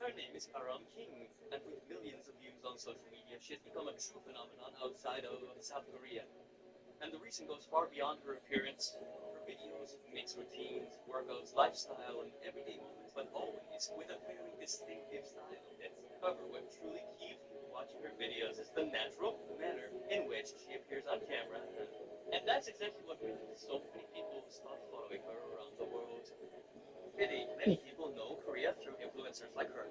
Her name is King, and with millions of views on social media, she has become a true phenomenon outside of South Korea. And the reason goes far beyond her appearance. Her videos mix routines, workouts, lifestyle, and everyday moments, but always with a very distinctive style. However, what truly keeps people watching her videos is the natural manner in which she appears on camera. And that's exactly what made so many people start following her around the world. Many people know Korea through influencers like her.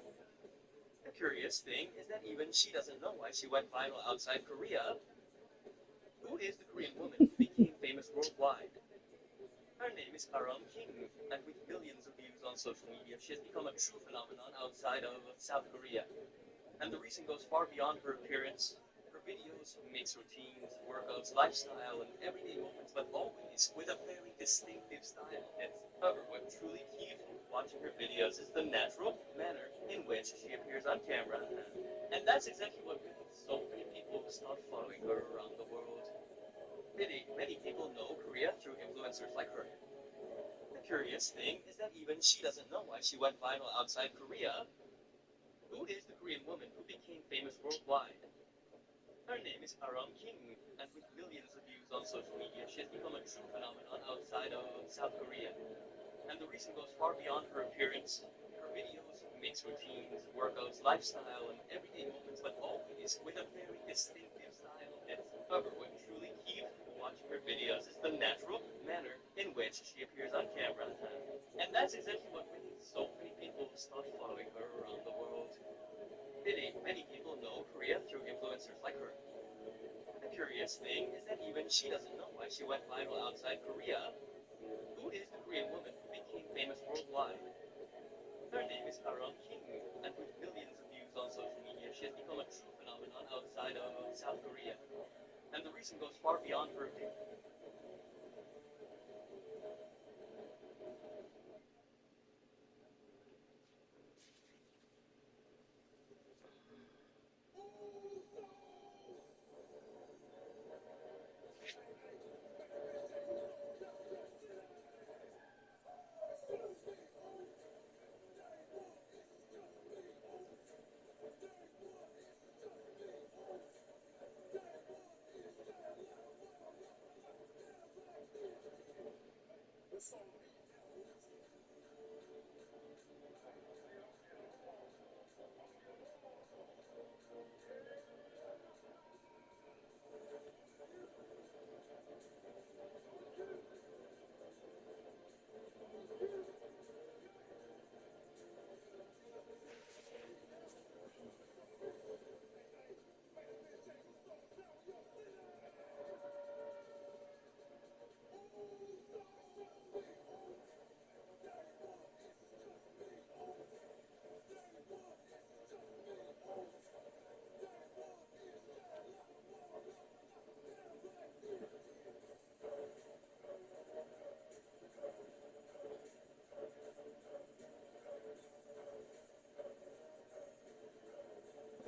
The curious thing is that even she doesn't know why she went viral outside Korea. Who is the Korean woman who became famous worldwide? Her name is King, and with millions of views on social media, she has become a true phenomenon outside of South Korea. And the reason goes far beyond her appearance. Her videos mix routines, workouts, lifestyle, and everyday moments, but always with a very distinctive style. However, what truly keeps people watching her videos is the natural manner in which she appears on camera. And that's exactly what made so many people start following her around the world. Many people know Korea through influencers like her. The curious thing is that even she doesn't know why she went viral outside Korea. Who is the Korean woman who became famous worldwide? Her name is King, and with millions of views on social media, she has become a true phenomenon outside of South Korea. And the reason goes far beyond her appearance. Her videos mix routines, workouts, lifestyle, and everyday moments, but always with a very distinctive style. However, what truly keeps people watching her videos is the natural manner in which she appears on camera. And that's exactly what made so many people start following her around the world. Many people know Korea through influencers like her. The curious thing is that even she doesn't know why she went viral outside Korea. Who is the Korean woman who became famous worldwide? Her name is King, and with millions of views on social media, she has become a true phenomenon outside of South Korea. And the reason goes far beyond her appearance.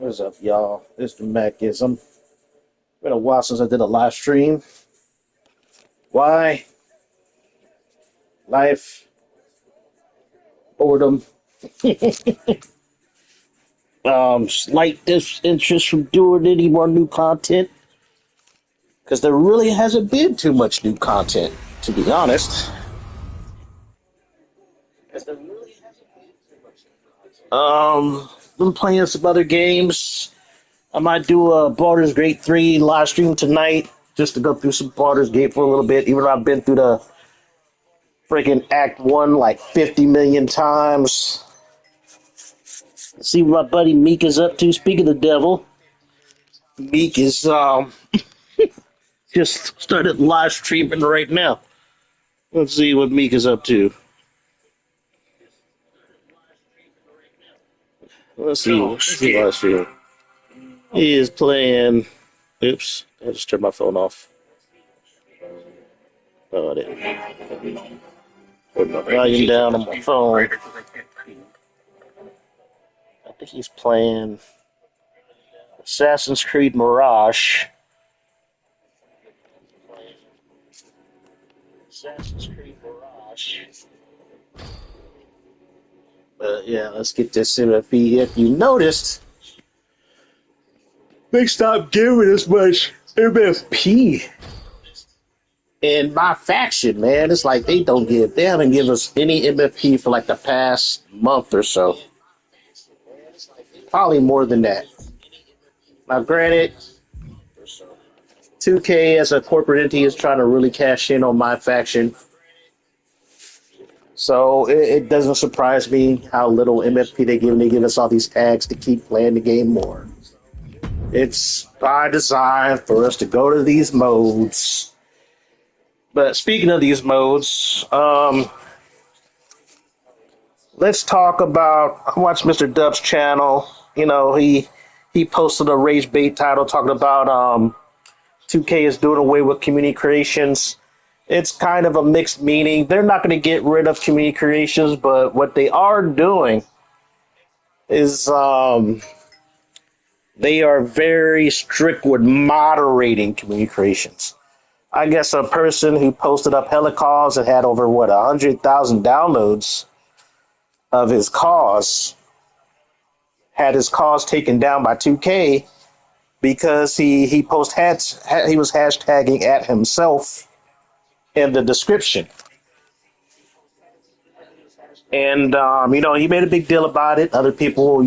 What's up, y'all? It's the Macism. Been a while since I did a live stream. Why? Life, boredom, slight disinterest from doing any more new content. Because there really hasn't been too much new content, to be honest. Been playing some other games. I might do a Baldur's Gate 3 live stream tonight just to go through some Baldur's Gate for a little bit, even though I've been through the freaking Act 1 like 50 million times. See what my buddy Meek is up to. Speaking of the devil, Meek is just started live streaming right now. Let's see what Meek is up to. Let's see live stream. He is playing. Oops, I just turned my phone off. Oh, I didn't. Put my volume down on my phone. I think he's playing Assassin's Creed Mirage. Assassin's Creed Mirage. Yeah, let's get this MFP. If you noticed, they stopped giving us much MFP in my faction, man. It's like they haven't given us any MFP for like the past month or so. Probably more than that. Now, granted, 2K as a corporate entity is trying to really cash in on my faction. So it doesn't surprise me how little MFP they give. They give us all these tags to keep playing the game more. It's by design for us to go to these modes. But speaking of these modes, let's talk about. I watched Mr. Dub's channel. He posted a rage bait title talking about 2K is doing away with community creations. It's kind of a mixed meaning. They're not going to get rid of community creations, but what they are doing is they are very strict with moderating community creations. I guess a person who posted up hella calls and had over 100,000 downloads of his cause had his cause taken down by 2K because he was hashtagging at himself in the description. And he made a big deal about it. Other people,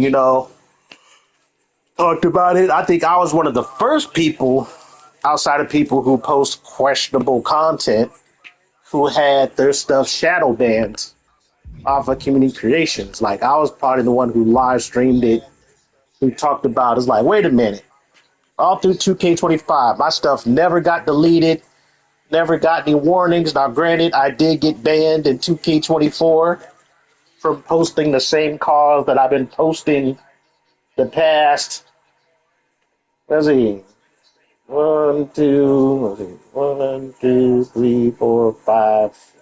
talked about it. I think I was one of the first people outside of people who post questionable content who had their stuff shadow banned off of community creations. Like I was probably the one who live streamed it, who talked about it's like, wait a minute. All through 2K25, my stuff never got deleted, never got any warnings. Now granted, I did get banned in 2K24 from posting the same cause that I've been posting the past, let's see, 3, 4, 5,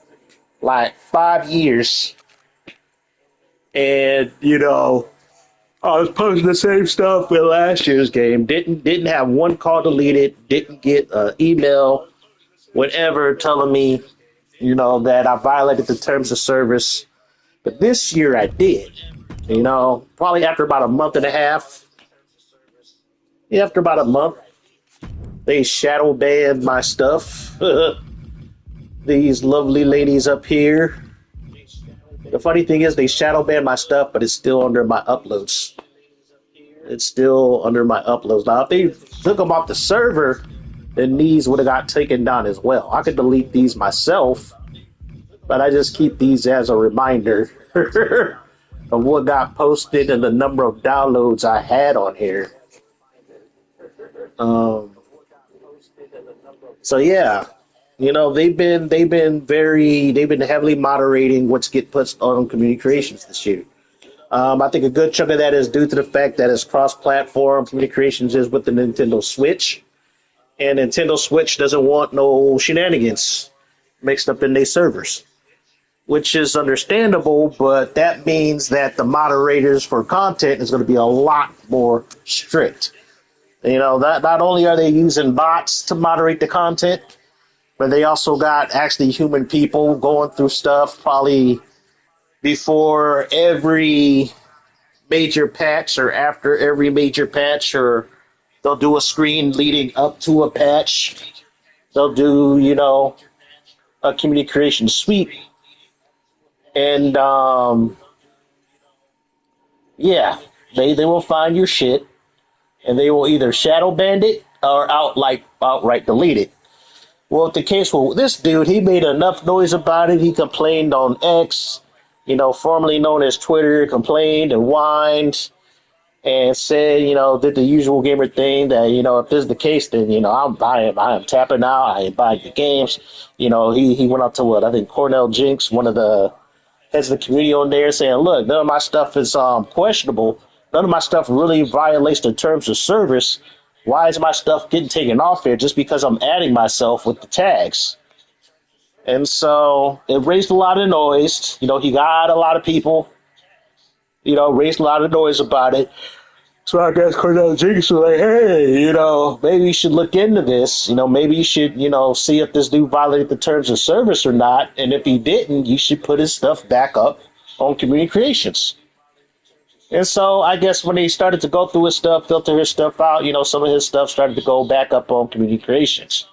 like 5 years. And, I was posting the same stuff with last year's game. Didn't have one call deleted, didn't get an email, whatever, telling me, that I violated the terms of service. But this year I did. Probably after about a month and a half. Yeah, after about a month, they shadow banned my stuff. These lovely ladies up here. The funny thing is they shadow banned my stuff, but it's still under my uploads. It's still under my uploads. Now, if they took them off the server, then these would have got taken down as well. I could delete these myself, but I just keep these as a reminder of what got posted and the number of downloads I had on here. So yeah, they've been heavily moderating what's get put on community creations this year. I think a good chunk of that is due to the fact that it's cross-platform. Community creations is with the Nintendo Switch, and Nintendo Switch doesn't want no shenanigans mixed up in their servers, which is understandable, but that means that the moderators for content is going to be a lot more strict. That not only are they using bots to moderate the content, but they also got actually human people going through stuff probably before every major patch or after every major patch, or they'll do a screen leading up to a patch. They'll do, a community creation sweep. And, yeah, they will find your shit and they will either shadow ban it or outright delete it. Well, with the case with this dude, he made enough noise about it. He complained on X, formerly known as Twitter, complained and whined and said, did the usual gamer thing that, if this is the case, then, I am tapping out. I ain't buying the games. He went up to I think Cornell Jinx, one of the heads of the community on there, saying, look, none of my stuff is questionable. None of my stuff really violates the terms of service. Why is my stuff getting taken off here just because I'm adding myself with the tags? And so it raised a lot of noise. He got a lot of people, raised a lot of noise about it. So I guess Cornell Jinx was like, hey, maybe you should look into this. Maybe you should, see if this dude violated the terms of service or not. And if he didn't, you should put his stuff back up on community creations. And so I guess when he started to go through his stuff, filter his stuff out, some of his stuff started to go back up on community creations.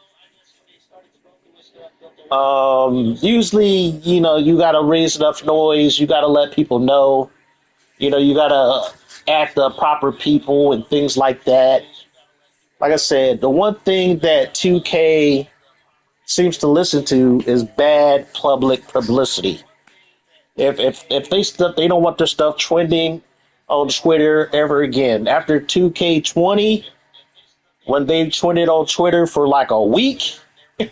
Usually, you got to raise enough noise. You got to let people know. You got to act the proper people and things like that. Like I said, the one thing that 2K seems to listen to is bad public publicity. If they don't want their stuff trending on Twitter ever again. After 2K20, when they trended on Twitter for like a week and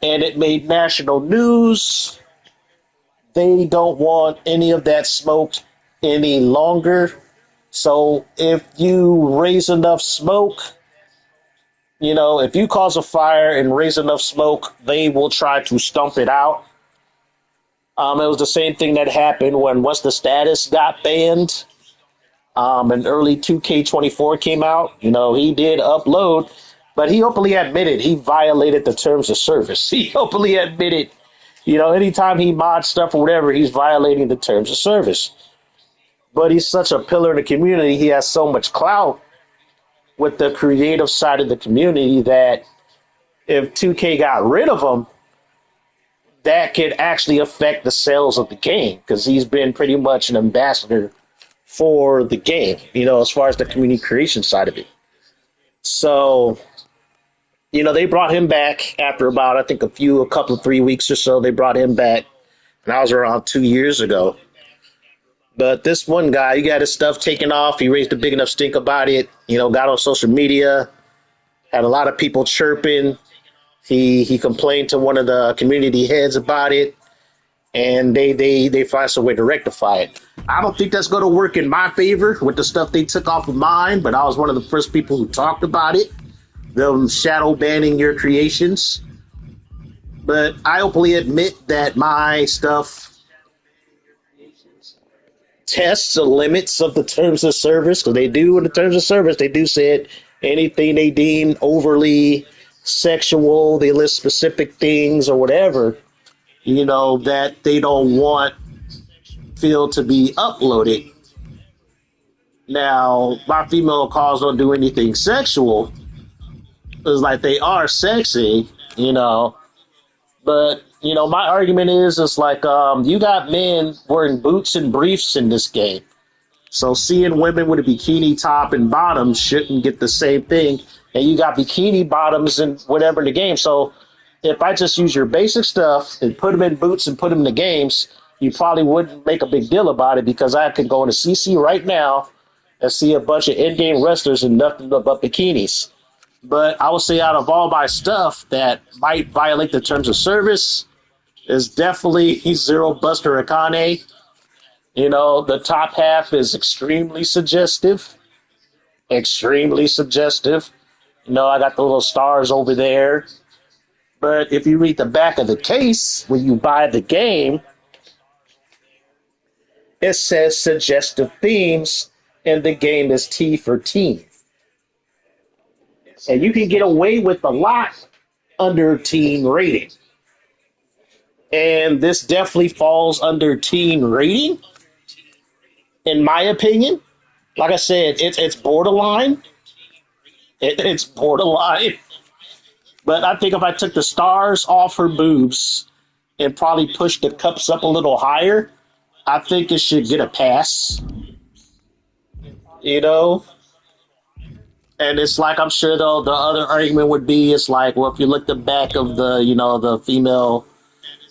it made national news, they don't want any of that smoke any longer. So if you raise enough smoke, if you cause a fire and raise enough smoke, they will try to stomp it out. It was the same thing that happened when What's the Status got banned. And early 2K24 came out. He did upload, but he openly admitted he violated the terms of service. He openly admitted, anytime he mods stuff or whatever, he's violating the terms of service. But he's such a pillar in the community. He has so much clout with the creative side of the community that if 2K got rid of him, that could actually affect the sales of the game because he's been pretty much an ambassador for the game, as far as the community creation side of it. So, they brought him back after about, I think, a couple of 3 weeks or so. They brought him back, and that was around 2 years ago. But this one guy, he got his stuff taken off. He raised a big enough stink about it, got on social media, had a lot of people chirping. He complained to one of the community heads about it, and they find some way to rectify it. I don't think that's going to work in my favor with the stuff they took off of mine, but I was one of the first people who talked about it, them shadow banning your creations. But I openly admit that my stuff tests the limits of the terms of service, because they do in the terms of service, they do say it, anything they deem overly sexual, they list specific things or whatever, that they don't want feel to be uploaded. Now, my female calls don't do anything sexual. It's like they are sexy, but my argument is, it's like you got men wearing boots and briefs in this game. So seeing women with a bikini top and bottom shouldn't get the same thing. And you got bikini bottoms and whatever in the game. So if I just use your basic stuff and put them in boots and put them in the games, you probably wouldn't make a big deal about it, because I could go into CC right now and see a bunch of in-game wrestlers in nothing but bikinis. But I would say out of all my stuff that might violate the terms of service is definitely Zero Buster Akane. The top half is extremely suggestive. Extremely suggestive. I got the little stars over there. But if you read the back of the case when you buy the game, it says suggestive themes, and the game is T for teen. And you can get away with a lot under teen rating. And this definitely falls under teen rating, in my opinion. Like I said, it's borderline. It's borderline. But I think if I took the stars off her boobs and probably pushed the cups up a little higher, I think it should get a pass. You know? And it's like, I'm sure though the other argument would be, it's like, well, if you look the back of the female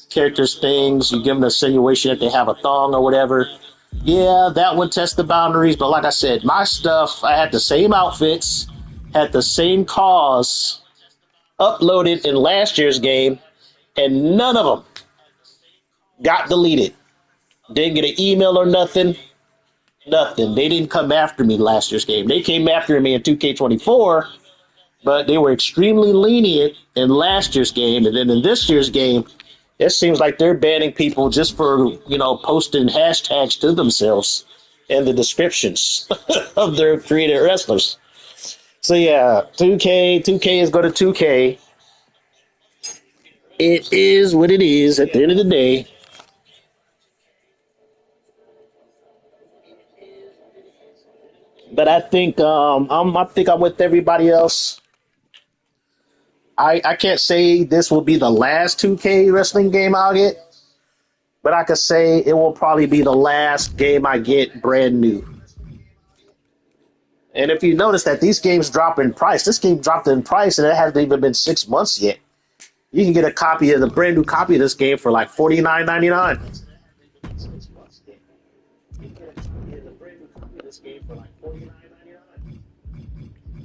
characters things, you give them the insinuation that they have a thong or whatever. Yeah, that would test the boundaries. But like I said, my stuff, I had the same outfits, had the same cause uploaded in last year's game, and none of them got deleted. Didn't get an email or nothing. Nothing. They didn't come after me last year's game. They came after me in 2K24, but they were extremely lenient in last year's game. And then in this year's game, it seems like they're banning people just for, posting hashtags to themselves in the descriptions of their created wrestlers. So yeah, 2K is going to 2K. It is what it is at the end of the day. But I think I'm with everybody else. I can't say this will be the last 2K wrestling game I'll get, but I could say it will probably be the last game I get brand new. And if you notice that these games drop in price, this game dropped in price and it hasn't even been 6 months yet. You can get a copy of the brand new copy of this game for like $49.99.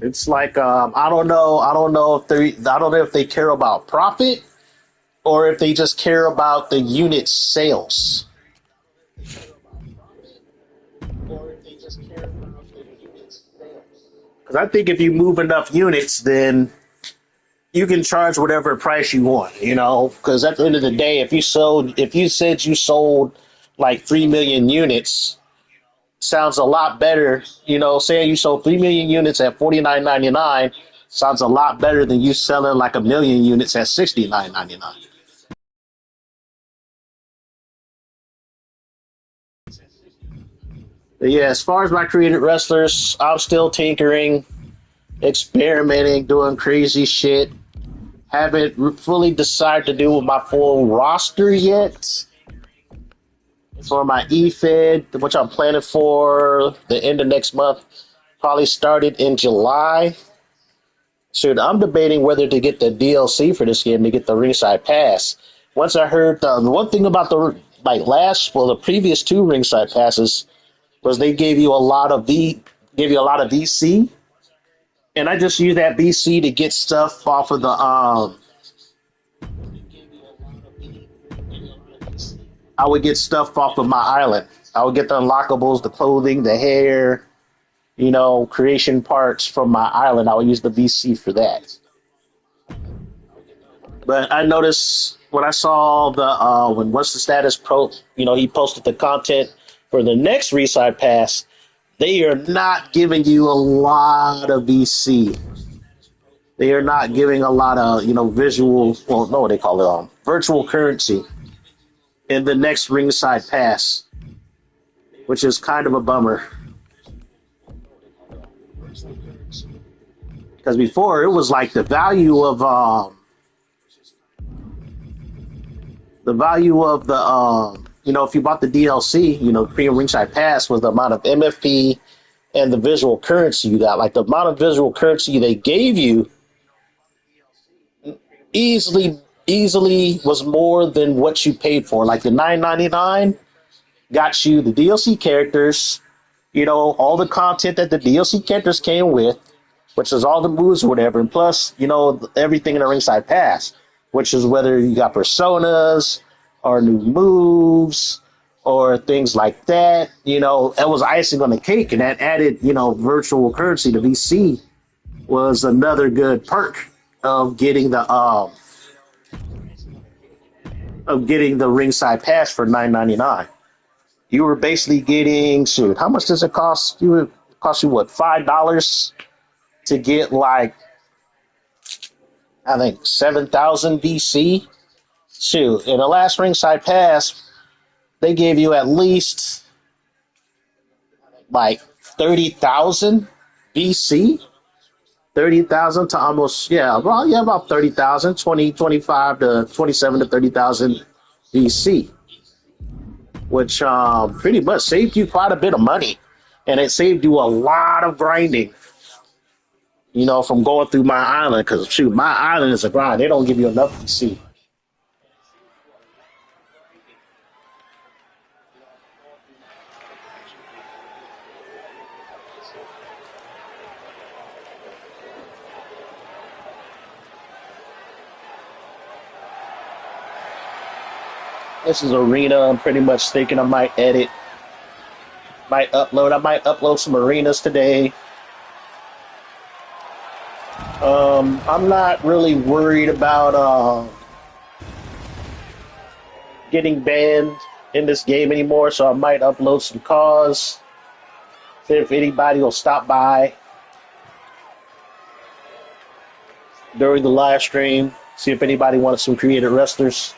It's like I don't know if they care about profit or if they just care about the unit sales. Because I think if you move enough units, then you can charge whatever price you want. Because at the end of the day, if you said you sold like 3 million units, sounds a lot better. Saying you sold 3 million units at $49.99 sounds a lot better than you selling like 1 million units at $69.99. But yeah, as far as my created wrestlers, I'm still tinkering, experimenting, doing crazy shit. Haven't fully decided to do with my full roster yet for my EFED, which I'm planning for the end of next month. Probably started in July. Shoot, I'm debating whether to get the DLC for this game to get the ringside pass. Once I heard the one thing about the previous two ringside passes was they gave you a lot of VC, and I just use that VC to get stuff off of the I would get stuff off of my island. I would get the unlockables, the clothing, the hair, creation parts from my island. I would use the VC for that. But I noticed when I saw when What's the Status Pro, he posted the content for the next Reside Pass, they are not giving you a lot of VC. They are not giving a lot of, visual, well, no, what they call it, virtual currency in the next Ringside Pass, which is kind of a bummer. Because before it was like the value of the if you bought the DLC, premium ringside pass was the amount of MFP and the visual currency you got. Like the amount of visual currency they gave you easily was more than what you paid for. Like the $9.99 got you the DLC characters, all the content that the DLC characters came with, which is all the moves or whatever, and plus, everything in the ringside pass, which is whether you got personas or new moves or things like that. It was icing on the cake, and that added, virtual currency to VC was another good perk of getting the ringside pass for $9.99. You were basically getting, shoot, how much does it cost? It cost you what, $5 to get like, I think 7,000 VC. Shoot, in the last ringside pass, they gave you at least like 30,000 VC. 30,000 to almost, yeah, well, yeah, about 30,000, 25 to 27 to 30,000 VC, which pretty much saved you quite a bit of money. And it saved you a lot of grinding, from going through my island. Because, shoot, my island is a grind. They don't give you enough VC. This is Arena. I'm pretty much thinking I might edit, might upload. I might upload some arenas today. I'm not really worried about getting banned in this game anymore, so I might upload some cause. See if anybody will stop by during the live stream. See if anybody wanted some creative wrestlers.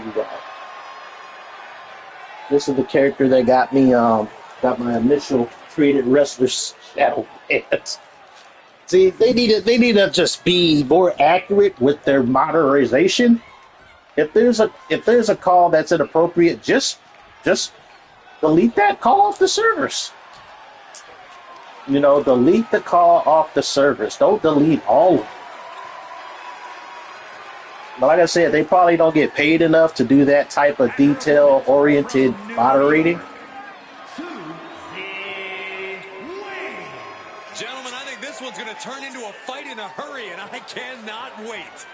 Here we go. This is the character that got me, got my initial created wrestler's shadow pants. See, they need to just be more accurate with their modernization. If there's a call that's inappropriate, just delete that call off the servers. Delete the call off the servers. Don't delete all of them. But like I said, they probably don't get paid enough to do that type of detail-oriented moderating. Gentlemen, I think this one's going to turn into a fight in a hurry, and I cannot wait.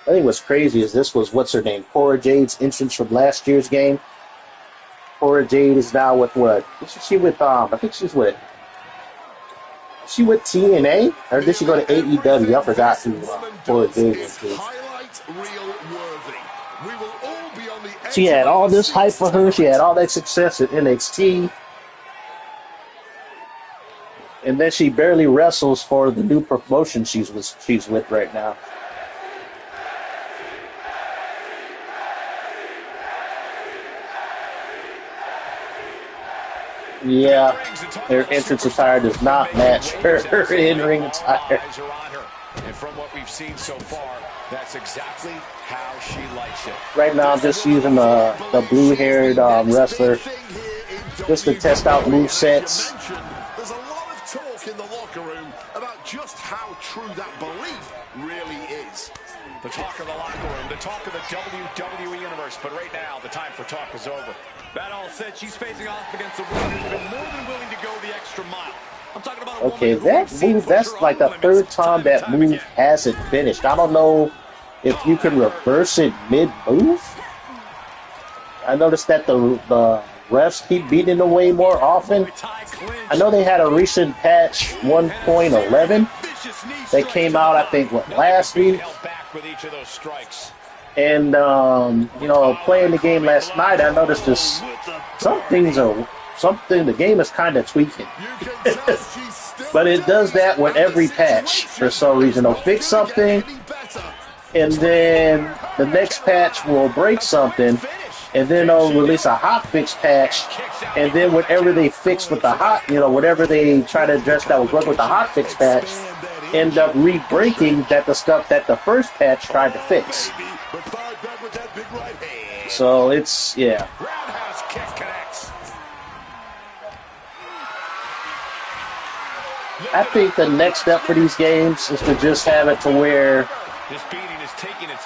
I think what's crazy is this was, what's her name, Cora Jade's entrance from last year's game. Cora Jade is now with what? Is she with, I think she's with, is she with TNA? Or did she go to AEW? I forgot who Cora Jade was with. She had all this hype for her. She had all that success at NXT. And then she barely wrestles for the new promotion she's with right now. Yeah, her entrance attire does not match her in-ring attire. And from what we've seen so far, that's exactly how she likes it. Right now, I'm just using the blue-haired wrestler just to test out movesets. There's a lot of talk in the locker room about just how true that belief really is. The talk of the locker room, the talk of the WWE Universe. But right now, the time for talk is over. That all said, she's facing off against a woman who's been more than willing to go the extra mile. I'm talking about okay, that move, that's like the third time that move hasn't finished. I don't know if you can reverse it mid-move. I noticed that the refs keep beating away more often. I know they had a recent patch 1.11 that came out, I think, last week. And, playing the game last night, I noticed this, the game is kind of tweaking. But it does that with every patch for some reason. They'll fix something, and then the next patch will break something, and then they'll release a hotfix patch, and then whatever they fix with the whatever they try to address that was broken with the hotfix patch, end up re-breaking the stuff that the first patch tried to fix. So it's, yeah. I think the next step for these games is to just have it to where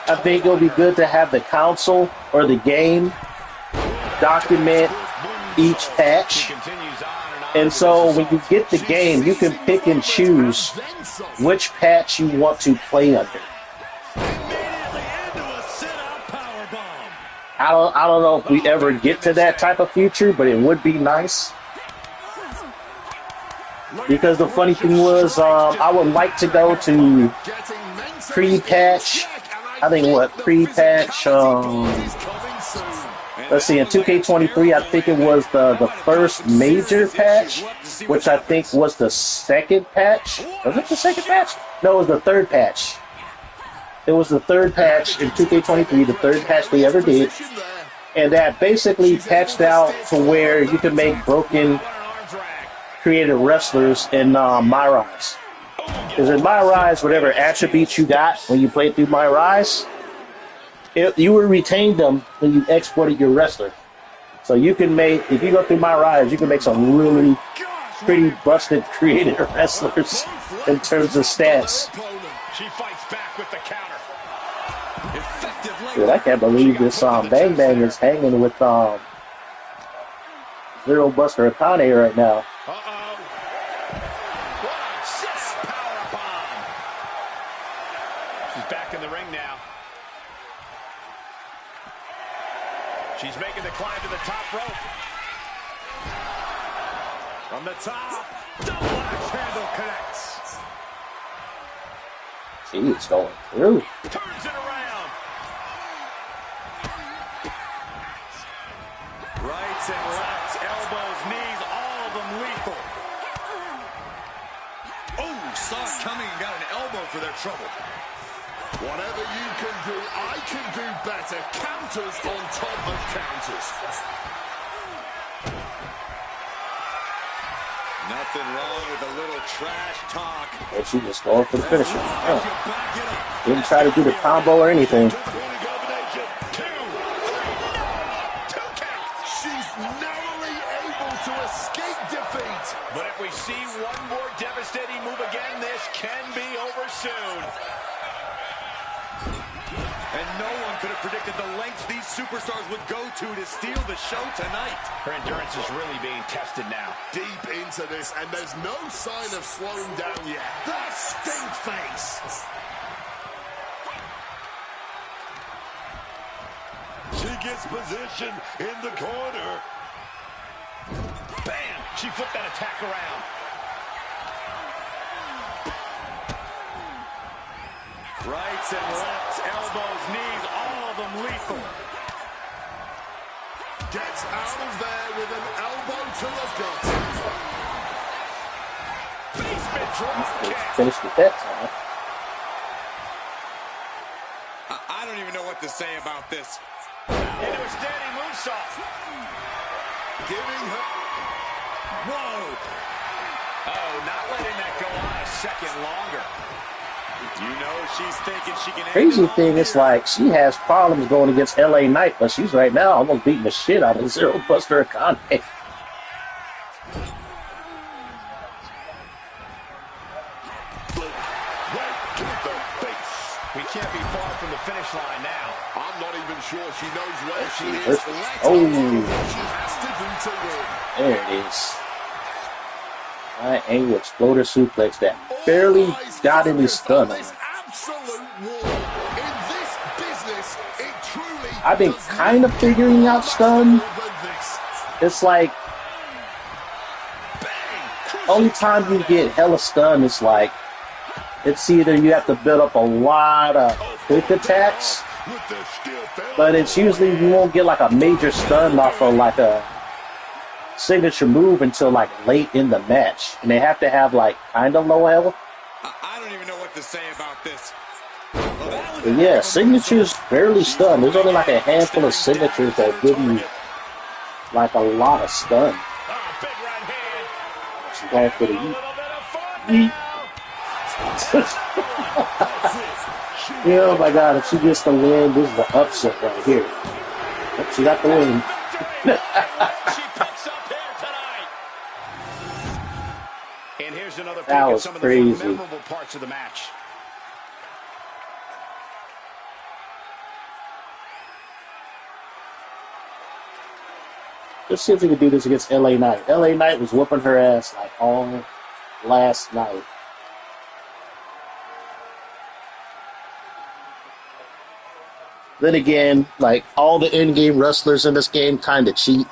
I think it'll be good to have the console or the game document each patch. And so when you get the game, you can pick and choose which patch you want to play under. I don't know if we ever get to that type of future, but it would be nice. Because the funny thing was, I would like to go to pre-patch. I think pre-patch. Let's see, in 2K23, I think it was the first major patch, which I think was the second patch. Was it the second patch? No, it was the third patch. It was the third patch in 2K23, the third patch they ever did. And that basically patched out to where you can make broken created wrestlers in My Rise. Because in My Rise, whatever attributes you got when you played through My Rise, you would retain them when you exported your wrestler. So you can make, if you go through My Rise, you can make some really pretty busted created wrestlers in terms of stats. She fights back with the counter. Dude, I can't believe this Bang Bang is hanging with Zero Buster Akane right now. She's back in the ring now. She's making the climb to the top rope. From the top, double axe handle connects. She's going through. Turns it around. Rights and lefts, elbows, knees, all of them lead. coming and got an elbow for their trouble. Whatever you can do, I can do better. Counters on top of counters. Nothing wrong with a little trash talk. And she just going for the finisher. Didn't try to do the combo or anything. She's narrowly able to escape defeat. But if we see one more devastating move again, this can be over soon. And no one could have predicted the lengths these superstars would go to steal the show tonight. Her endurance is really being tested now. Deep into this, and there's no sign of slowing down yet. The stink face. She gets position in the corner. Bam! She flipped that attack around. Rights and lefts, elbows, knees, all of them lethal. Gets out of there with an elbow to the gut. Basement drop kick. Finished with that time. I don't even know what to say about this. Into a standing moonsault. Giving her... Whoa. Oh, not letting that go on a second longer. You know she's thinking she can... Crazy thing is, like, she has problems going against LA Knight, but she's right now almost beating the shit out of Zero Buster Akane. We can't be far from the finish line now. I'm not even sure she knows where she is. She has to do to win. There it is. High angle exploder suplex that barely got any stun on her. I've been kind of figuring out stun. It's like, only time you get hella stun is like, it's either you have to build up a lot of quick attacks, but it's usually you won't get like a major stun off of like a signature move until like late in the match, and they have to have like kind of low health. I don't even know what to say about this. But yeah, signatures barely stun. There's only like a handful of signatures that give you like a lot of stun. She's going for the yeet. Oh my god, if she gets the win, this is the upset right here. Oh, she got the win. And here's another peek That at was some crazy. of the more memorable parts of the match. Let's see if we can do this against LA Knight. LA Knight was whooping her ass like all last night. Then again, like all the in-game wrestlers in this game kind of cheat.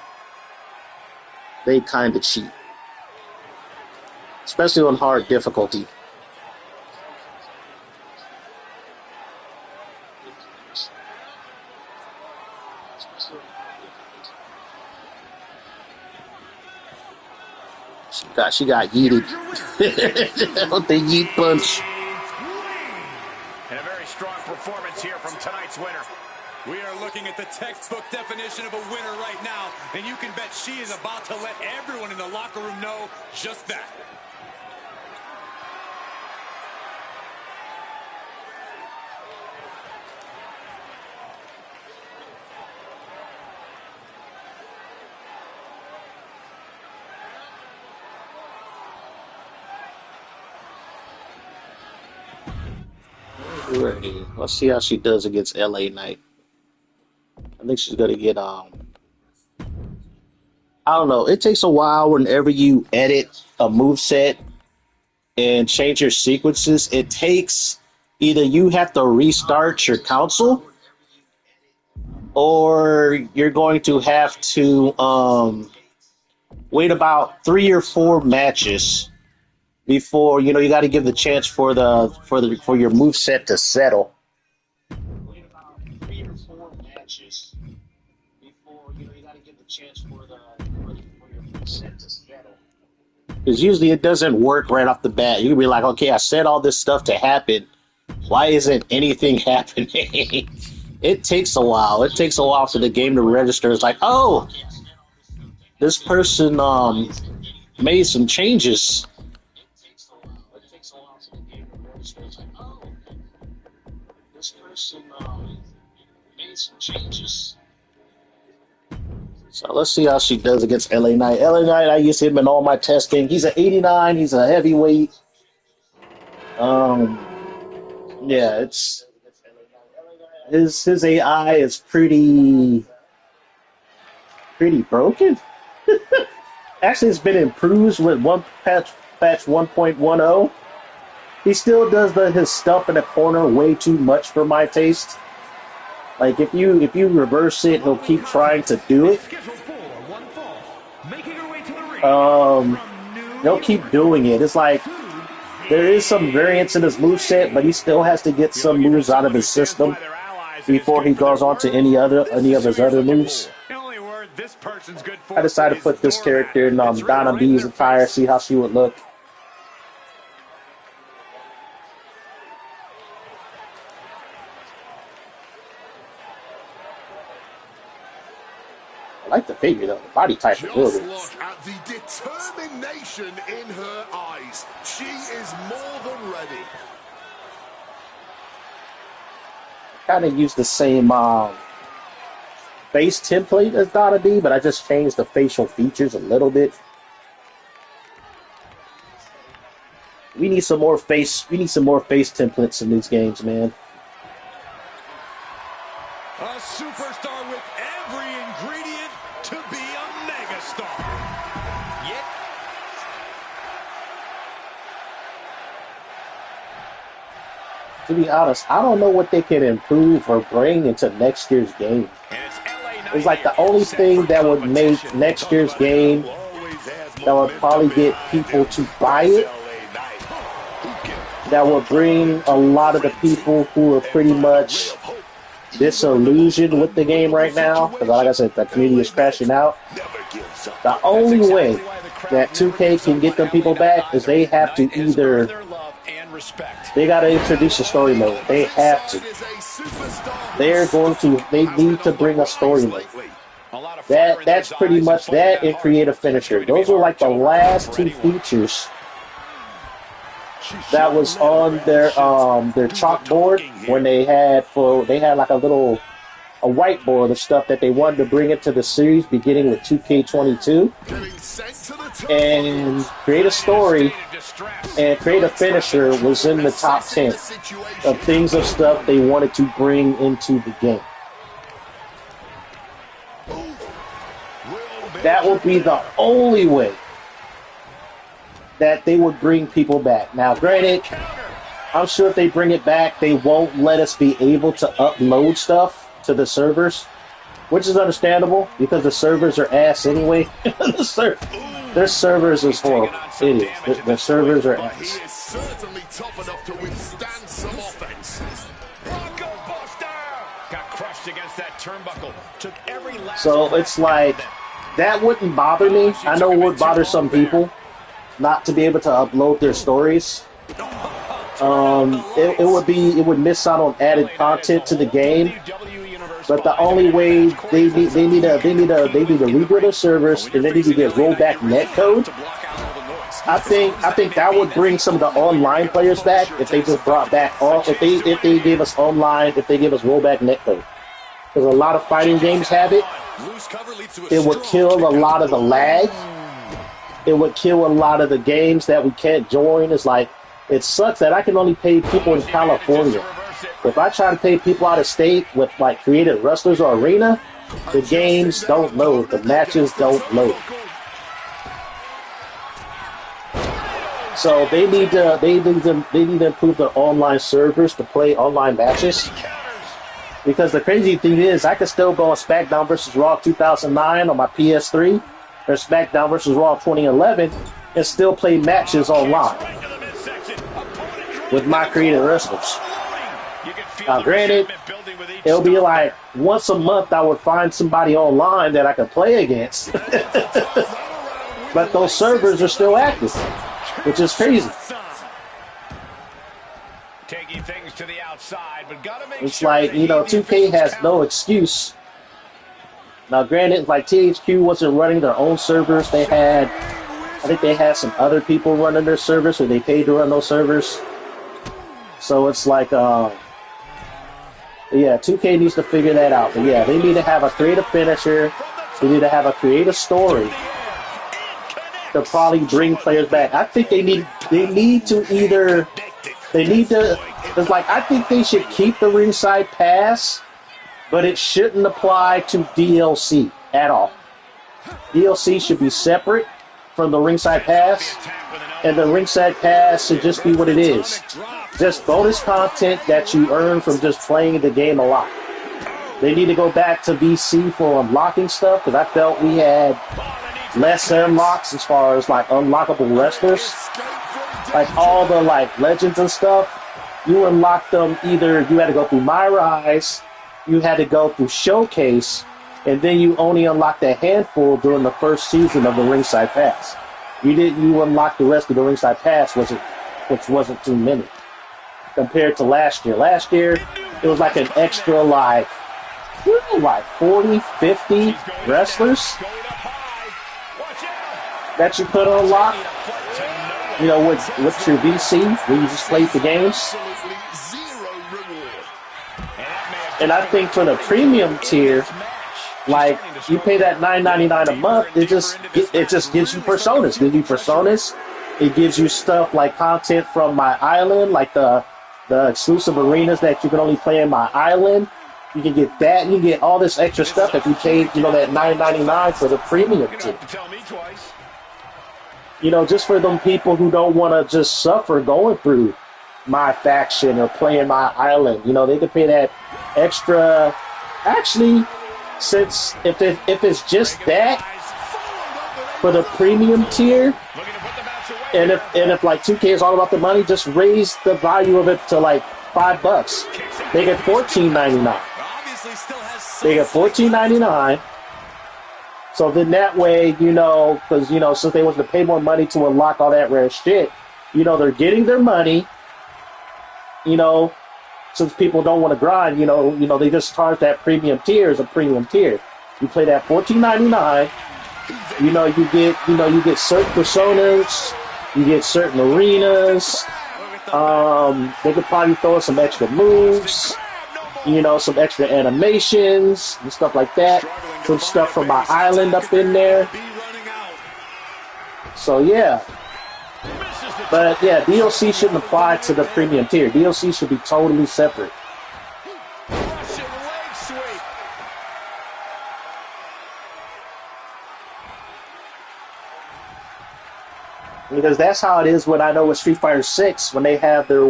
They kind of cheat. Especially on hard difficulty. She got yeeted. With the yeet punch. And a very strong performance here from tonight's winner. We are looking at the textbook definition of a winner right now, and you can bet she is about to let everyone in the locker room know just that. Ready. Let's see how she does against LA Knight. I think she's gonna get I don't know. It takes a while whenever you edit a moveset and change your sequences. It takes either you have to restart your console or you're going to have to wait about 3 or 4 matches before you got to give the chance for your moveset to settle. Wait about 3 or 4 matches before you got to give the chance for your moveset to settle. Because usually it doesn't work right off the bat. You can be like, okay, I said all this stuff to happen. Why isn't anything happening? It takes a while. It takes a while for the game to register. It's like, oh, this person made some changes. This person made some changes. So let's see how she does against LA Knight. LA Knight, I use him in all my testing. He's an 89. He's a heavyweight. Yeah, it's his AI is pretty broken. Actually, it's been improved with one patch 1.10. He still does his stuff in the corner way too much for my taste. Like if you reverse it, he'll keep trying to do it. He'll keep doing it. It's like there is some variance in his moveset, but he still has to get some moves out of his system before he goes on to any of his other moves. I decided to put this character in Donna B's attire, see how she would look. I like the figure though. The body type is really good. Just look at the determination in her eyes. She is more than ready. Kind of use the same face template as Donna B, but I just changed the facial features a little bit. We need some more face. We need some more face templates in these games, man. A superstar with every ingredient to be a megastar. Yet, to be honest, I don't know what they can improve or bring into next year's game. It's like the only thing that would make next year's game that would probably get people to buy it, that would bring a lot of the people who are pretty much disillusioned with the game right now, because like I said, the community is crashing out. The only way that 2K can get them people back is they have to either, they got to introduce a story mode. They have to. They need to bring a story mode. That's pretty much that and create a finisher. Those are like the last two features that was on their chalkboard when they had like a whiteboard of stuff that they wanted to bring into the series, beginning with 2K22, and create a story and create a finisher was in the top 10 of things of stuff they wanted to bring into the game. That would be the only way that they would bring people back. Now, granted, I'm sure if they bring it back, they won't let us be able to upload stuff to the servers, which is understandable because the servers are ass anyway. Their servers is horrible. It is. Their servers are ass. He is certainly tough enough to withstand some offense. got crushed against that turnbuckle. Took every last So it's like, that wouldn't bother me. I know it would bother some people not to be able to upload their stories. It would miss out on added content to the game. But the only way they need to rebuild their servers and they need to get rollback netcode. I think that would bring some of the online players back if they just brought back if they gave us rollback netcode. Because a lot of fighting games have it. It would kill a lot of the lag. It would kill a lot of the games that we can't join. It's like, it sucks that I can only pay people in California. If I try to pay people out of state with like creative wrestlers or arena, the games don't load. The matches don't load. So they need to improve their online servers to play online matches. Because the crazy thing is, I can still go on SmackDown vs. Raw 2009 on my PS3 or SmackDown vs. Raw 2011 and still play matches online with my creative wrestlers. Now, granted, it'll be like once a month I would find somebody online that I could play against. but those servers are still active, which is crazy. Taking things to the outside, but gotta make It's sure like, that 2K has no excuse. Now, granted, like THQ wasn't running their own servers. I think they had some other people running their servers, so they paid to run those servers. So it's like, yeah, 2K needs to figure that out. But yeah, they need to have a creative finisher. They need to have a creative story to probably bring players back. I think they need to it's like, I think they should keep the ringside pass, but it shouldn't apply to DLC at all. DLC should be separate from the ringside pass, and the ringside pass should just be what it is. Just bonus content that you earn from just playing the game a lot. They need to go back to VC for unlocking stuff, because I felt we had less unlocks as far as like unlockable wrestlers. Like all the like legends and stuff, you unlocked them either you had to go through My Rise, you had to go through Showcase, and then you only unlocked a handful during the first season of the Ringside Pass. You unlock the rest of the Ringside Pass, which wasn't too many compared to last year. Last year, it was like an extra like 40, 50 wrestlers that you could unlock. With your VC, where you just played the games. And I think for the premium tier, like you pay that $9.99 a month, it just gives you personas. It gives you stuff like content from My Island, like the exclusive arenas that you can only play in My Island. You can get that, and you get all this extra stuff if you paid, that $9.99 for the premium tier. Just for them people who don't want to just suffer going through My Faction or playing My Island, they could pay that extra. Actually, since if it's just that for the premium tier, and if like 2K is all about the money, just raise the value of it to like $5. They get $14.99. They get $14.99. So then that way, because, since they want to pay more money to unlock all that rare shit, they're getting their money, since people don't want to grind, they just charge that premium tier as a premium tier. You play that $14.99, you get certain personas, you get certain arenas, they could probably throw some extra moves, some extra animations and stuff like that. Some stuff from My Island up in there. So yeah. But yeah, DLC shouldn't apply to the premium tier. DLC should be totally separate. Because that's how it is when I know with Street Fighter 6, when they have their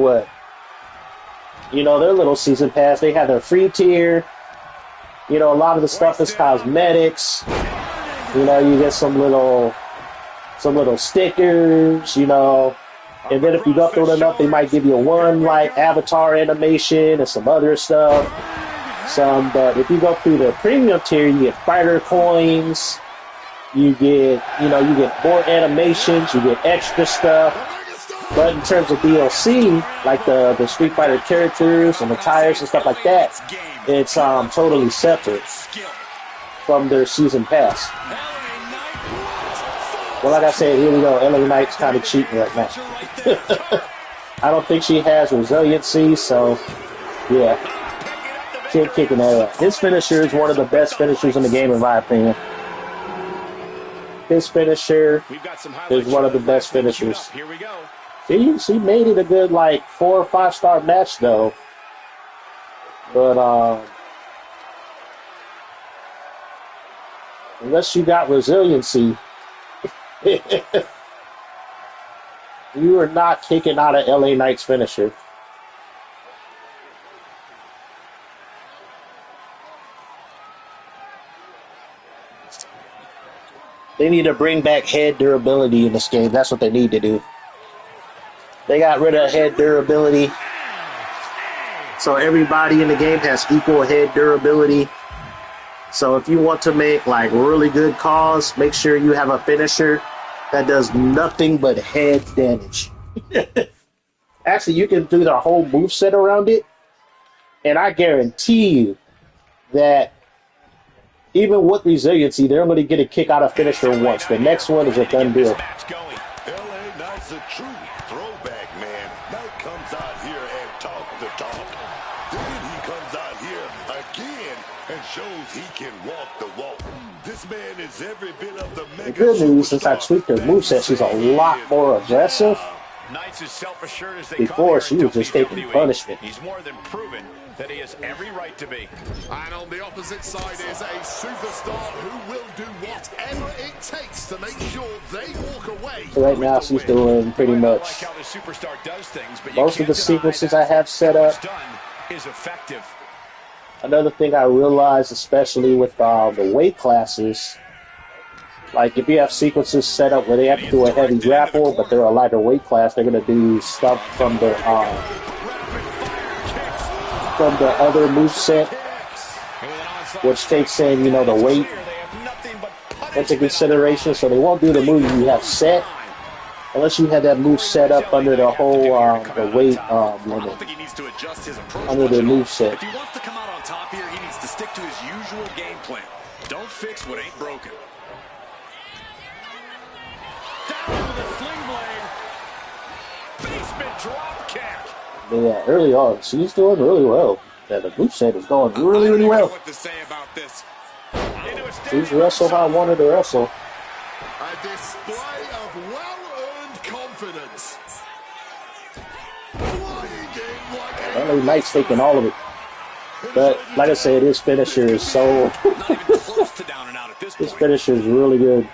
their little season pass. They have their free tier. A lot of the stuff is cosmetics. You get some little stickers, and then if you go through it enough, they might give you one like avatar animation and some other stuff. But if you go through the premium tier, you get fighter coins. You get more animations. You get extra stuff. But in terms of DLC, like the Street Fighter characters and the tires and stuff like that, it's totally separate from their season pass. Well, like I said, here we go. LA Knight's kind of cheating right now. I don't think she has resiliency, so yeah, keep kicking that up. His finisher is one of the best finishers in the game, in my opinion. His finisher is one of the best finishers. Here we go. She made it a good, like, 4 or 5 star match, though. But, unless you got resiliency, you are not kicking out of LA Knight's finisher. They need to bring back head durability in this game. That's what they need to do. They got rid of head durability. So everybody in the game has equal head durability. So if you want to make like really good calls, make sure you have a finisher that does nothing but head damage. Actually, you can do the whole moveset around it, and I guarantee you that even with resiliency, they're going to get a kick out of finisher once. The next one is a done deal. LA Knight's a true throwback, man. Knight comes out here and talk the talk. Then he comes out here again and shows he can walk the walk. This man is every bit of the mega. The good news, since I tweaked her moveset, she's a lot more aggressive. Knight's as self-assured as they Before, come here she was just taking WWE. punishment. He's more than proven that he has every right to be. And on the opposite side is a superstar who will do whatever it takes to make sure they walk away. So right now, she's doing pretty much like how the superstar does things, but most of the sequences I have set up. Is effective. Another thing I realized, especially with the weight classes, like if you have sequences set up where they have to do a heavy grapple, but they're a lighter weight class, they're going to do stuff from the other moveset, which takes in, you know, the weight into consideration. So they won't do the move you have set unless you have that move set up under the whole the weight limit under the move set. If he wants to come out on top here, he needs to stick to his usual game plan. Don't fix what ain't broken. Down with a sling blade. Basement drop kick. Yeah, early on, she's doing really well. Yeah, the moveset is going really, really well. What to say about this? She's wrestled how I wanted to wrestle. A display of well-earned confidence. LA Knight's taking all of it. But, like I said, his finisher is so... his finisher is really good.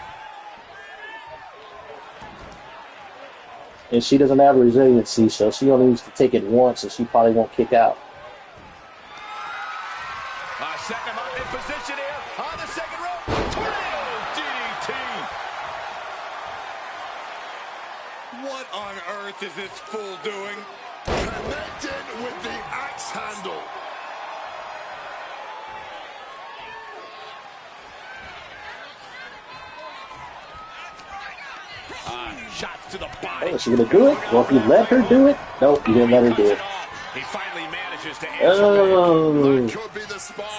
And she doesn't have resiliency, so she only needs to take it once, and she probably won't kick out. Setting him up in position here on the second rope. Tornado DDT. What on earth is this fool doing? Connected with the axe handle. Shots to the body. Oh, is she going to do it? Well, if you let her do it, nope, you didn't let her do it. He finally manages to Oh,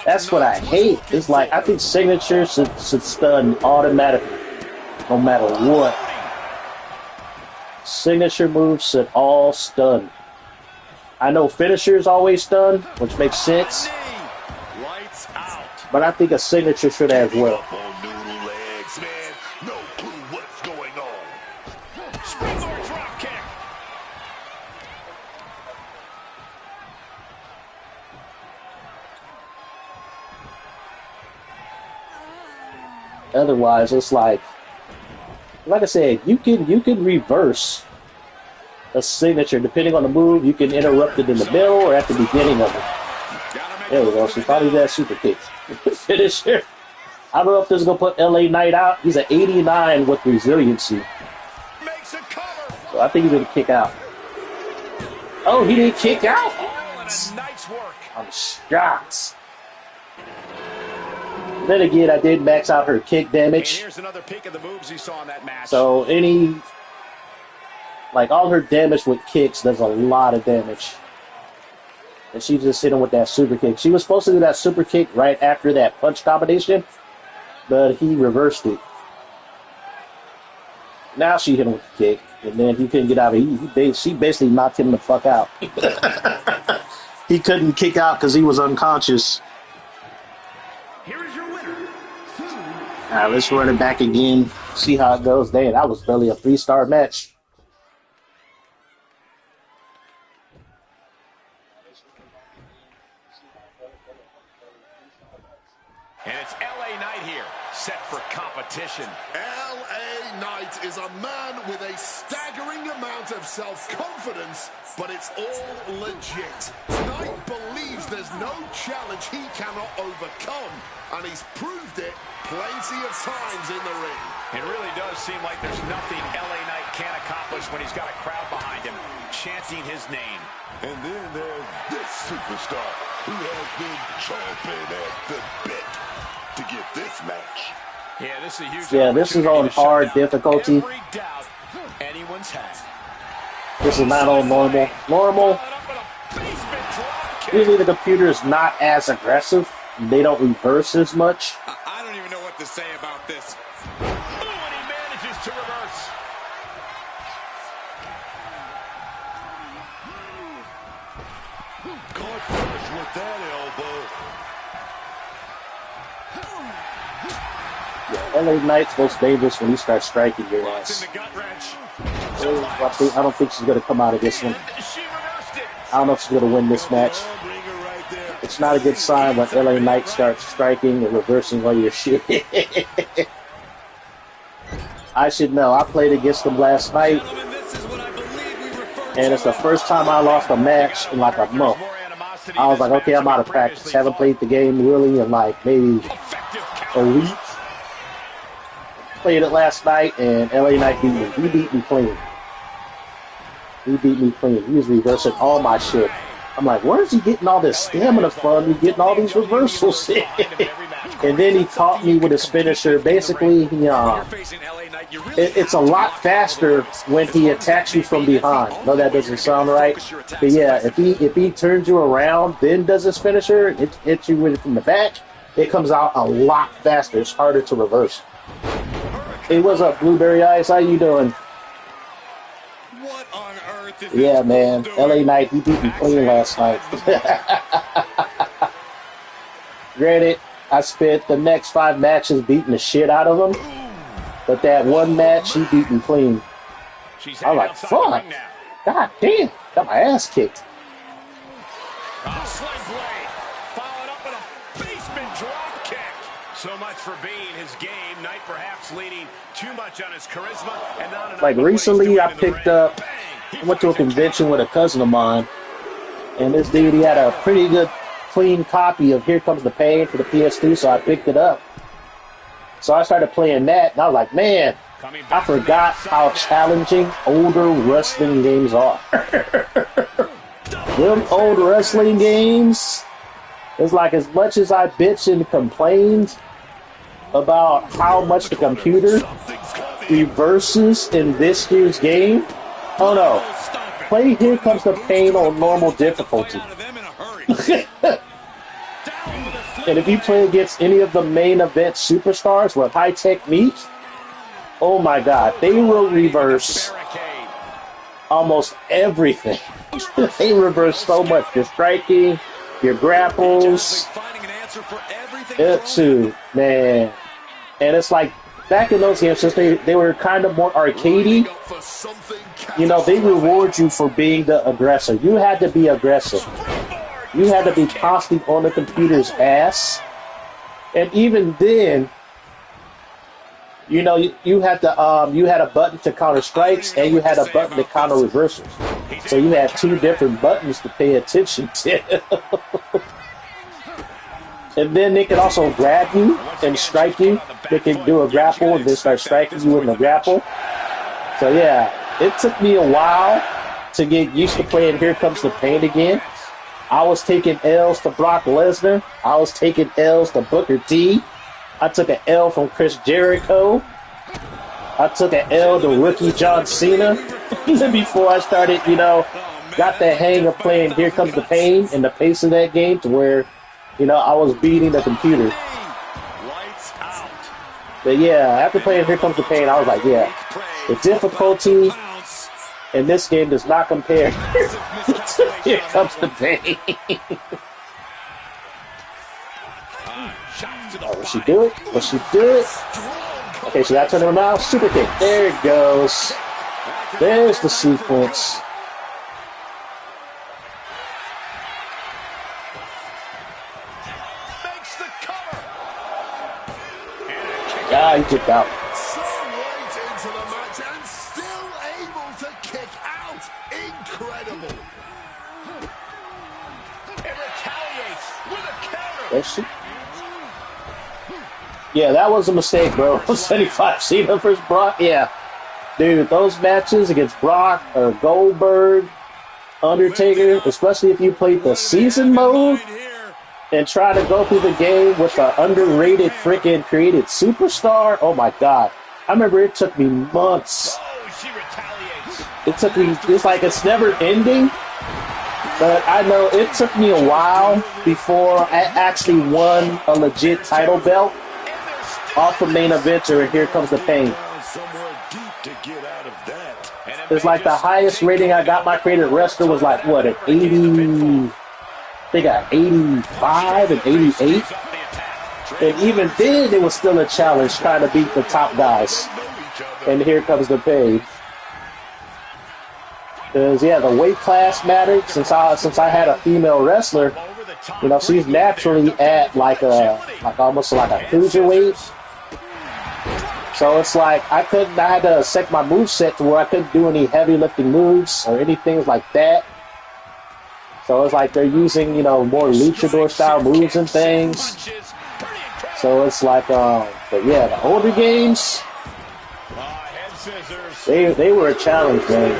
that's what I hate. It's like, I think signature should stun automatically, no matter what. Signature moves should all stun. I know finishers always stun, which makes sense. Lights out. But I think a signature should as well. Springboard drop kick. Otherwise, it's like I said, you can reverse a signature depending on the move. You can interrupt it in the middle or at the beginning of it. There we go. She probably did that super kick. Finisher. I don't know if this is gonna put LA Knight out. He's at 89 with resiliency. Makes a cover. So I think he's gonna kick out. Oh, he didn't kick out? Nice work. I'm shocked. Then again, I did max out her kick damage. And here's another peek of the moves he saw in that match. So all her damage with kicks does a lot of damage. And she's just hitting with that super kick. She was supposed to do that super kick right after that punch combination, but he reversed it. Now she hit him with the kick, and then he couldn't get out of it. She basically knocked him the fuck out. He couldn't kick out because he was unconscious. Here is your winner. All right, let's run it back again. See how it goes. Dang, that was barely a 3-star match. And it's LA Knight here, set for competition. LA Knight is a man with a staggering amount of self-confidence, but it's all legit. Knight believes there's no challenge he cannot overcome, and he's proved it plenty of times in the ring. It really does seem like there's nothing LA Knight can't accomplish when he's got a crowd behind him chanting his name. And then there's this superstar who has been chomping at the bit to get this match. Yeah, this this is a huge Yeah, this is on opportunity to hard shut down difficulty. every doubt anyone's had. This is not on normal. Normal, usually the computer is not as aggressive. They don't reverse as much. I don't even know what to say about this. Ooh, and he manages to reverse. Caught flush with that elbow. Yeah, LA Knight's most dangerous when he starts striking your Lots ass. in the gut wrench. I don't think she's going to come out of this one. She reversed it. I don't know if she's going to win this match. It's not a good sign when LA Knight starts striking and reversing all your shit. I should know. I played against him last night, Gentlemen, this is what I believe we refer to and it's the first time I lost a match in like a month. I was like, okay, I'm out of practice. Haven't played the game really in like maybe a week. Played it last night, and LA Knight beat me. He beat me clean. He beat me clean. He was reversing all my shit. I'm like, where's he getting all this stamina from? He getting all these reversals. And then he caught me with his finisher. Basically, it's a lot faster when he attacks you from behind. No, that doesn't sound right. But yeah, if he turns you around, then does his finisher, it hits you with it from the back, it comes out a lot faster. It's harder to reverse. Hey, what's up, Blueberry Eyes? How you doing? What on earth is Yeah, this man. fool doing? LA Knight, he beat me clean last night. Granted, I spent the next 5 matches beating the shit out of him. But that one match, he beat me clean. She's I'm like, outside the fuck. ring now. God damn. Got my ass kicked. Oh, sling blade. Followed up with a basement drop kick. So much for being his game. Knight perhaps leaning too much on his charisma and not enough Like on what he's recently, doing I in the picked ring. up, Bang. I went to a convention with a cousin of mine. And this dude, he had a pretty good, clean copy of Here Comes the Pain for the PS2, so I picked it up. So I started playing that, and I was like, man, I forgot how challenging older wrestling games are. Them old wrestling games, it's like as much as I bitched and complained about how much the computer reverses in this year's game. Oh no, play Here Comes the Pain on normal difficulty. And if you play against any of the main event superstars with high technique, oh my god, they will reverse almost everything. They reverse so much. Your striking, your grapples, it too, man. And it's like, back in those games, since they were kind of more arcadey, you know, they reward you for being the aggressor. You had to be aggressive. You had to be constantly on the computer's ass. And even then, you know, you had a button to counter strikes and you had a button to counter reversals. So you had 2 different buttons to pay attention to. And then they can also grab you and strike you. They can do a grapple and then start striking you in the grapple. So yeah, it took me a while to get used to playing Here Comes the Pain again. I was taking L's to Brock Lesnar. I was taking L's to Booker T. I took an L from Chris Jericho. I took an L to rookie John Cena. Before I started, you know, got the hang of playing Here Comes the Pain and the pace of that game to where, you know, I was beating the computer. But yeah, after playing Here Comes the Pain, I was like, yeah, the difficulty in this game does not compare to Here Comes the Pain. Oh, will she do it? Will she do it? Okay, so that turned him out. Super kick. There it goes. There's the sequence. Yeah, he kicked out. So late into the match and still able to kick out. Incredible. It retaliates with a counter. There she. Yeah, that was a mistake, bro. 75 Cena versus Brock. Yeah. Dude, those matches against Brock or Goldberg, Undertaker, especially if you played the season mode, and try to go through the game with an underrated freaking created superstar. Oh my god! I remember it took me months. Oh, she retaliates. It took me. It's like it's never ending. But I know it took me a while before I actually won a legit title belt off of main eventer, and here comes the pain. It's like the highest rating I got my created wrestler was like what, an 80? I think I 85 and 88. And even then, it was still a challenge trying to beat the top guys. And here comes the pain. Because yeah, the weight class mattered. Since I had a female wrestler, you know, she's naturally at like almost like a cruiserweight. So it's like I had to set my moveset to where I couldn't do any heavy lifting moves or anything like that. So it's like they're using, you know, more luchador style moves and things. So it's like, but yeah, the older games, they were a challenge, man.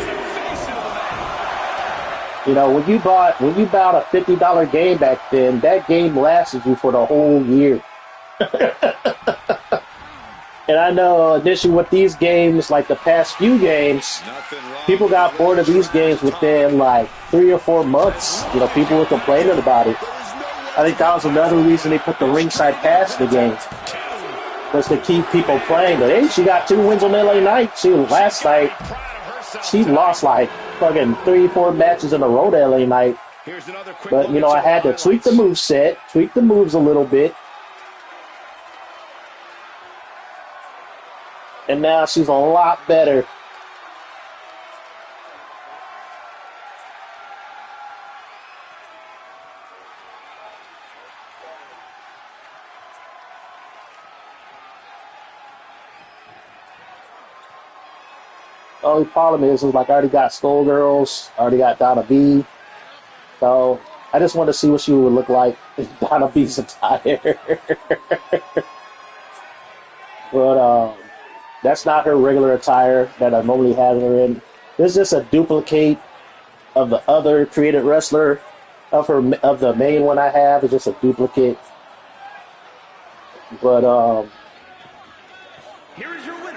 You know, when you bought a $50 game back then, that game lasted you for the whole year. And I know initially with these games, like the past few games, people got bored of these games within like 3 or 4 months. You know, people were complaining about it. I think that was another reason they put the ringside pass in the game, was to keep people playing. But hey, she got 2 wins on LA Knight. Last night, she lost like fucking 3 or 4 matches in a row to LA Knight. But, you know, I had to tweak the moveset, tweak the moves a little bit. And now she's a lot better. The only problem is like I already got Skullgirls, I already got Donna B. So I just want to see what she would look like in Donna B's attire. But that's not her regular attire that I normally have her in. This is just a duplicate of the other created wrestler of the main one I have. It's just a duplicate. But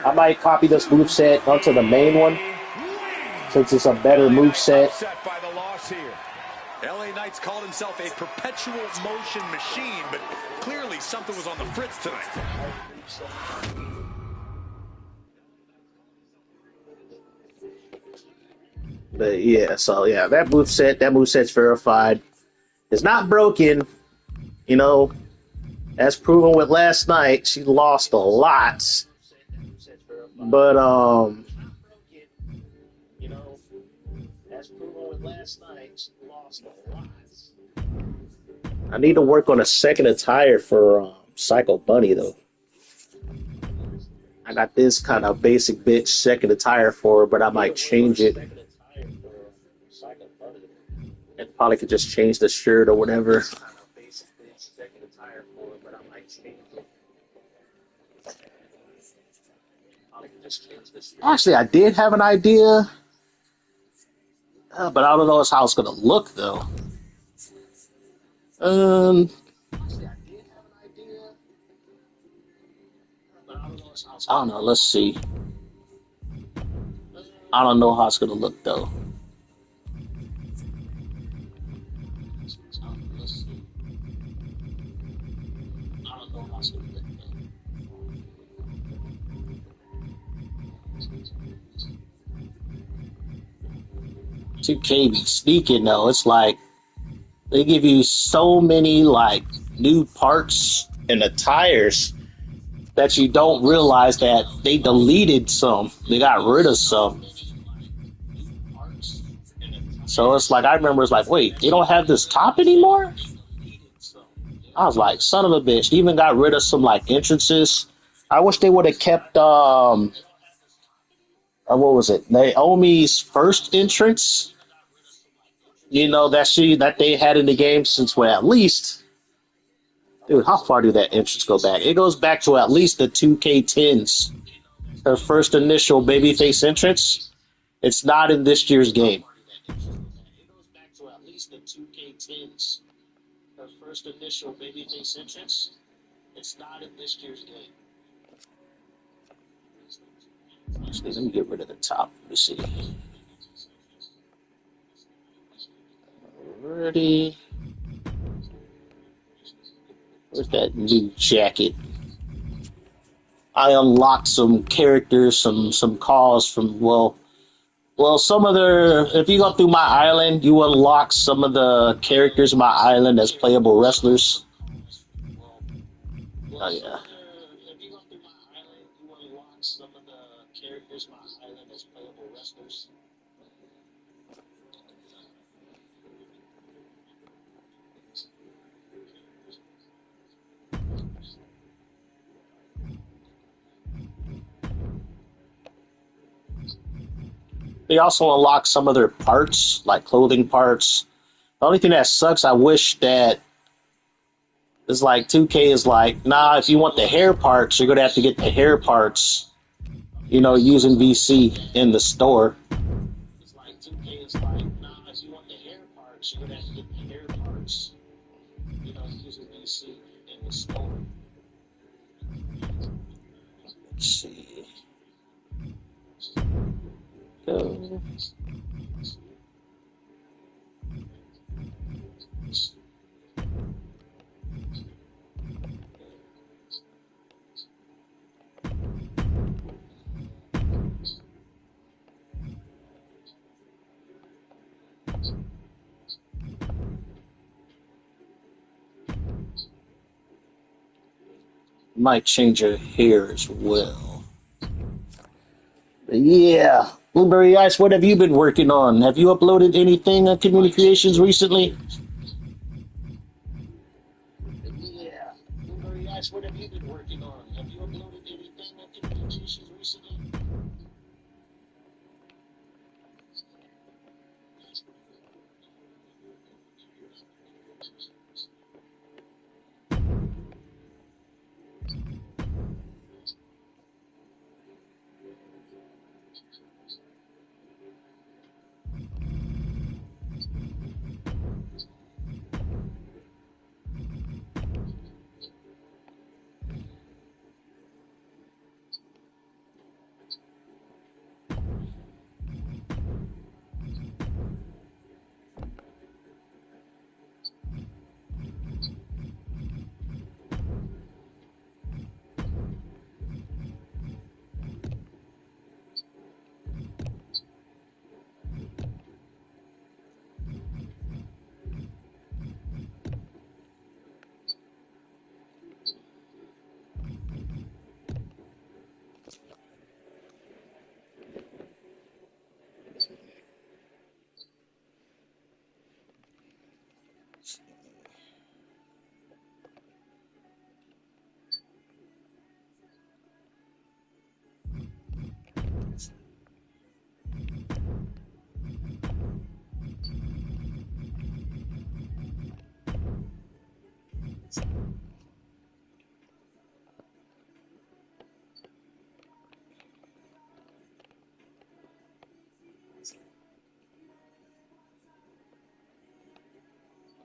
I might copy this moveset onto the main one since it's a better moveset. LA Knight's called himself a perpetual motion machine, but clearly something was on the fritz tonight. But yeah, so yeah, that moveset's verified. It's not broken, you know. As proven with last night, she lost a lot. But you know, as proven with last night, she lost a lot. I need to work on a second attire for Psycho Bunny though. I got this kind of basic bitch second attire for her, but I might change it. And probably could just change the shirt or whatever. Actually, I did have an idea, but I don't know how it's gonna look though. I don't know. Let's see. I don't know how it's gonna look though. $2K be sneaking though. It's like they give you so many like new parts and attires that you don't realize that they deleted some. They got rid of some. So it's like I remember it's like, wait, they don't have this top anymore? I was like, son of a bitch. They even got rid of some like entrances. I wish they would have kept what was it? Naomi's first entrance. You know, that they had in the game since at least, dude, how far did that entrance go back? It goes back to at least the 2K10s. Her first initial babyface entrance. It's not in this year's game. It goes back to at least the 2K10s. Her first first initial babyface entrance. It's not in this year's game. Actually, let me get rid of the top. Let me see. Alrighty. Where's that new jacket? I unlocked some characters, some calls from some of their. If you go through my island, you unlock some of the characters in my island as playable wrestlers. Oh yeah. If you go through my island, you unlock some of the characters in my island as playable wrestlers. They also unlock some of their parts, like clothing parts. The only thing that sucks, I wish that it's like 2K is like, nah, if you want the hair parts, you're gonna have to get the hair parts, using VC in the store. It's like 2K is like, nah, if you want the hair parts, you're gonna have to get the hair parts, using VC in the store. Let's see. Go. Might change her hair as well. But yeah. Blueberry Ice, what have you been working on? Have you uploaded anything on Community Creations recently? Yeah. Blueberry Ice, what have you been working on? Have you uploaded anything on Community Creations recently?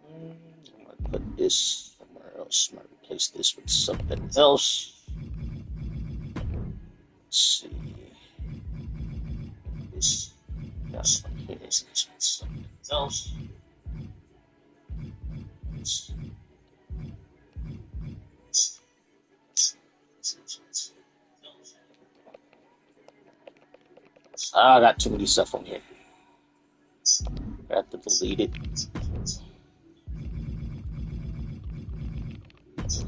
I'm gonna put this somewhere else. I'm gonna replace this with something else. Let's see. This replace this with something else. I got too many stuff on here. I have to delete it.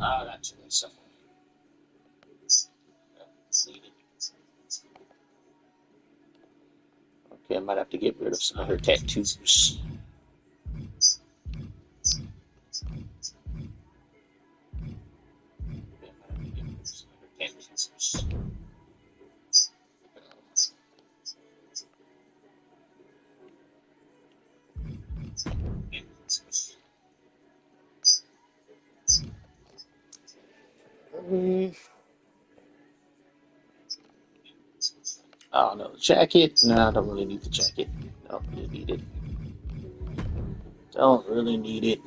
I got too many stuff on here. I have to delete it. Okay, I might have to get rid of some of her tattoos. I don't know. Jacket? No, I don't really need the jacket. Don't really need it. Don't really need it.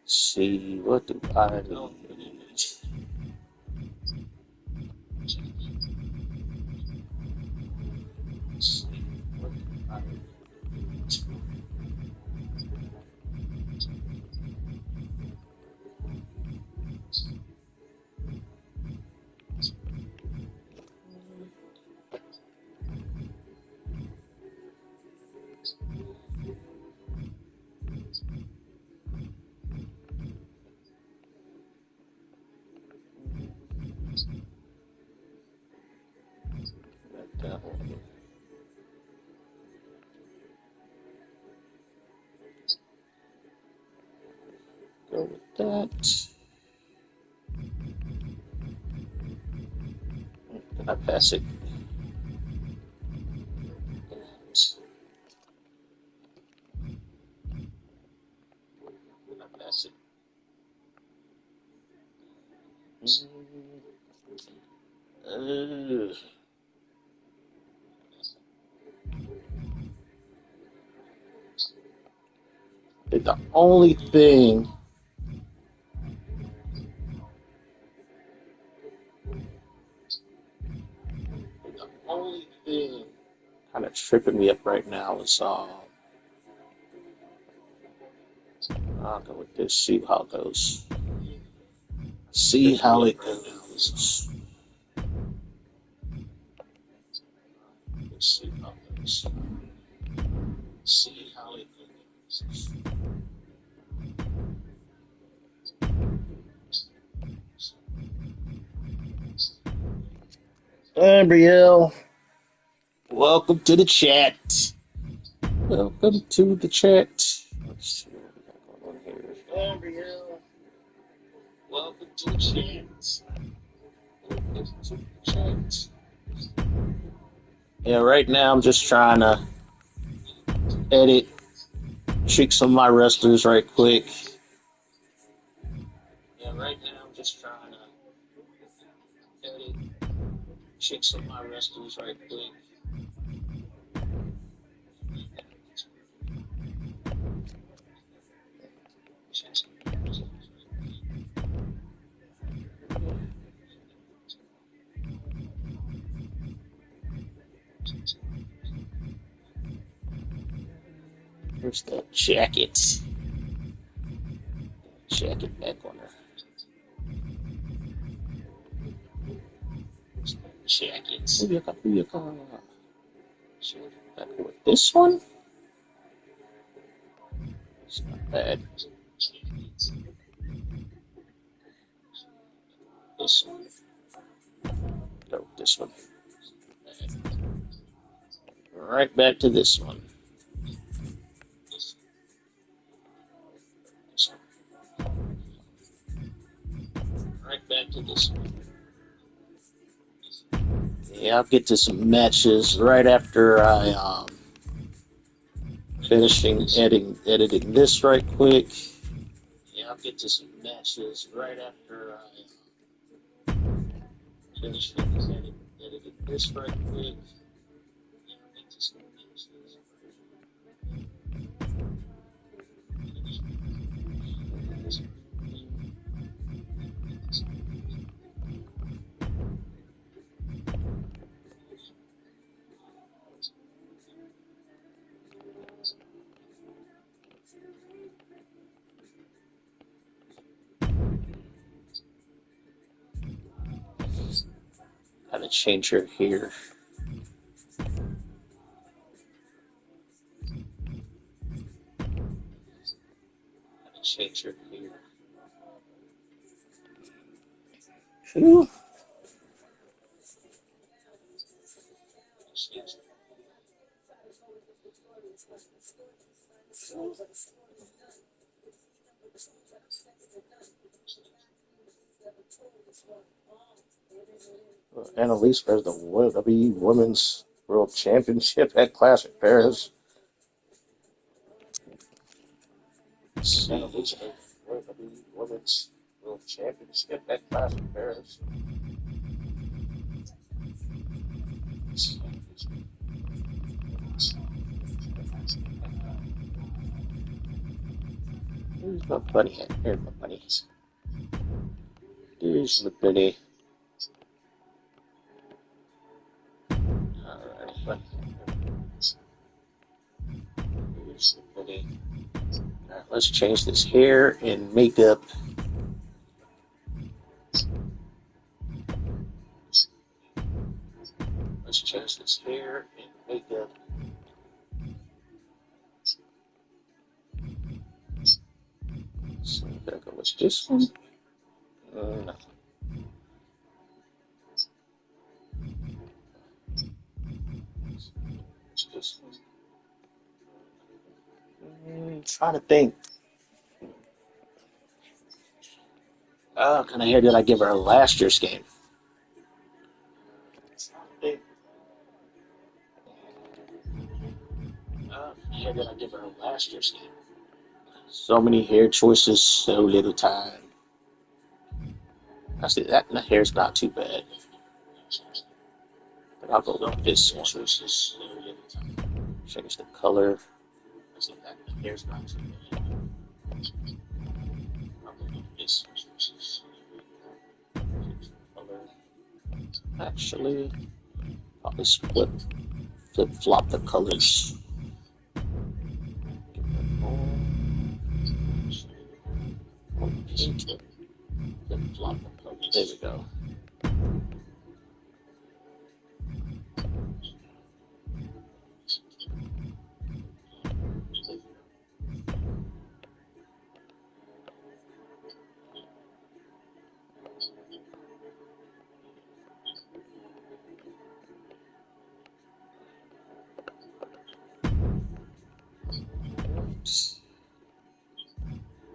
See, what do I need? Go with that. Did I pass it? Did I pass it? Uh, the only thing kind of tripping me up right now is I'll go with this. See how it goes. See how it goes. See how it goes. See how it goes. Gabrielle, welcome to the chat. Welcome to the chat. Let's see what we got going on here. Gabrielle, welcome to the chat. Welcome to the chat. Yeah, right now I'm just trying to edit, trick some of my wrestlers right quick. Yeah, right now I'm just trying to edit, trick some of my wrestlers right quick. Where's the jacket? Jacket back on her. Jacket. Back with this one? It's not bad. This one. Go with this one. Right back to this one. Right back to this one. Yeah, I'll get to some matches right after I finishing editing this right quick. Yeah, I'll get to some matches right after I finish editing this right quick. Yeah, I'll get to some matches. Gotta change her here. Gotta change her here. Whew. Annalise has the WWE Women's World Championship at Classic Paris. Annalise has the WWE Women's World Championship at Classic Paris. Where's my bunny at? Here's my bunny. Here's the bunny. Alright, bunny. Here's the bunny. Alright, let's change this hair and makeup. Let's change this hair and makeup. So I gotta go with this one. No. This one. Trying to think. What kind of hair did I give her last year's game? Hair did I give her last year's game? So many hair choices, so little time. Actually, that hair's not too bad. But I'll go with this one. Change the color. Actually, that hair's not too bad. I'll go with this color. Actually, I'll just flip-flop the colors. Flip-flop the colors. There we go.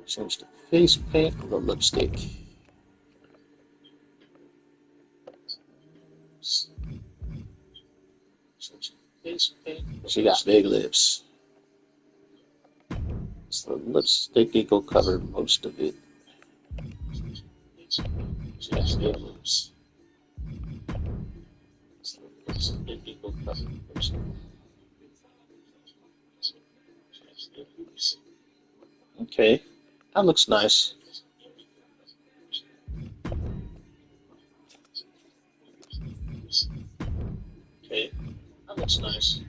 Change the face paint or the lipstick. She got big lips. So the lipstick ain't gonna cover most of it. She got big lips. So the lipstick ain't gonna cover most of it. Okay, that looks nice. Okay, that looks nice.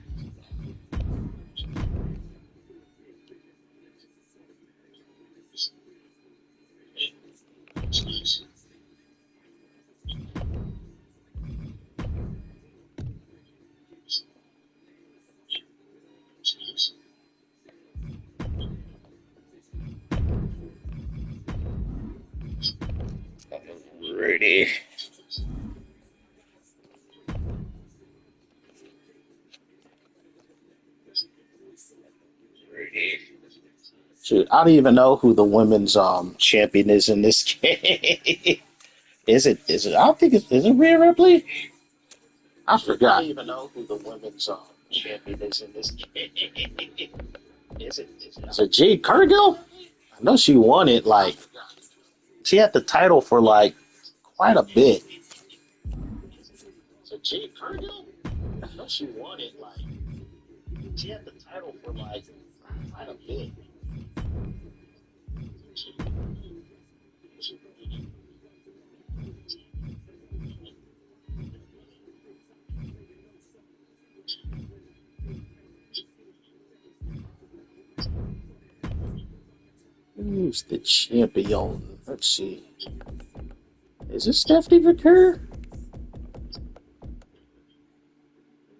Ready. Shoot, I don't even know who the women's champion is in this game. Is it? I don't think is it Rhea Ripley? I forgot. I don't even know who the women's champion is in this game. Is it Jade Cargill? I know she won it. Like she had the title for like quite a bit. Is it Jade Cargill? I know she won it. Like she had the title for like quite a bit. Who's the champion? Let's see. Is it Stephanie McCurr?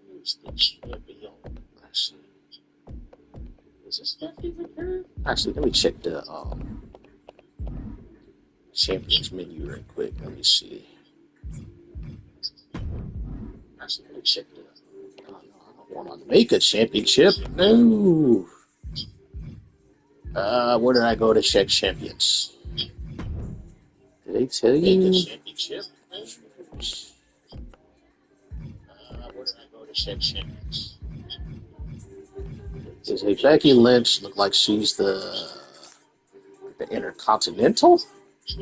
Who's the champion? Actually, is it Stephanie McCurr? Actually, let me check the champions menu real quick. Let me see. Actually, let me check the. Oh, no, I don't want to make a championship. No. Where did I go to check champions? Did they tell you? Make a championship? Where did I go to check champions? Does a Becky Lynch look like she's the Intercontinental? Does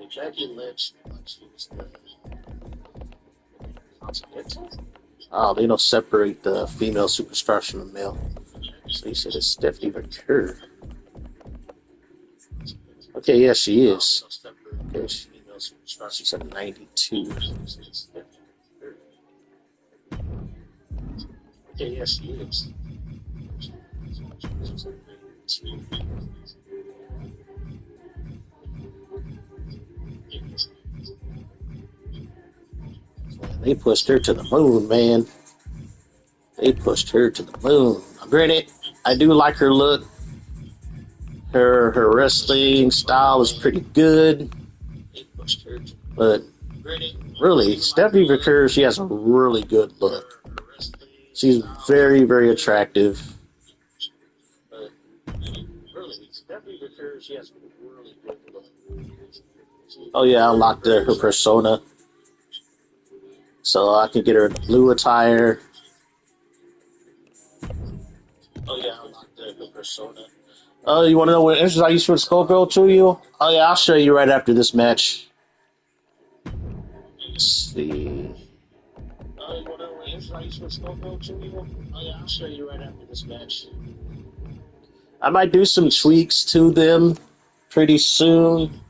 a Becky Lynch look like she's the Intercontinental? Oh, they don't separate the female superstars from the male. So you said it's Stephanie McCurr. Okay, yeah, she is. Okay, she's a 92. Okay, yeah, she is. They pushed her to the moon, man. They pushed her to the moon. Granted, I do like her look. Her wrestling style is pretty good. But really, Stephanie McCurr, she has a really good look. She's very, very attractive. Oh yeah, I unlocked her persona. So I can get her in the blue attire. Oh yeah, I unlocked her persona. Oh, you want to know what instance I used for the Skullgirl to you? Oh yeah, I'll show you right after this match. Let's see. Oh, you want to know what instance I used for the Skullgirl to you? Oh yeah, I'll show you right after this match. I might do some tweaks to them pretty soon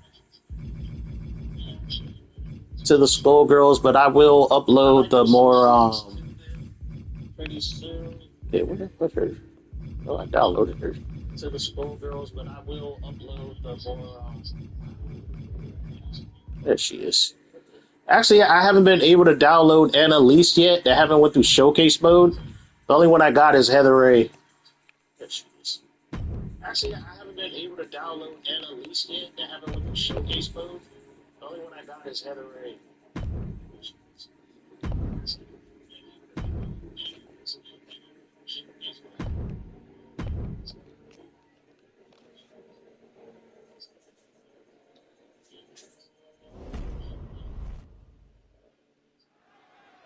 to the Skullgirls, but I will upload the more pretty soon. Yeah, where did I put her? Oh, I downloaded her to the Skullgirls, but I will upload the more. There she is. Actually, I haven't been able to download Annalise yet. I haven't went through showcase mode. The only one I got is Heather Ray. There she is. Actually, I haven't been able to download Annalise yet. I haven't went through showcase mode. The only one I got is Heather Ray.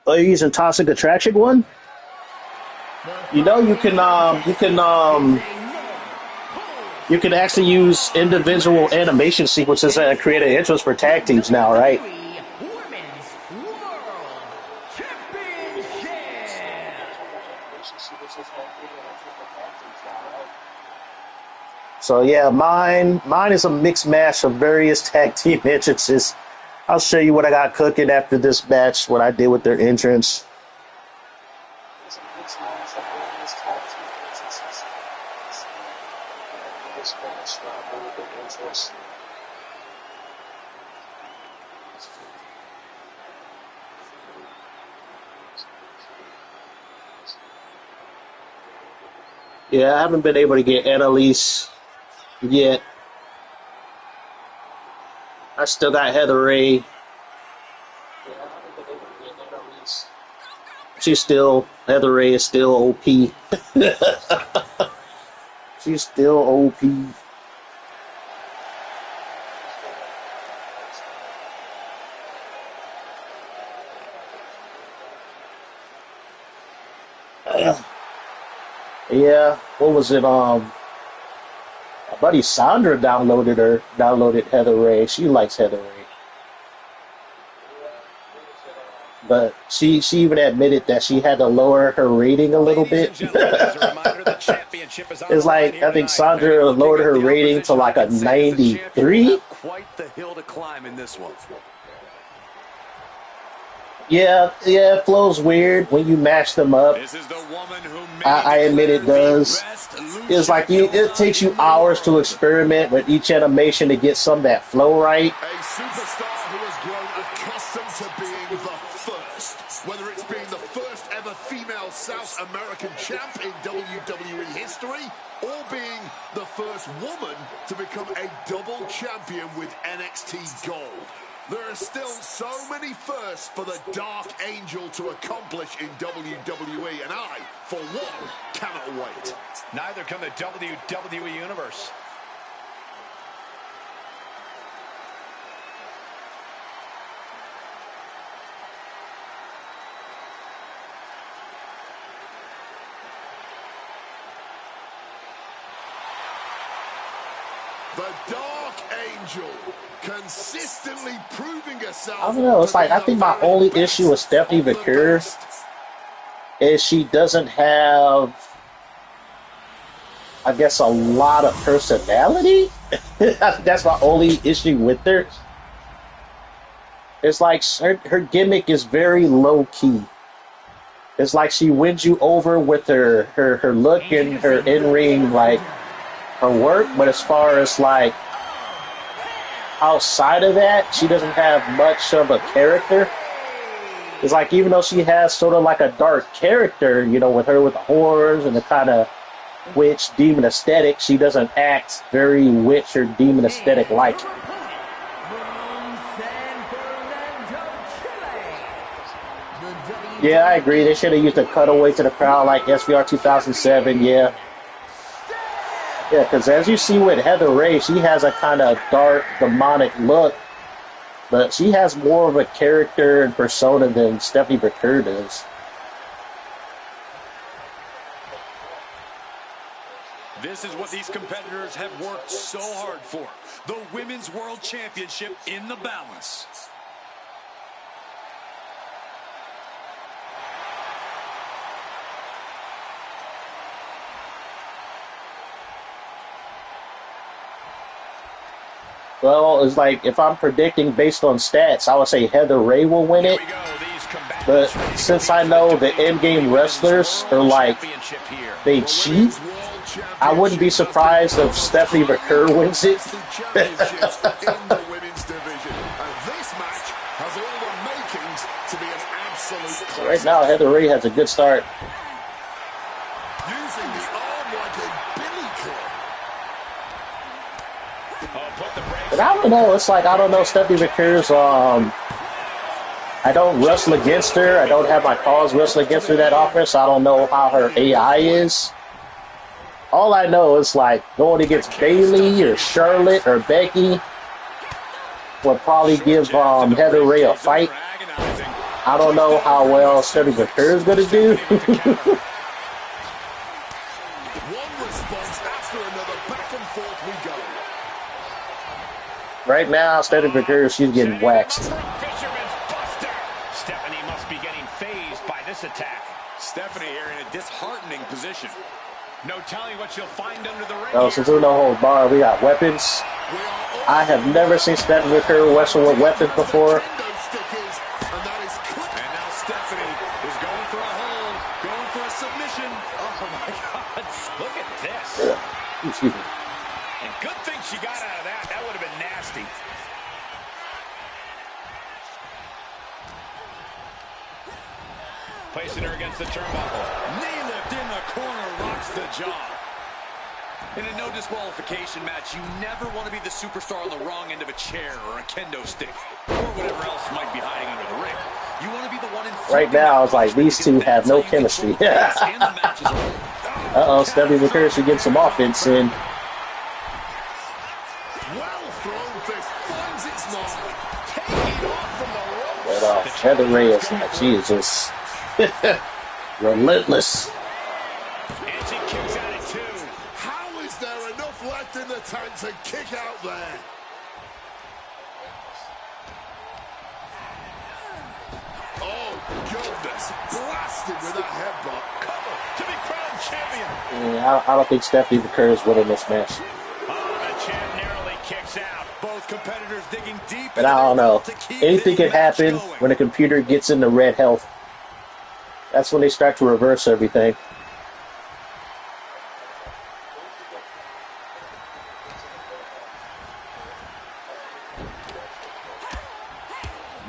Oh, you're using Toxic Attraction one? You know you can actually use individual animation sequences and create an interest for tag teams now, right? So yeah, mine is a mixed match of various tag team entrances. I'll show you what I got cooking after this match, what I did with their entrance. Yeah, I haven't been able to get Annalise yet. I still got Heather Ray. Heather Ray is still OP. She's still OP. Yeah, what was it? My buddy Sandra downloaded Heather Ray. She likes Heather Ray. But she even admitted that she had to lower her rating a little bit. It's like, I think Sandra lowered her rating to like a 93. Quite the hill to climb in this one. Yeah, it flows weird when you match them up. I admit it does. It's like it takes you hours to experiment with each animation to get some that flow right. A superstar who has grown accustomed to being the first, whether it's being the first ever female South American champ in WWE history, or being the first woman to become a double champion with NXT Gold. There are still so many firsts for the Dark Angel to accomplish in WWE, and I, for one, cannot wait. Neither can the WWE Universe. The Dark Angel, consistently proving herself. I don't know. It's like, I think my only issue with Stephanie McCurr is she doesn't have I guess, a lot of personality. That's my only issue with her. It's like her gimmick is very low key. It's like she wins you over with her look and her in ring like her work, but as far as like outside of that, she doesn't have much of a character. It's like even though she has sort of like a dark character, you know, with her with the horrors and the kind of witch demon aesthetic, she doesn't act very witch or demon aesthetic like. Yeah, I agree. They should have used a cutaway to the crowd like SVR 2007. Yeah. Yeah, because as you see with Heather Ray, she has a kind of dark, demonic look, but she has more of a character and persona than Stephanie McCurry does. This is what these competitors have worked so hard for. The Women's World Championship in the balance. Well, it's like if I'm predicting based on stats, I would say Heather Ray will win it. But since I know the in-game wrestlers are like, they cheat, I wouldn't be surprised if Stephanie McCurry wins it. Right now, Heather Ray has a good start. But I don't know. It's like, I don't know Stephanie McCurry's, I don't wrestle against her. I don't have my calls wrestle against her that often, so I don't know how her AI is. All I know is like going against Bayley or Charlotte or Becky would probably give Heather Ray a fight. I don't know how well Stephanie McCurry is going to do. Right now, Stephanie McCurry, she's getting waxed. Stephanie must be getting phased by this attack. Stephanie here in a disheartening position. No telling what she'll find under the ring. Oh, since there's no hold bar, we got weapons. I have never seen Stephanie McCurry wrestle with weapons before. And now Stephanie is going for a hold, going for a submission. Oh my God! Look at this. Excuse me. And good thing she got out of that. That would have been nasty. Placing her against the turnbuckle. Knee lift in the corner, rocks the jaw. In a no disqualification match, you never want to be the superstar on the wrong end of a chair or a kendo stick or whatever else might be hiding under the ring. You want to be the one in. Right now, it's like these two have no chemistry. Uh-oh, Stephanie McCurry should get some offense in. But Heather Ray is like, she is just relentless. And she kicks out at 2. How is there enough left in the tank to kick out there? Oh, goodness. Blasted with that headbutt. Cover to be crowned champion. Yeah, I don't think Stephanie McCurry is winning this match. Oh, the champ narrowly kicks out. Both competitors digging deep. But I don't know. Anything can happen when a computer gets into red health. That's when they start to reverse everything.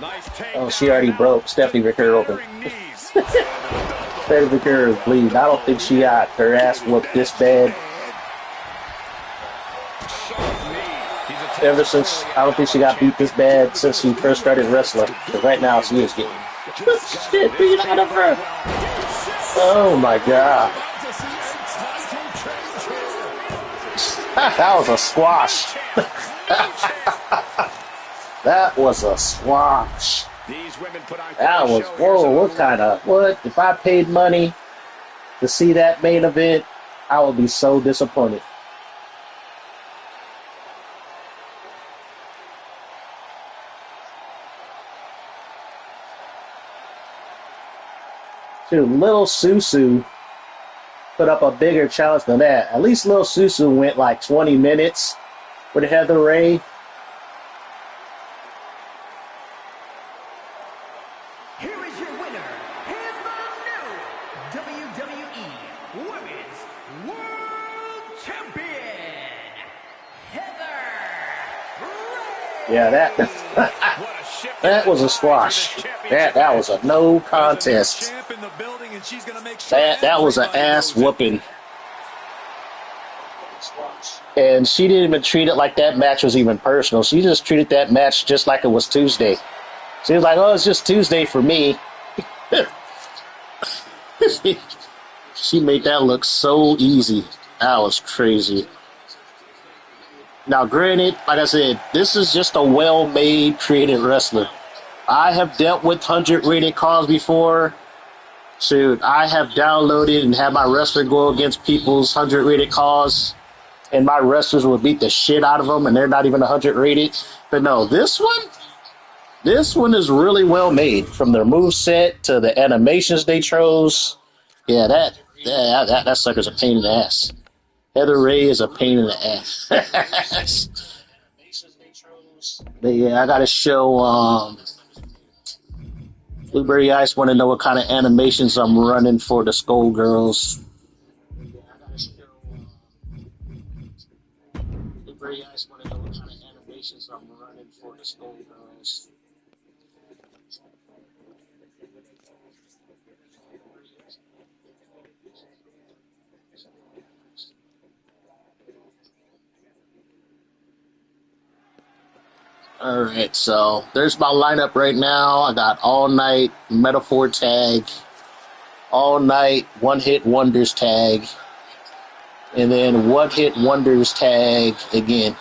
Nice take. Oh, she already broke Stephanie McCurry open. Stephanie McCurry is bleeding. I don't think she got her ass whooped this bad. Ever since, I don't think she got beat this bad since she first started wrestling. But right now, she is getting shit beat out of her. Oh my God. That was a squash. That was a squash. That was, whoa, what? If I paid money to see that main event, I would be so disappointed. Dude, little Susu put up a bigger challenge than that. At least Lil Susu went like 20 minutes with Heather Ray. Here is your winner, and the new WWE Women's World Champion, Heather Ray. Yeah, that was a squash. That was a no contest. That was an ass whooping. And she didn't even treat it like that match was even personal. She just treated that match just like it was Tuesday. She was like, oh, it's just Tuesday for me. She made that look so easy. That was crazy. Now, granted, like I said, this is just a well-made, created wrestler. I have dealt with 100-rated calls before. Shoot, I have downloaded and had my wrestler go against people's 100-rated calls, and my wrestlers will beat the shit out of them, and they're not even 100-rated. But no, this one is really well made, from their moveset to the animations they chose. Yeah, that sucker's a pain in the ass. Heather Ray is a pain in the ass. But yeah, I gotta show Blueberry Ice want to know what kind of animations I'm running for the Skullgirls. Blueberry Ice want to know what kind of animations I'm running for the Skullgirls. All right, so there's my lineup right now. I got All Night Metaphor tag, All Night One Hit Wonders tag, and then One Hit Wonders tag again.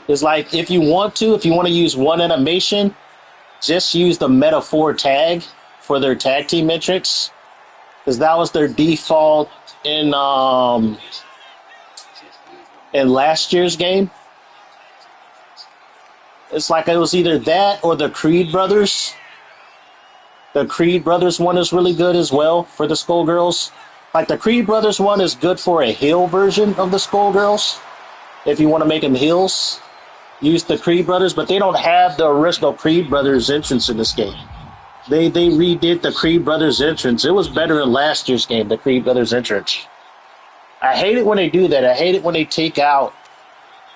It's like if you want to use one animation, just use the Metaphor tag for their tag team metrics, because that was their default in last year's game. It's like it was either that or the Creed Brothers. The Creed Brothers one is really good as well for the Skullgirls. Like the Creed Brothers one is good for a heel version of the Skullgirls. If you want to make them heels, use the Creed Brothers, but they don't have the original Creed Brothers entrance in this game. They redid the Creed Brothers entrance. It was better in last year's game, the Creed Brothers entrance. I hate it when they do that. I hate it when they take out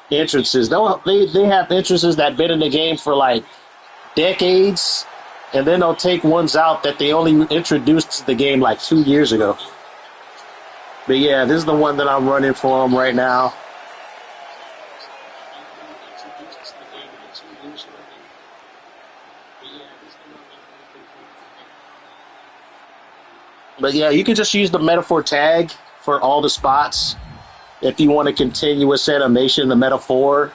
entrances. They have entrances that have been in the game for like decades, and then they'll take ones out that they only introduced to the game like 2 years ago. But yeah, this is the one that I'm running for them right now. But yeah, you can just use the Metaphor tag for all the spots. If you want a continuous animation, the Metaphor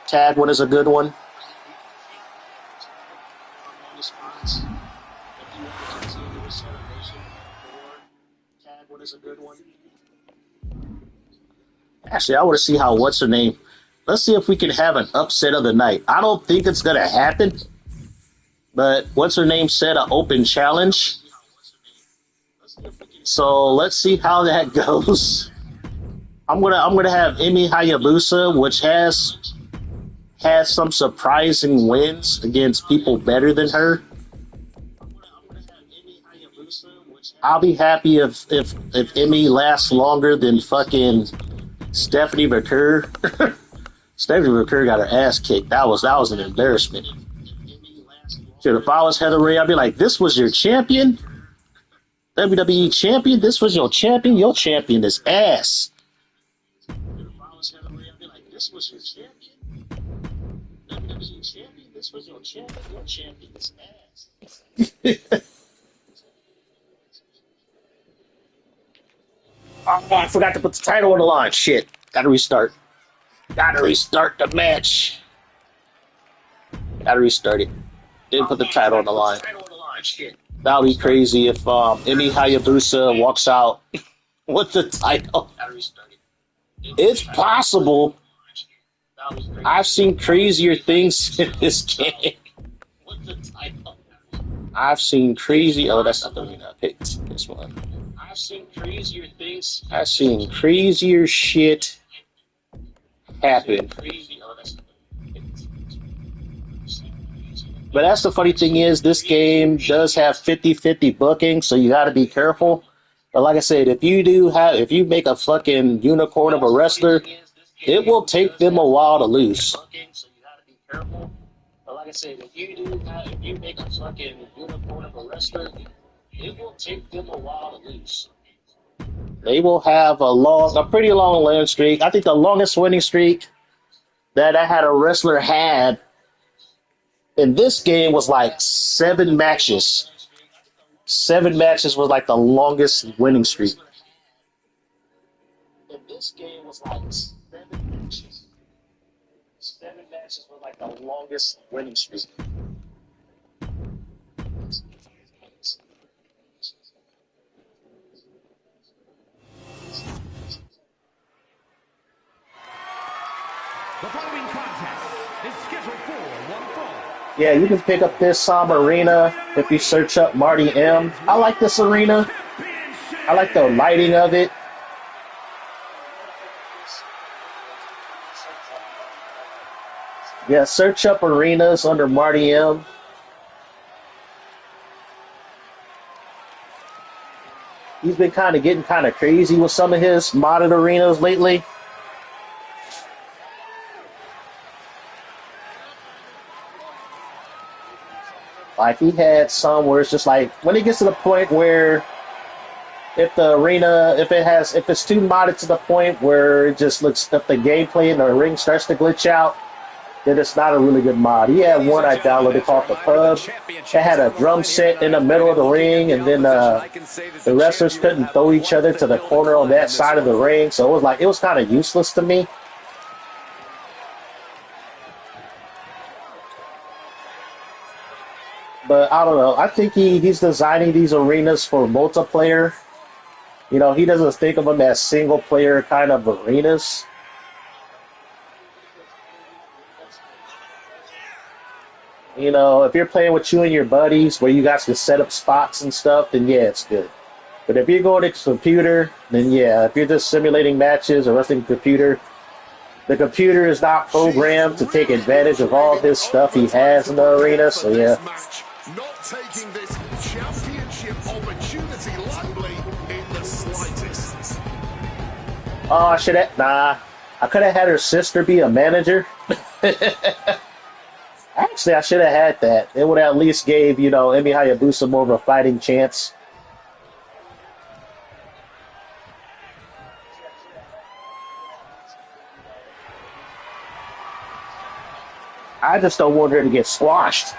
tag one is a good one. Actually, I want to see how, what's her name? Let's see if we can have an upset of the night. I don't think it's going to happen. But what's her name said an open challenge. So let's see how that goes. I'm gonna have Emi Hayabusa, which has some surprising wins against people better than her. I'll be happy if Emi lasts longer than fucking Stephanie McCurr. Stephanie McCurr got her ass kicked. That was an embarrassment. Dude, if I was Heather Ray, I'd be like, this was your champion? WWE champion? This was your champion? Your champion is ass. If I was Heather Ray, I'd be like, this was your champion? WWE champion? This was your champion? Your champion is ass. Oh, I forgot to put the title on the line. Shit. Gotta restart. Gotta restart the match. Gotta restart it. Didn't put the title on the line. That would be crazy if Emi Hayabusa walks out with the title. It's possible. I've seen crazier things in this game. I've seen crazy. Oh, that's not the arena I picked. This one. I've seen crazier things. I've seen crazier shit happen. But that's the funny thing is, this game does have 50-50 booking, so you got to be careful. But like I said, if you make a fucking unicorn of a wrestler, it will take them a while to lose. But like I said, if you make a fucking unicorn of a wrestler, it will take them a while to lose. They will have a pretty long winning streak. I think the longest winning streak that I had a wrestler had in this game was like 7 matches. 7 matches was like the longest winning streak. In this game was like 7 matches. 7 matches was like the longest winning streak. The following contest is scheduled for one fall. Yeah, you can pick up this arena if you search up Marty M. I like this arena. I like the lighting of it. Yeah, search up arenas under Marty M. He's been getting kind of crazy with some of his modded arenas lately. Like, he had some where it's just like, when it gets to the point where if the arena, if it's too modded to the point where it just looks, if the gameplay in the ring starts to glitch out, then it's not a really good mod. He had one I downloaded called The Pub. It had a drum set in the middle of the ring, and then the wrestlers couldn't throw each other to the corner on that side of the ring, so it was kind of useless to me. But I don't know. I think he's designing these arenas for multiplayer. You know, he doesn't think of them as single player kind of arenas. You know, if you're playing with you and your buddies where you guys can set up spots and stuff, then yeah, it's good. But if you're going to computer, then yeah, if you're just simulating matches or wrestling computer, the computer is not programmed to take advantage of all this stuff he has in the arena, so yeah. Not taking this championship opportunity lightly in the slightest. Oh, I could have had her sister be a manager. Actually, I should have had that. It would have at least gave, Emi Hayabusa more of a fighting chance. I just don't want her to get squashed.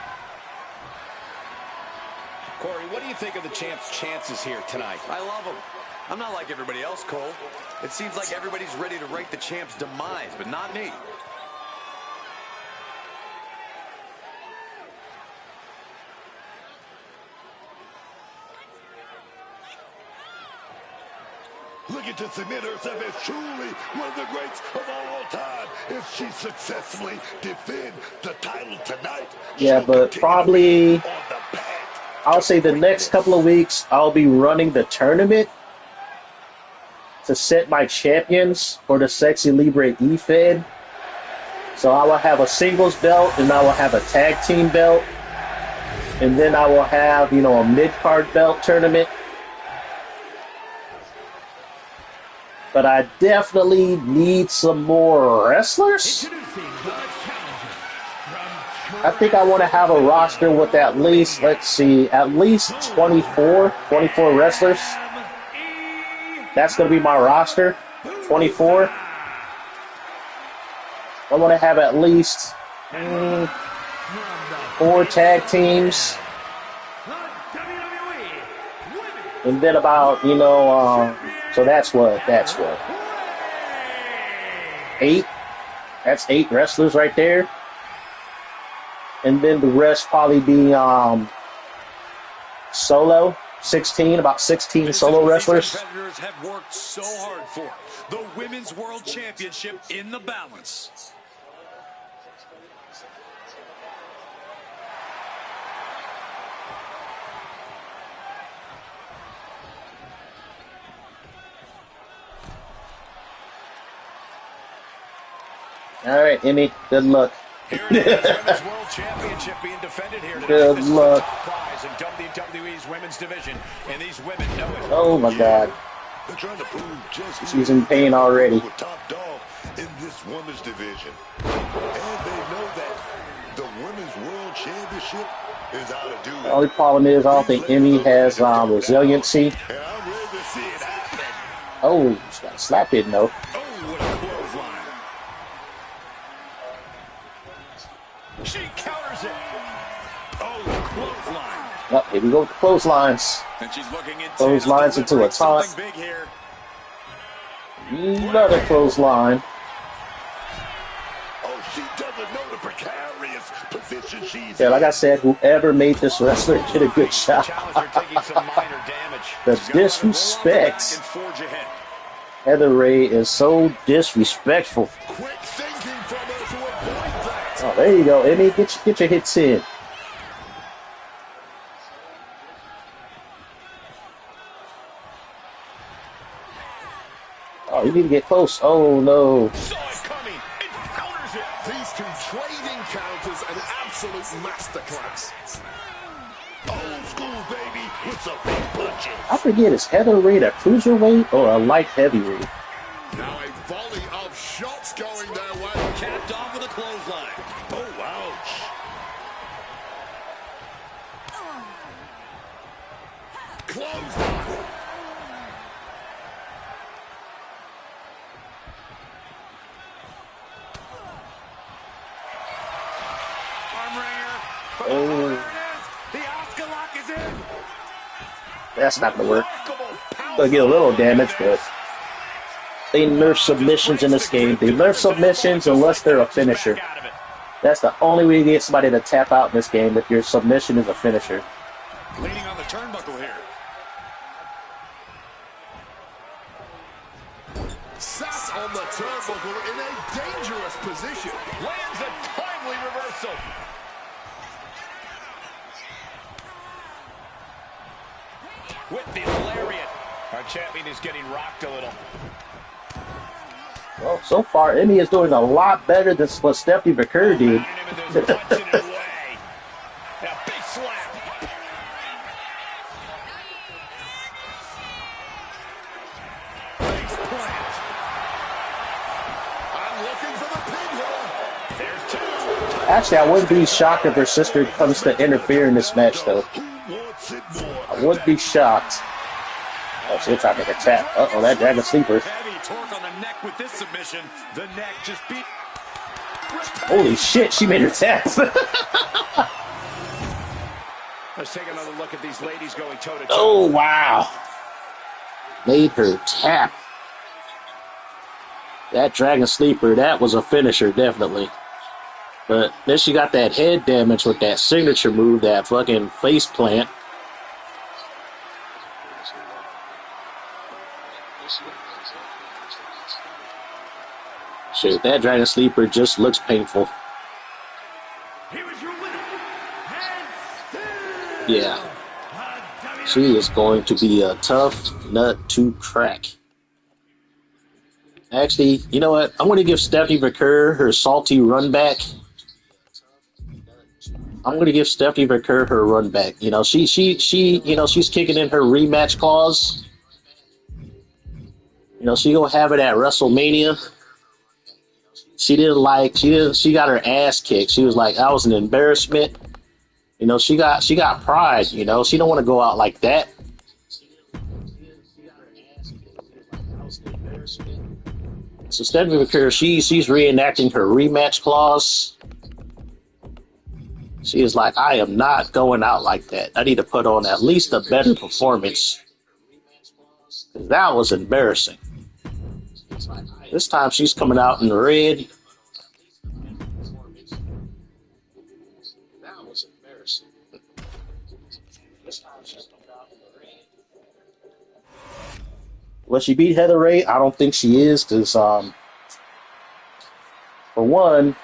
Corey, what do you think of the champ's chances here tonight? I love them. I'm not like everybody else, Cole. It seems like everybody's ready to write the champ's demise, but not me. Looking to cement herself as truly one of the greats of all time. If she successfully defend the title tonight, yeah, but probably I'll say the next couple of weeks I'll be running the tournament to set my champions for the Sexy Libre E-Fed. So I will have a singles belt, and I will have a tag team belt, and then I will have, a mid-card belt tournament. But I definitely need some more wrestlers. I think I want to have a roster with at least 24 wrestlers. That's going to be my roster, 24. I want to have at least 4 tag teams. And then about, so that's what? 8? That's 8 wrestlers right there. And then the rest probably be solo. About 16 solo wrestlers. Competitors have worked so hard for the Women's World Championship in the balance. All right, Emmy. Good luck. Here it is, Women's World Championship being defended here tonight. Good This luck. is the top prize in WWE's women's division, and these women know it. Oh my God. They're trying to prove just She's in pain already. top dog in this women's division. And they know that the Women's World Championship is out of due. The only problem is I don't think Emmy has resiliency. And I'm ready to see it happen. Oh, she's got a slap in though. Oh, what a clothesline. She counters it. Oh, clothesline. Oh, here we go with the clotheslines. And she's looking into Clotheslines into a taunt. big here. Another clothesline. Oh, she doesn't know the precarious position she's Yeah, like I in. said, whoever made this wrestler did a good job. Challenger taking some minor damage. The She's gotta disrespect. roll off the back and forge ahead. Heather Ray is so disrespectful. Quick thinking from her to avoid that. Oh, there you go, Emmy. Get your hits in. Oh, you need to get close. Oh no. Saw it coming and counters it. These two trading counters, an absolute masterclass. Old school, baby, with some big punches. I forget, is Heather Ray a cruiserweight or a light heavyweight? Now a volley of shots going their way. Capped off with a clothesline. Oh, ouch. Clothesline. Arm wringer. Oh, The Oscar lock is in. that's not gonna work. Remarkable They'll get a little damage, but they nerf submissions in this game. They nerf submissions unless they're a finisher. Back out of it. That's the only way you get somebody to tap out in this game, if your submission is a finisher. Leaning on the turnbuckle here. Sat on the turnbuckle in a dangerous position. Lands a timely reversal. With the lariat. Our champion is getting rocked a little. Well, so far, Emmy is doing a lot better than what Stephanie McCurr did. Mounting him and there's punching it away. A big slap. Face plant. I'm looking for the pinhole. There's two. Actually, I wouldn't be shocked if her sister comes to interfere in this match, though. Who wants it more? I would be shocked. Oh, she'll try to make a tap. Uh-oh, that Dragon Sleeper. Heavy torque on the neck with this submission. The neck just beat. Holy shit, she made her tap. Let's take another look at these ladies going toe to toe. Oh, wow. Made her tap. That Dragon Sleeper, that was a finisher, definitely. But then she got that head damage with that signature move, that fucking face plant. Shit, that Dragon Sleeper just looks painful. Here is your winner, and still Yeah. She is going to be a tough nut to crack. Actually, you know what? I'm going to give Stephanie McCurr her salty run back. I'm going to give Stephanie McCurr her run back. You know, she's kicking in her rematch clause. You know, she gonna have it at WrestleMania. She got her ass kicked. She was like, that was an embarrassment. You know, she got pride, you know. She don't want to go out like that. So Stephanie McCurr, she's reenacting her rematch clause. She is like, I am not going out like that. I need to put on at least a better performance. 'Cause that was embarrassing. This time she's coming out in red. That was embarrassing. This time she's coming out in red. Will she beat Heather Ray? I don't think she is, because for one,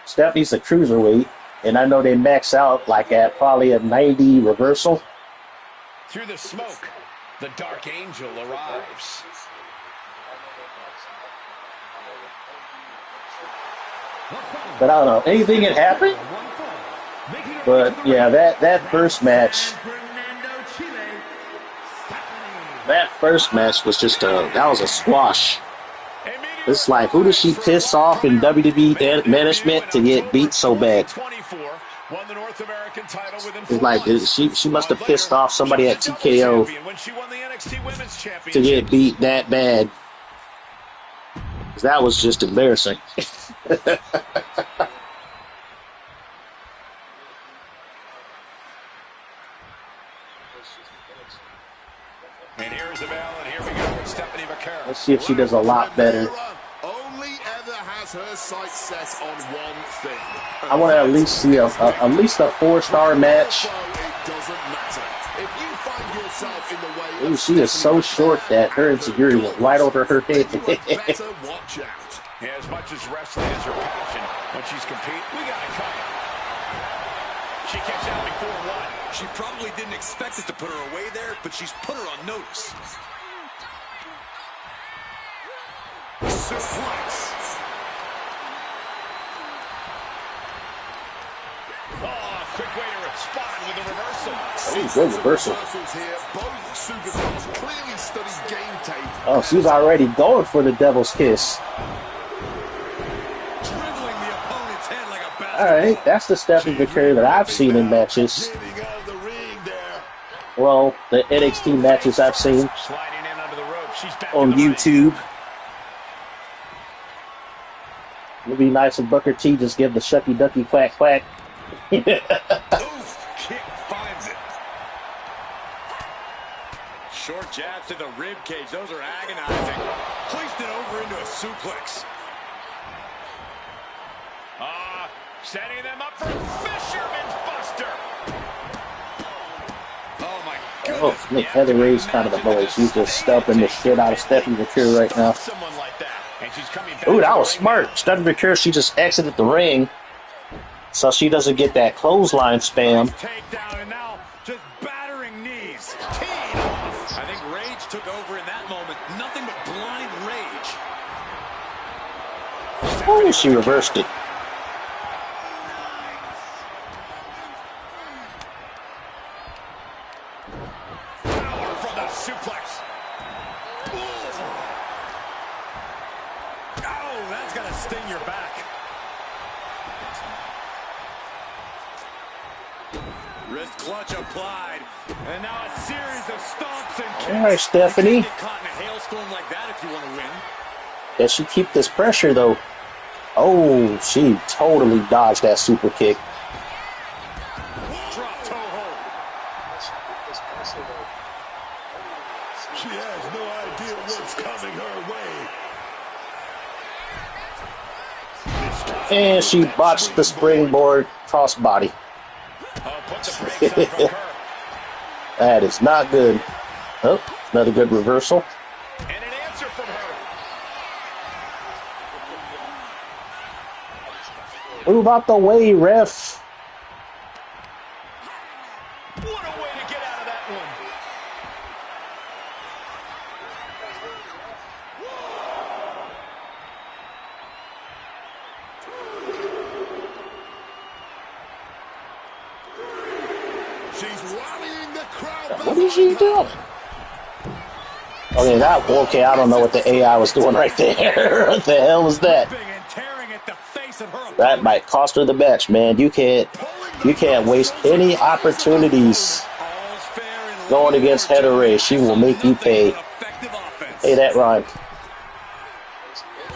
Stephanie's a cruiserweight, and I know they max out like at probably a 90 reversal. Through the smoke, the Dark Angel arrives. But I don't know. Anything had happened? But yeah, that first match. That first match was just that was a squash. It's like, who does she piss off in WWE management to get beat so bad? It's like she must have pissed off somebody at TKO to get beat that bad. That was just embarrassing. And here's the bell, and here we go with Stephanie Vaquero. Let's see if she does a lot better. Only ever has her sights set on one thing. I want to at least see a 4-star match. It doesn't matter. If you find yourself in the way Ooh, she is so short that her insecurity went right over her head. you better watch out. Yeah, as much as wrestling is her passion, when she's competing, we got it coming. She kicks out before one. She probably didn't expect it to put her away there, but she's put her on notice. Suplex. Oh, quick way to respond with a reversal. Oh, good reversal. Here. Both superstars clearly studied game tape. Oh, she's already going for the devil's kiss. Dribbling the opponent's head like a basketball. All right, that's the Stephanie Vaquero that I've seen in matches. Well, the NXT matches I've seen Sliding in under the rope. She's back on in the ring. YouTube. It'd be nice if Booker T just give the shucky ducky quack quack. Oof, kick finds it. Short jabs to the rib cage. Those are agonizing. Placed it over into a suplex. Setting them up for Fisherman's Buster. Oh, my goodness. Oh, Nick Heather Ray's kind of annoying. She's just stumping the shit out of Stephanie Vaquero right now. Someone like that. And she's coming back. Ooh, that to the was ring smart. now. Stephanie Vaquero, she just exited the ring so she doesn't get that clothesline spam. Takedown, and now just battering knees. Teed off. I think rage took over in that moment. Nothing but blind rage. Ooh, she reversed it. Power from the suplex. Oh, that's going to sting your back. Wrist clutch applied. And now a series of stomps and kicks. All right, Stephanie. You can't get caught in a hailstorm like that if you want to win. Does she keep this pressure, though? Oh, she totally dodged that super kick. Drop toe hold. She has no idea what's coming her way. And she botched the springboard crossbody. Put the brakes on from her. That is not good. Oh, another good reversal. And an answer from her. Move out the way, ref. What a way to get out of that one. She's rallying the crowd. What is she doing? Okay, I don't know what the AI was doing right there. What the hell was that? Ripping and tearing at the face of her That opponent. might cost her the match, man. You can't waste any opportunities All's fair in going love against or Heather Ray. just She will make you nothing pay. but effective offense. Hey, that rhymed.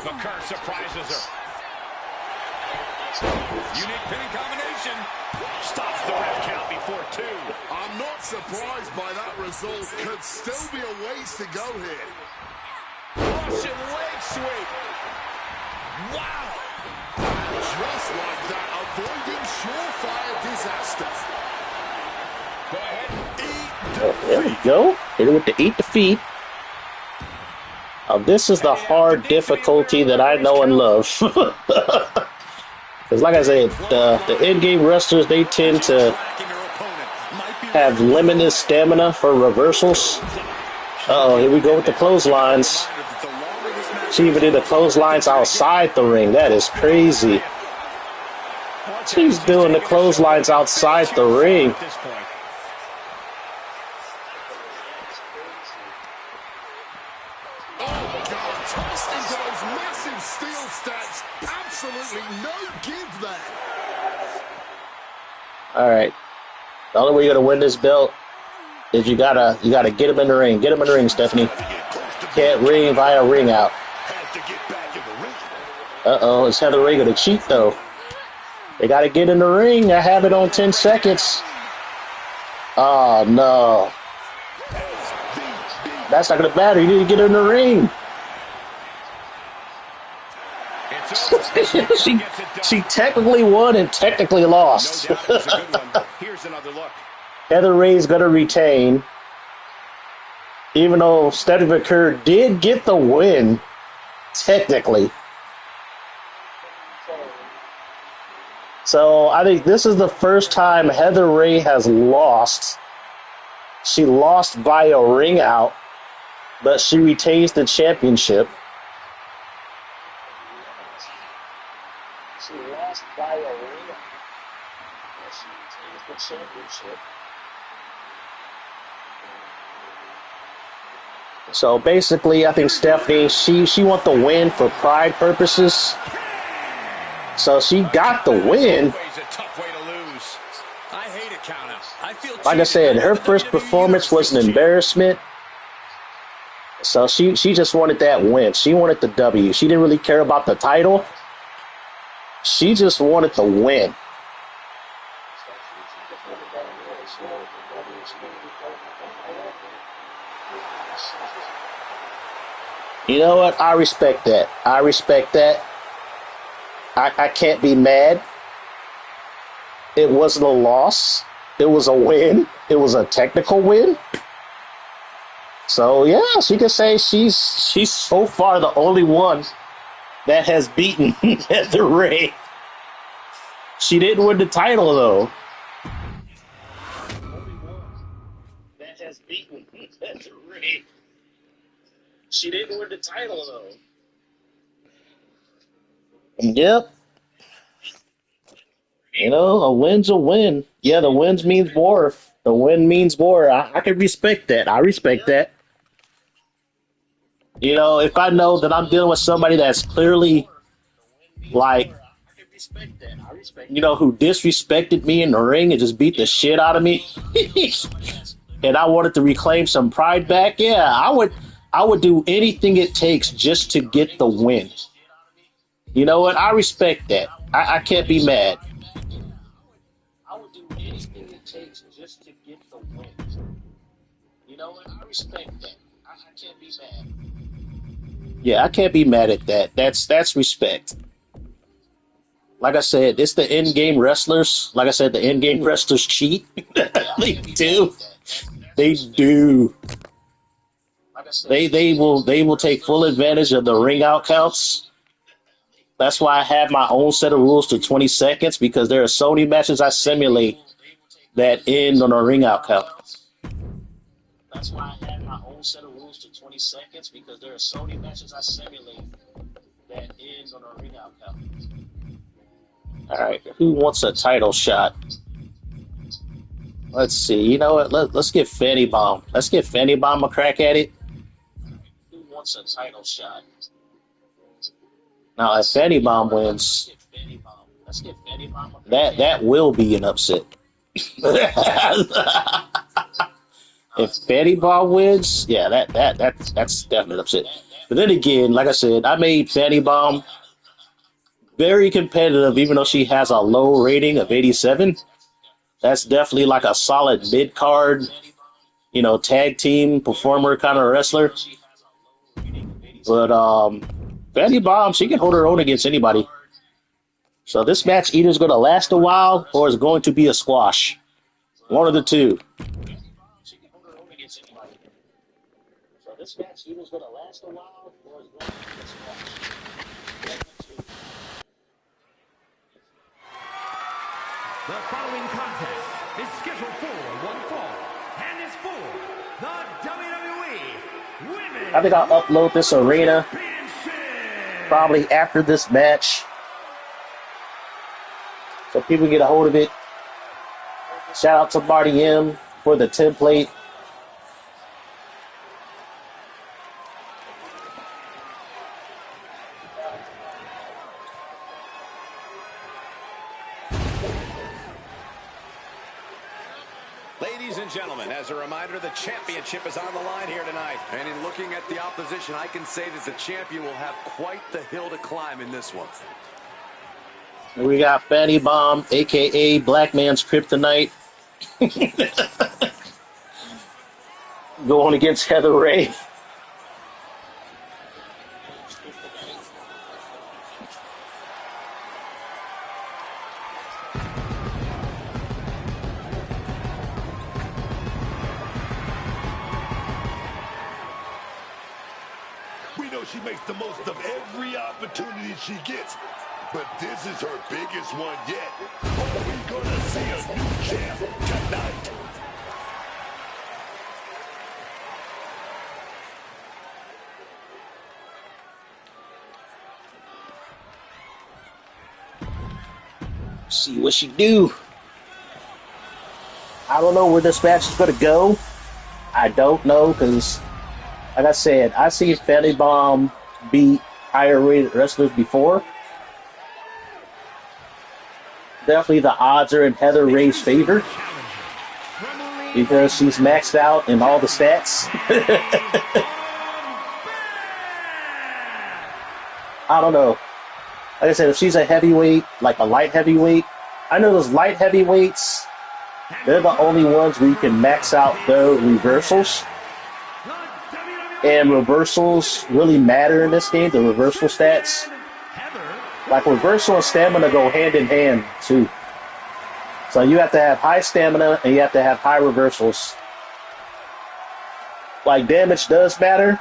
McCurr surprises her. Unique pinning combination. Stops the ref count before two. I'm not surprised by that result. Could still be a ways to go here. Russian leg sweep. Wow. Just like that, avoiding surefire disaster. Go ahead. Eat Oh, there we go. Hit it with the eat defeat. This is the hard difficulty that I know and love. Because like I said, the in-game wrestlers, they tend to Tracking her opponent might be have limited stamina for reversals. Uh-oh, here we go with the clotheslines. reminded that the longer this match She even did the clotheslines outside the ring. That is crazy. She's doing the clotheslines outside the ring. Oh, God, tossed into those massive steel steps. Absolutely no give there. All right. The only way you're gonna win this belt is you gotta get him in the ring. Get him in the ring, Stephanie. Can't ring via ring out. Is Heather Ray gonna cheat though? They gotta get in the ring. I have it on 10 seconds. Oh no. That's not gonna matter. You need to get in the ring. she technically won and technically lost. Here's another look. Heather Ray's gonna retain, even though Stephanie McCurry did get the win, technically. So I think this is the first time Heather Ray has lost. She lost by a ring out, but she retains the championship. She lost by a ring out, but she retains the championship. So basically, I think Stephanie, she want the win for pride purposes. So she got the win. Like I said, her first performance was an embarrassment. So she just wanted that win. She wanted the W. She didn't really care about the title. She just wanted the win. You know what? I respect that. I respect that. I can't be mad. It wasn't a loss. It was a win. It was a technical win. So, yeah, she can say she's so far the only one that has beaten Heather Ray. She didn't win the title, though. That has beaten Heather Ray. She didn't win the title, though. Yep. You know, a win's a win. Yeah, the wins means more. The win means more. I can respect that. I respect that. You know, if I know that I'm dealing with somebody that's clearly, like, you know, who disrespected me in the ring and just beat the shit out of me, and I wanted to reclaim some pride back, yeah, I would do anything it takes just to get the win. You know what? I respect that. I can't be mad. I would do anything it takes just to get the win. You know what? I respect that. I can't be mad. Yeah, I can't be mad at that. That's respect. Like I said, it's the in-game wrestlers. Like I said, the in-game wrestlers cheat. They do. They do. They will take full advantage of the ring out counts. That's why I have my own set of rules to 20 seconds, because there are so many matches I simulate that end on a ring out count. That's why I have my own set of rules to 20 seconds, because there are so many matches I simulate that end on a ring out count. All right, who wants a title shot? Let's see. You know what? Let's get Fanny Bomb. Let's get Fanny Bomb a crack at it. Who wants a title shot? Now, if Fanny Bomb wins, that will be an upset. If Fanny Bomb wins, yeah, that's definitely an upset. But then again, like I said, I made Fanny Bomb very competitive, even though she has a low rating of 87. That's definitely like a solid mid-card, you know, tag team performer kind of wrestler. But Fanny Bomb, she can hold her own against anybody. So this match either is going to last a while or is going to be a squash. One of the two. So this match either is going to last a while or is going to be a squash. The following contest is scheduled for one fall and is for the WWE Women's I think I'll upload this arena probably after this match. So people get a hold of it. Shout out to Marty M for the template. Ladies and gentlemen, as a reminder, the championship is on the line here tonight. And in looking at the opposition, I can say that the champion will have quite the hill to climb in this one. We got Fatty Bomb, a.k.a. Black Man's Kryptonite, going against Heather Ray. We know she makes the most of every opportunity she gets, but this is her biggest one yet. Are we gonna see a new champ tonight? See what she do. I don't know where this match is going to go. I don't know because, like I said, I see Fatty Bomb beat higher rated wrestlers before. Definitely the odds are in Heather Ray's favor because she's maxed out in all the stats. I don't know. Like I said, if she's a heavyweight, like a light heavyweight, I know those light heavyweights, they're the only ones where you can max out their reversals. And reversals really matter in this game, the reversal stats. Like reversal and stamina go hand in hand too. So you have to have high stamina and you have to have high reversals. Like damage does matter,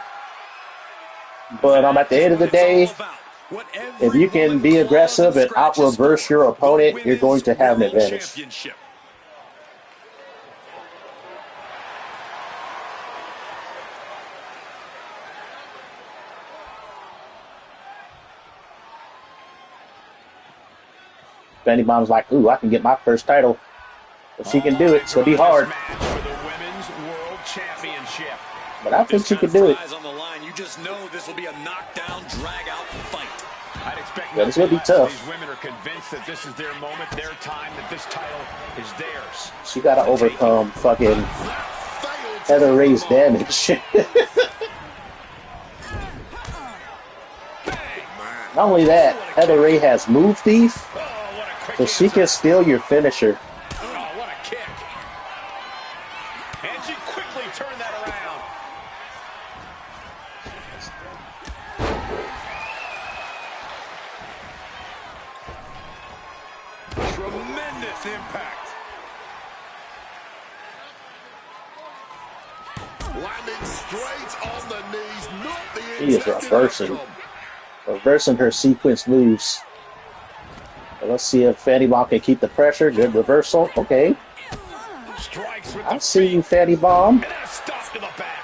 but at the end of the day, if you can be aggressive and out-reverse your opponent, you're going to have an advantage. Fanny Bomb's like, ooh, I can get my first title. If she can do it, it's going to be hard. But I think she can do it. You just know this will be a knockdown, drag-out fight. I'd expect yeah, it's going to be tough. These women are convinced that this is their moment, their time, that this title is theirs. She got to overcome fucking Heather Ray's damage. Not only that, Heather Ray has move thief, so she can steal your finisher. Oh, what a kick. And she quickly turned that around. Tremendous impact. Landing straight on the knees, not the She is reversing her sequence moves. So let's see if Fatty Bomb can keep the pressure. Good reversal. Okay. I see you, Fatty Bomb. Stop to the back.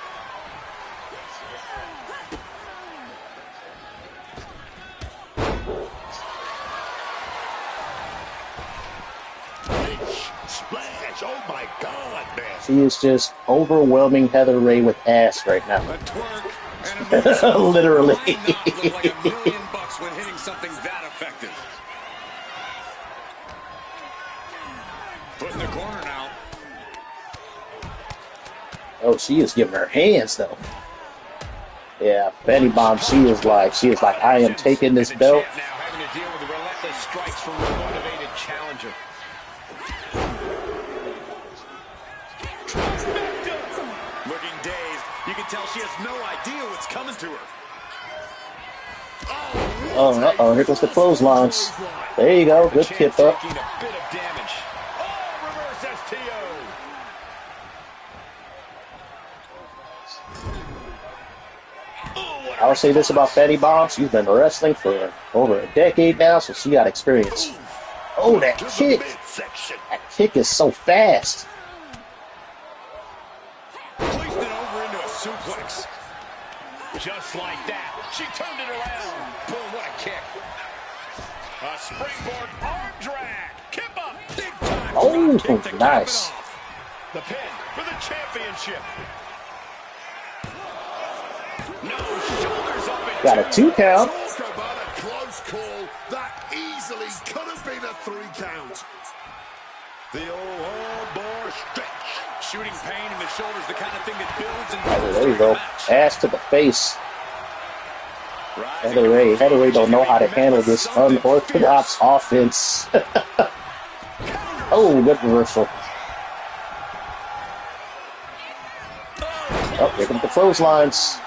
Splash! Oh my God, man! She is just overwhelming Heather Ray with ass right now. A twerk and a move. Literally. Why not look like $1 million when hitting something that effective? Put in the corner now. Oh, she is giving her hands though. Yeah, Fatty Bomb. She is like, I am taking this belt. Now having to deal with the relentless strikes from a motivated challenger. Looking dazed, you can tell she has no idea what's coming to her. Oh, here goes the clotheslines. There you go, good tip up. Taking a bit of damage. Oh, reverse STO. I would say this about Fatty Bomb. She's been wrestling for over a decade now, so she got experience. Oh, that kick. That kick is so fast. Placed it over into a suplex. Just like that. She turned it around. Boom, what a kick. A springboard arm drag. Kip up. Big time Oh, drop kick to cap it nice. off. The pin for the championship. No, shoulders up at Got a 2 count. Talk about a close call. That easily could have been a 3 count. The old bar stretch. Shooting pain in the shoulders, the kind of thing that builds and Oh, builds there you during go. a match. Ass to the face. Rising Heather to her Ray feet, don't she's know gonna how be to met handle with this something unorthodox fierce. offense. Oh, good reversal. Oh, here come the clotheslines.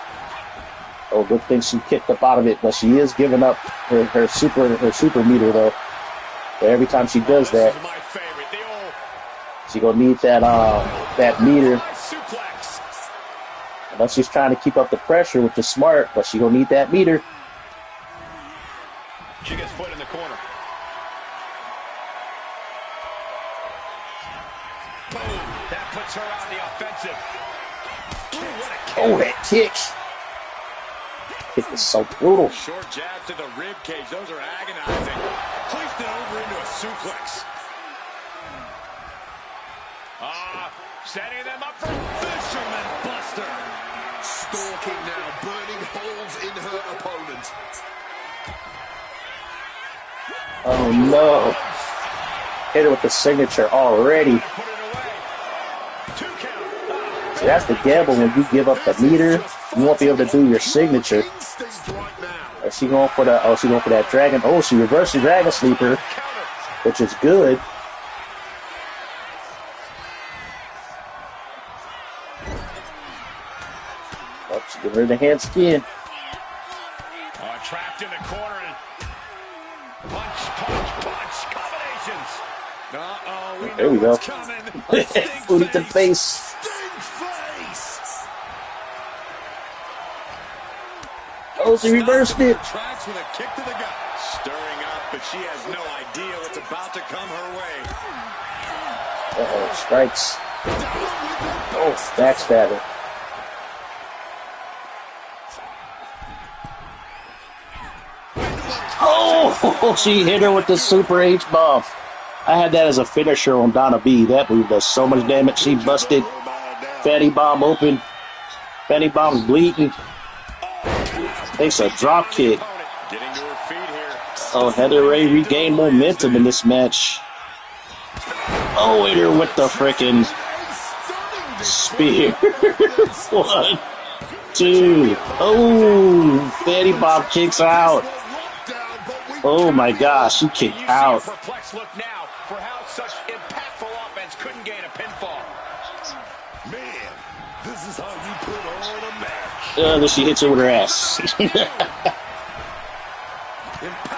Oh, good thing she kicked up out of it, but she is giving up her super meter though. So every time she does This that, is my favorite. The old she gonna need that meter. fly suplex. I know she's trying to keep up the pressure, which is smart, but she gonna need that meter. She gets put in the corner. Boom. That puts her on the offensive. Ooh, what a kick. Oh, that kick! Kick is so brutal. Short jab to the rib cage. Those are agonizing. Hoisted over into a suplex. Setting them up for Fisherman Buster. Stalking now, burning holes in her opponent. Oh no! Hit her with the signature already. Put it away. 2 count. See, that's the gamble when you give up the meter. You won't be able to do your signature. Instinct right now. She going for the she going for that dragon. Oh, she reversed the dragon sleeper, which is good. Oh, she giving her the hand skin. Trapped in the corner. And punch, punch, punch. Combinations. Uh-oh. There we know go. what's coming. A stink Booty to the face. Stink face. Oh, she reversed it. Tracks with a kick to the gut. Stirring up, but she has no idea what's about to come her way. Uh-oh, strikes. Oh, backstabber. Oh, she hit her with the Super H bomb. I had that as a finisher on Donna B. That move does so much damage. She busted Fatty Bomb open. Fatty Bomb's bleeding. Takes a drop kick. Getting to her feet here. Oh, Heather Ray regained momentum in this match. Oh, hit her with the frickin' spear. 1, 2. Oh, Fatty Bomb kicks out. Oh my gosh, she kicked out. Perplexed look now for how such impactful offense couldn't gain a pinfall. Man, this is how you put on a match. Then she hits her with her ass.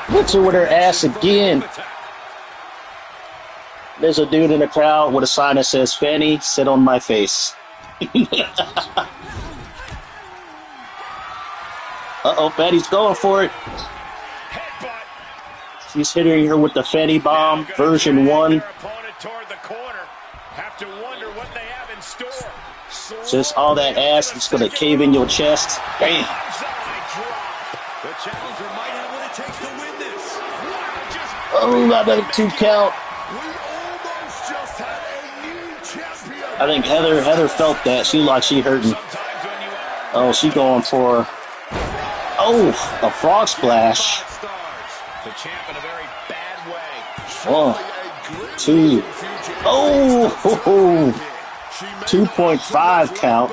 Hits her with her ass again. There's a dude in the crowd with a sign that says, "Fanny, sit on my face." Uh-oh, Fanny's going for it. She's hitting her with the Fanny Bomb, version 1. Just all that ass is going to cave in your chest. Bam. The challenger might have what it takes to win this. Oh, another 2 count. We almost just had a new champion. I think Heather felt that. She like she hurting. Oh, she going for... Oh, a frog splash. The champ in a very bad way. 1, 2. Oh, 2.5 count.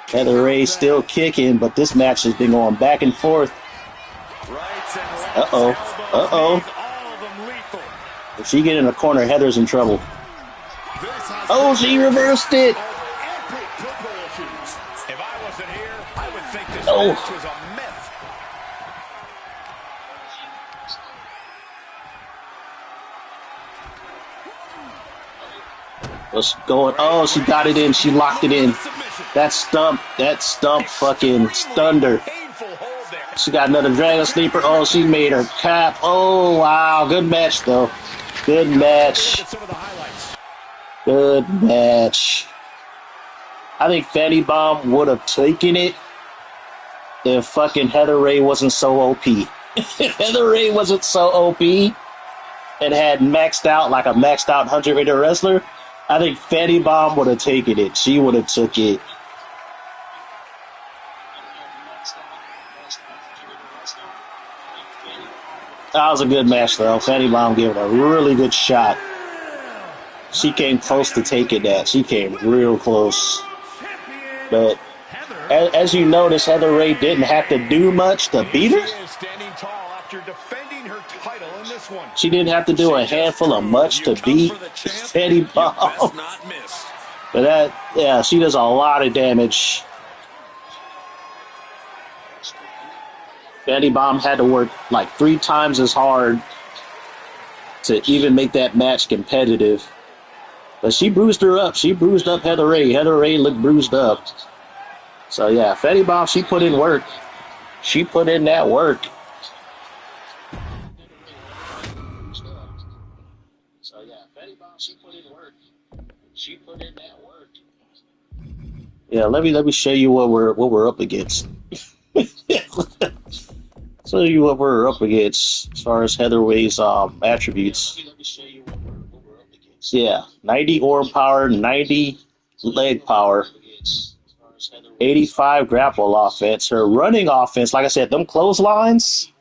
Heather Ray still kicking, but this match has been going back and forth. Uh-oh. Uh-oh. If she get in the corner, Heather's in trouble. Oh, she reversed it. If I wasn't here, I would think this Oh. match was a myth. What's going? Oh, she got it in. She locked it in. That stump fucking stunned her. She got another dragon sleeper. Oh, she made her cap. Oh, wow. Good match, though. Good match. Good match. I think Fatty Bomb would have taken it if fucking Heather Ray wasn't so OP. If Heather Ray wasn't so OP, and had maxed out like a maxed out 100-rated wrestler, I think Fatty Bomb would have taken it. She would have took it. That was a good match, though. Fatty Bomb gave it a really good shot. She came close to taking that. She came real close. But as you notice, Heather Ray didn't have to do much to beat her. She didn't have to do a handful of much to beat Fatty Bomb. But she does a lot of damage. Fatty Bomb had to work like 3 times as hard to even make that match competitive. But she bruised her up. She bruised up Heather Ray. Heather Ray looked bruised up. So, yeah, Fatty Bomb, she put in work. She put in that work. So, yeah, Fatty Bomb, she put in work. She put in that work. Yeah, let me show you what we're up against. Show you what we're up against as far as Heather Ray's attributes. Yeah, 90 arm power, 90 leg power, 85 grapple offense. Her running offense, like I said, them clotheslines,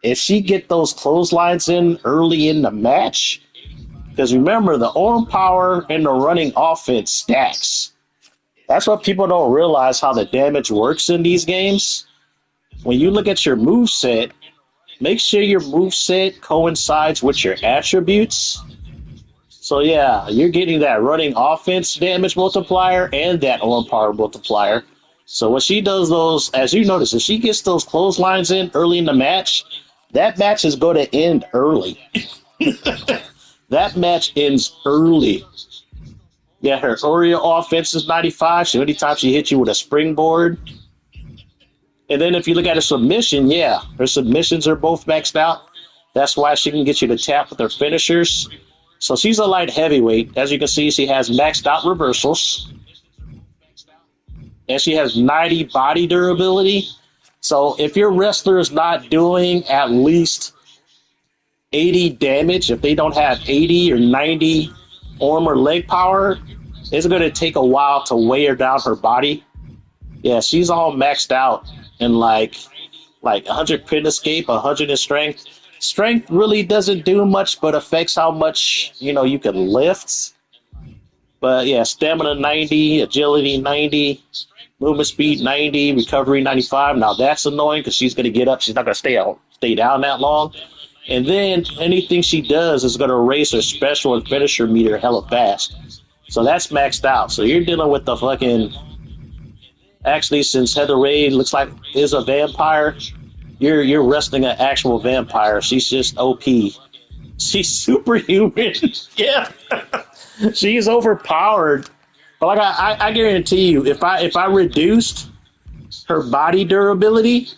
if she get those clotheslines in early in the match, because remember, the arm power and the running offense stacks. That's what people don't realize, how the damage works in these games. When you look at your moveset, make sure your moveset coincides with your attributes. So, yeah, you're getting that running offense damage multiplier and that arm power multiplier. So when she does those, as you notice, if she gets those clotheslines in early in the match, that match is going to end early. That match ends early. Yeah, her aerial offense is 95, so anytime she hits you with a springboard. And then if you look at her submission, yeah, her submissions are both maxed out. That's why she can get you to tap with her finishers. So she's a light heavyweight. As you can see, she has maxed out reversals. And she has 90 body durability. So if your wrestler is not doing at least 80 damage, if they don't have 80 or 90 arm or leg power, it's going to take a while to wear down her body. Yeah, she's all maxed out and like 100 pin escape, 100 in strength. Strength really doesn't do much, but affects how much, you can lift. But yeah, stamina 90, agility 90, movement speed 90, recovery 95. Now that's annoying because she's going to get up. She's not going to stay down that long. And then anything she does is going to raise her special and finisher meter hella fast. So that's maxed out. So you're dealing with the fucking... Actually, since Heather Ray looks like is a vampire, you're wrestling an actual vampire. She's just OP. She's superhuman. Yeah. She's overpowered. But like I guarantee you, if I reduced her body durability,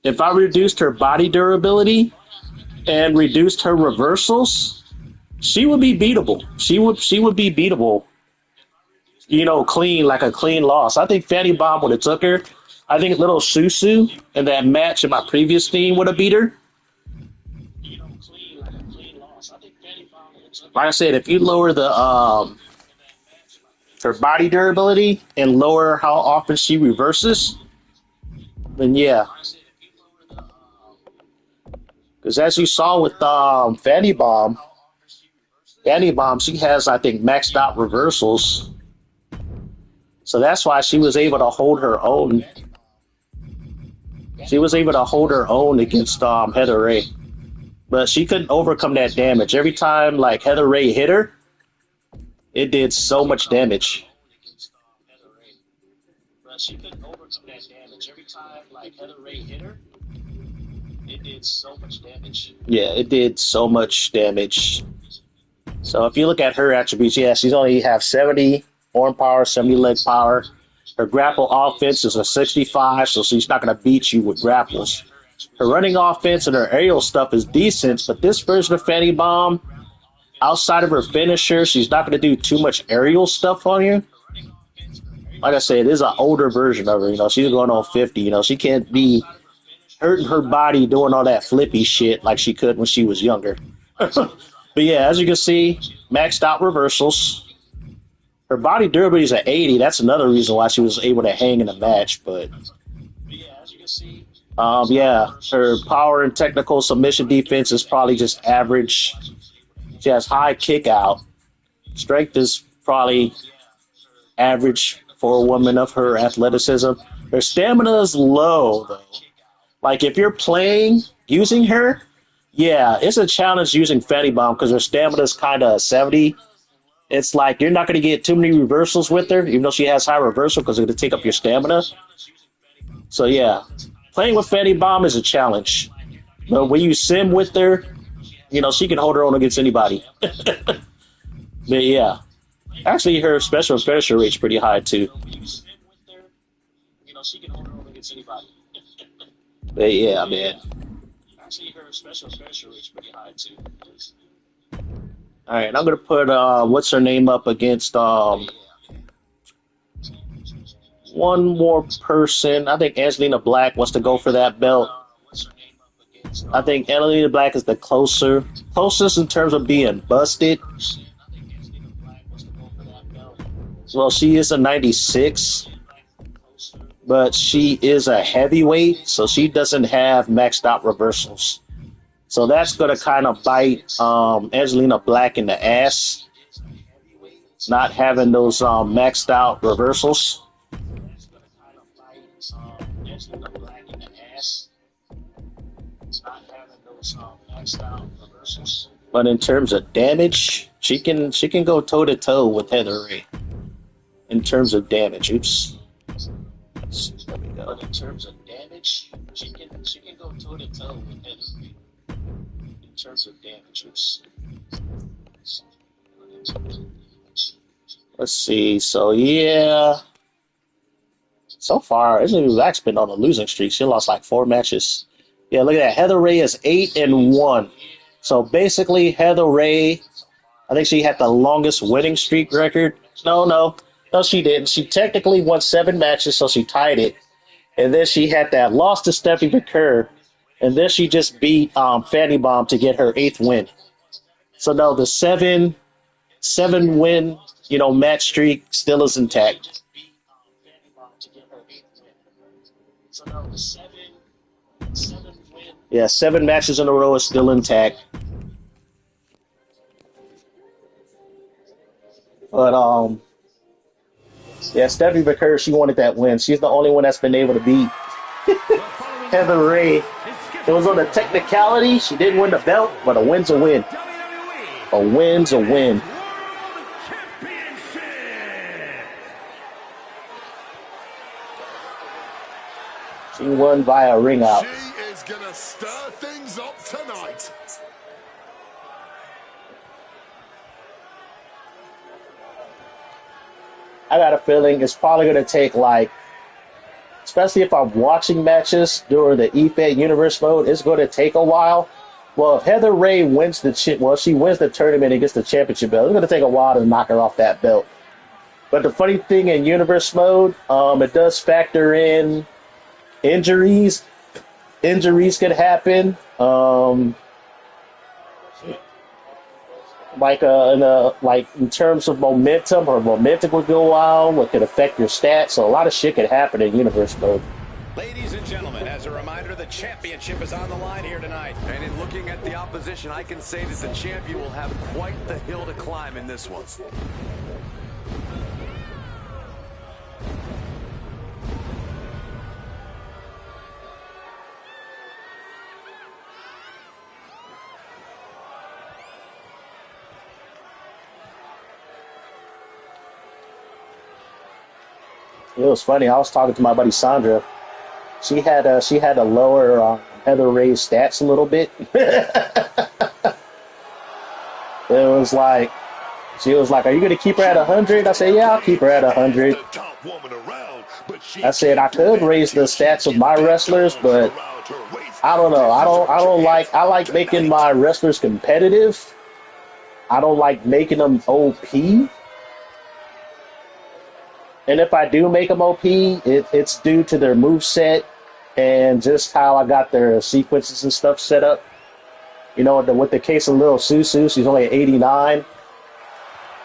and reduced her reversals, she would be beatable. She would be beatable. Clean, like a clean loss. I think Fatty Bomb would have took her. I think little Susu in that match in my previous team would have beat her. Like I said, if you lower the her body durability and lower how often she reverses, then yeah. Because as you saw with Fatty Bomb, she has, I think, maxed out reversals. So that's why she was able to hold her own. She was able to hold her own against Heather Ray. But she couldn't overcome that damage. Every time Heather Ray hit her, it did so much damage. But she couldn't overcome that damage. Every time Heather Ray hit her, it did so much damage. Yeah, it did so much damage. So if you look at her attributes, yeah, she's only have 70 arm power, 70 leg power. Her grapple offense is a 65, so she's not going to beat you with grapples. Her running offense and her aerial stuff is decent, but this version of Fatty Bomb, outside of her finisher, she's not going to do too much aerial stuff on you. Like I said, it is an older version of her. She's going on 50. She can't be hurting her body doing all that flippy shit like she could when she was younger. But yeah, as you can see, maxed out reversals. Her body durability is at 80. That's another reason why she was able to hang in the match. But yeah, her power and technical submission defense is probably just average. She has high kick out. Strength is probably average for a woman of her athleticism. Her stamina is low, though. Like, if you're playing using her, yeah, it's a challenge using Fatty Bomb because her stamina is kind of 70. It's like you're not going to get too many reversals with her, even though she has high reversal because it's going to take up your stamina. So, yeah, playing with Fatty Bomb is a challenge. But when you sim with her, she can hold her own against anybody. But, yeah. Actually, her special finisher rate's pretty high, too. But, yeah, man. Actually, her special finisher rate's pretty high, too. All right, I'm gonna put what's her name up against one more person. I think Angelina Black wants to go for that belt. I think Angelina Black is the closest in terms of being busted. Well, she is a 96, but she is a heavyweight, so she doesn't have maxed out reversals. So that's going to kind of bite Angelina Black in the ass, not having those maxed out reversals. But in terms of damage, she can go toe to toe with Heather Ray. In terms of damage, oops. There we go. But in terms of damage, she can go toe to toe with Heather Ray. In terms of damage, oops. Let's see. So yeah. So far, Angelina Black's been on a losing streak. She lost like 4 matches. Yeah, look at that. Heather Ray is 8-1. So basically, Heather Ray, I think she had the longest winning streak record. No, she didn't. She technically won 7 matches, so she tied it. And then she had that loss to Stephanie McCurr. And then she just beat Fanny Bomb to get her 8th win. So no, the 7 win, match streak still is intact. Yeah, 7 matches in a row is still intact. But yeah, Stephanie McCurr, she wanted that win. She's the only one that's been able to beat Heather Ray. It was on a technicality. She didn't win the belt, but a win's a win. A win's a win. She won via ring out. She is going to stir things up tonight. I got a feeling it's probably going to take especially if I'm watching matches during the Ife Universe mode, it's going to take a while. Well, if Heather Ray wins she wins the tournament and gets the championship belt, it's going to take a while to knock her off that belt. But the funny thing in Universe mode, it does factor in injuries. Injuries could happen. In terms of momentum, or momentum would go out, what could affect your stats. So a lot of shit could happen in Universe mode. Ladies and gentlemen, as a reminder, the championship is on the line here tonight. And in looking at the opposition, I can say that the champion will have quite the hill to climb in this one. It was funny. I was talking to my buddy Sandra. She had to lower Heather Ray's stats a little bit. She was like, "Are you going to keep her at 100?" I said, "Yeah, I'll keep her at 100." I said I could raise the stats of my wrestlers, but I don't know. I like making my wrestlers competitive. I don't like making them OP. And if I do make them OP, it's due to their moveset and just how I got their sequences and stuff set up. You know, with the case of Little Susu, she's only 89.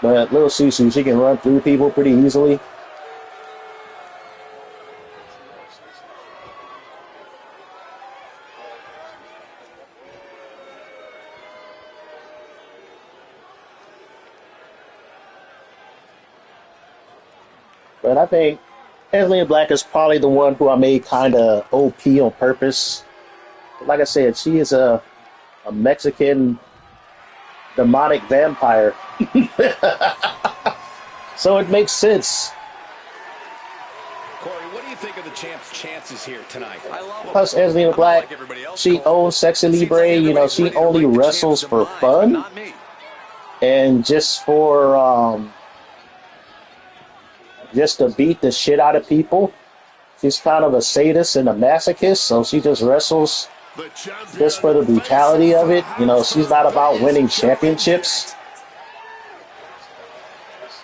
But Little Susu, she can run through people pretty easily. But I think Angelina Black is probably the one who I made kind of OP on purpose. Like I said, she is a Mexican demonic vampire. So it makes sense. Corey, what do you think of the champ's chances here tonight? I love him. Plus, Angelina Black, she owns Sexy Libre. You know, she only wrestles for fun and just for just to beat the shit out of people. She's kind of a sadist and a masochist, so she just wrestles just for the brutality of it. You know, she's not about winning championships.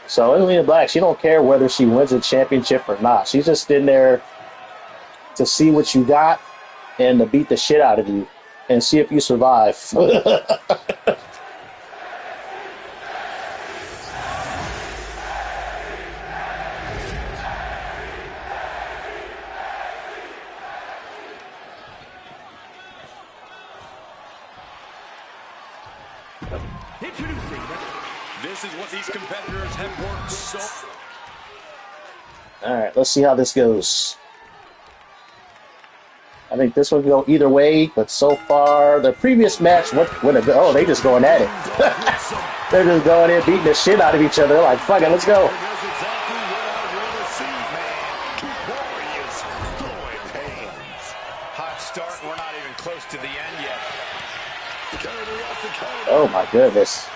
So Angelina Black, she don't care whether she wins a championship or not. She's just in there to see what you got and to beat the shit out of you and see if you survive. This is what these competitors have worked so. All right, let's see how this goes. I think this one will go either way, but so far, the previous match, oh, they just going at it. They're just going in, beating the shit out of each other. They're like, fuck it, let's go. Hot start, we're not even close to the end yet. Oh my goodness.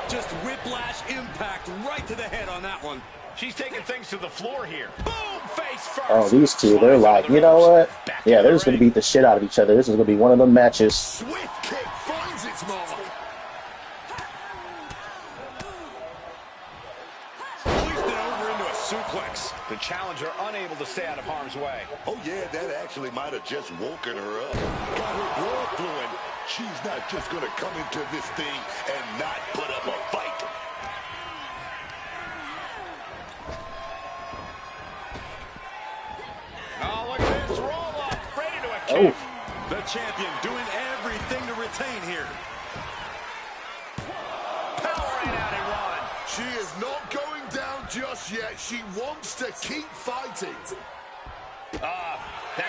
Just whiplash impact right to the head on that one. She's taking things to the floor here. Boom, face first. Oh, these two, they're like, you know what? Yeah, they're just going to beat the shit out of each other. This is going to be one of them matches. Swift kick finds its mark. Hoisted over into a suplex. The challenger unable to stay out of harm's way. Oh, yeah, that actually might have just woken her up. Got her blood flowing. She's not just going to come into this thing and not put up a fight. Oh, look at this roll-up. Ready to a kick. The champion doing everything to retain here. Powering out and run. She is not going down just yet. She wants to keep fighting. That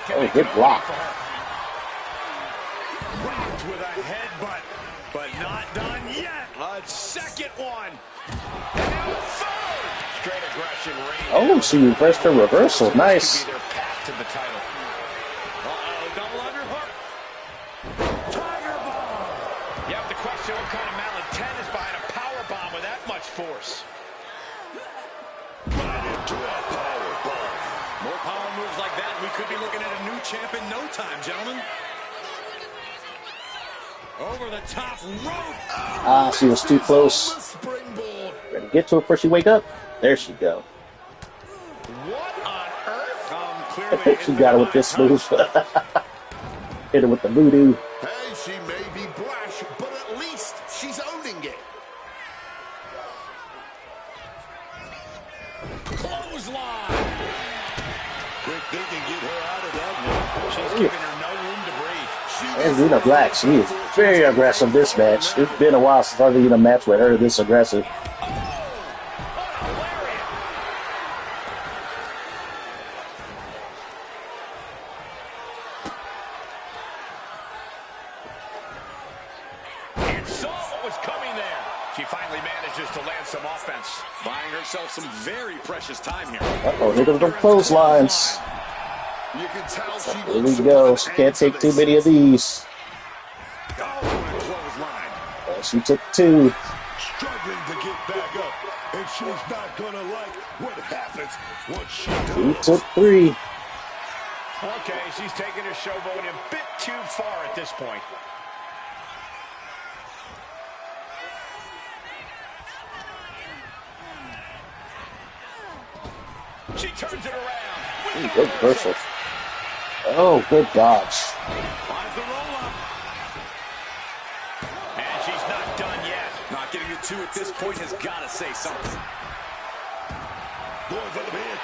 can Oh, good block. Rocked with a headbutt, but not done yet. A second one. And now a third. Straight aggression reigns. Oh, she reversed her reversal. Nice. Could be their path to the title. Uh-oh, double underhook. Tiger bomb. You have to question what kind of malintent is behind a power bomb with that much force. Right into a power bomb. More power moves like that, we could be looking at a new champ in no time, gentlemen. Over the top rope. Ah, she was too close. Ready to get to her before she wake up? There she go. What on earth? She got her with this move. Hit her with the voodoo. Hey, she may be brash, but at least she's owning it. Clothesline. Quick thinking, get her out of that one. She's giving her no room to breathe. Angelina Black, she is very aggressive this match. It's been a while since I've seen a match with her this aggressive. And saw what was coming there. She finally manages to land some offense. Buying herself some very precious time here. Uh-oh, here comes the clotheslines. You can tell she Here we go. She can't take too many of these. She took two. Struggling to get back up, and she's not gonna like what happens once she She does. took three. Okay, she's taking her showboat a bit too far at this point. She turns it around. Good reversal. Oh, good dodge. Finds the roll-up. And she's not done yet. Not getting the 2 at this point has got to say something. Going for the pin.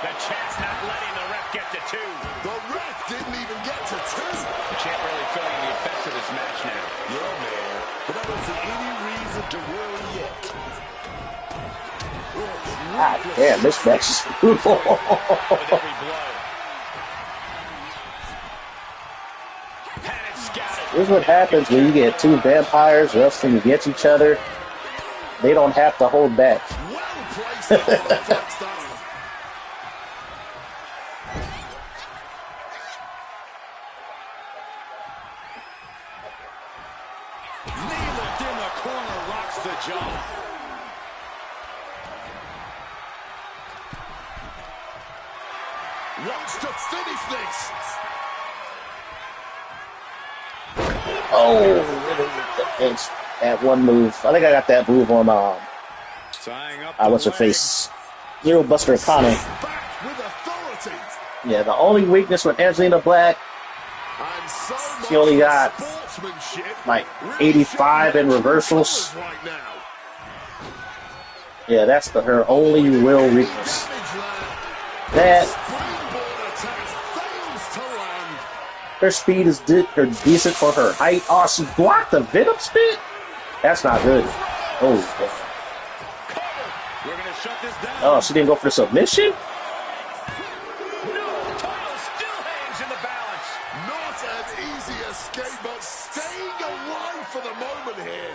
The champ's not letting the ref get to 2. The ref didn't even get to 2. The champ really feeling the effects of this match now. Yeah, man. But I don't see any reason to worry yet. God damn, this match is beautiful. With every blow. Panic scouted. This is what happens when you get two vampires wrestling against each other. They don't have to hold back. Well placed on the front style. Knee lift in the corner rocks the jaw. Wants to finish this. Oh, it's that one move. I think I got that move on Tying up what's her leg. face? Zero Buster Connor. Back with authority. Yeah, the only weakness with Angelina Black, And so she only much got for sportsmanship. like Really 85 in showing reversals. colours right now. Yeah, that's her only real weakness. Damage That there. Springboard attack fails to land. her speed is decent for her height. Oh, she blocked the Venom Spit? That's not good. Oh, We're going to shut this down. oh, she didn't go for the submission? No, title still hangs in the balance. Not an easy escape, but staying alive for the moment here.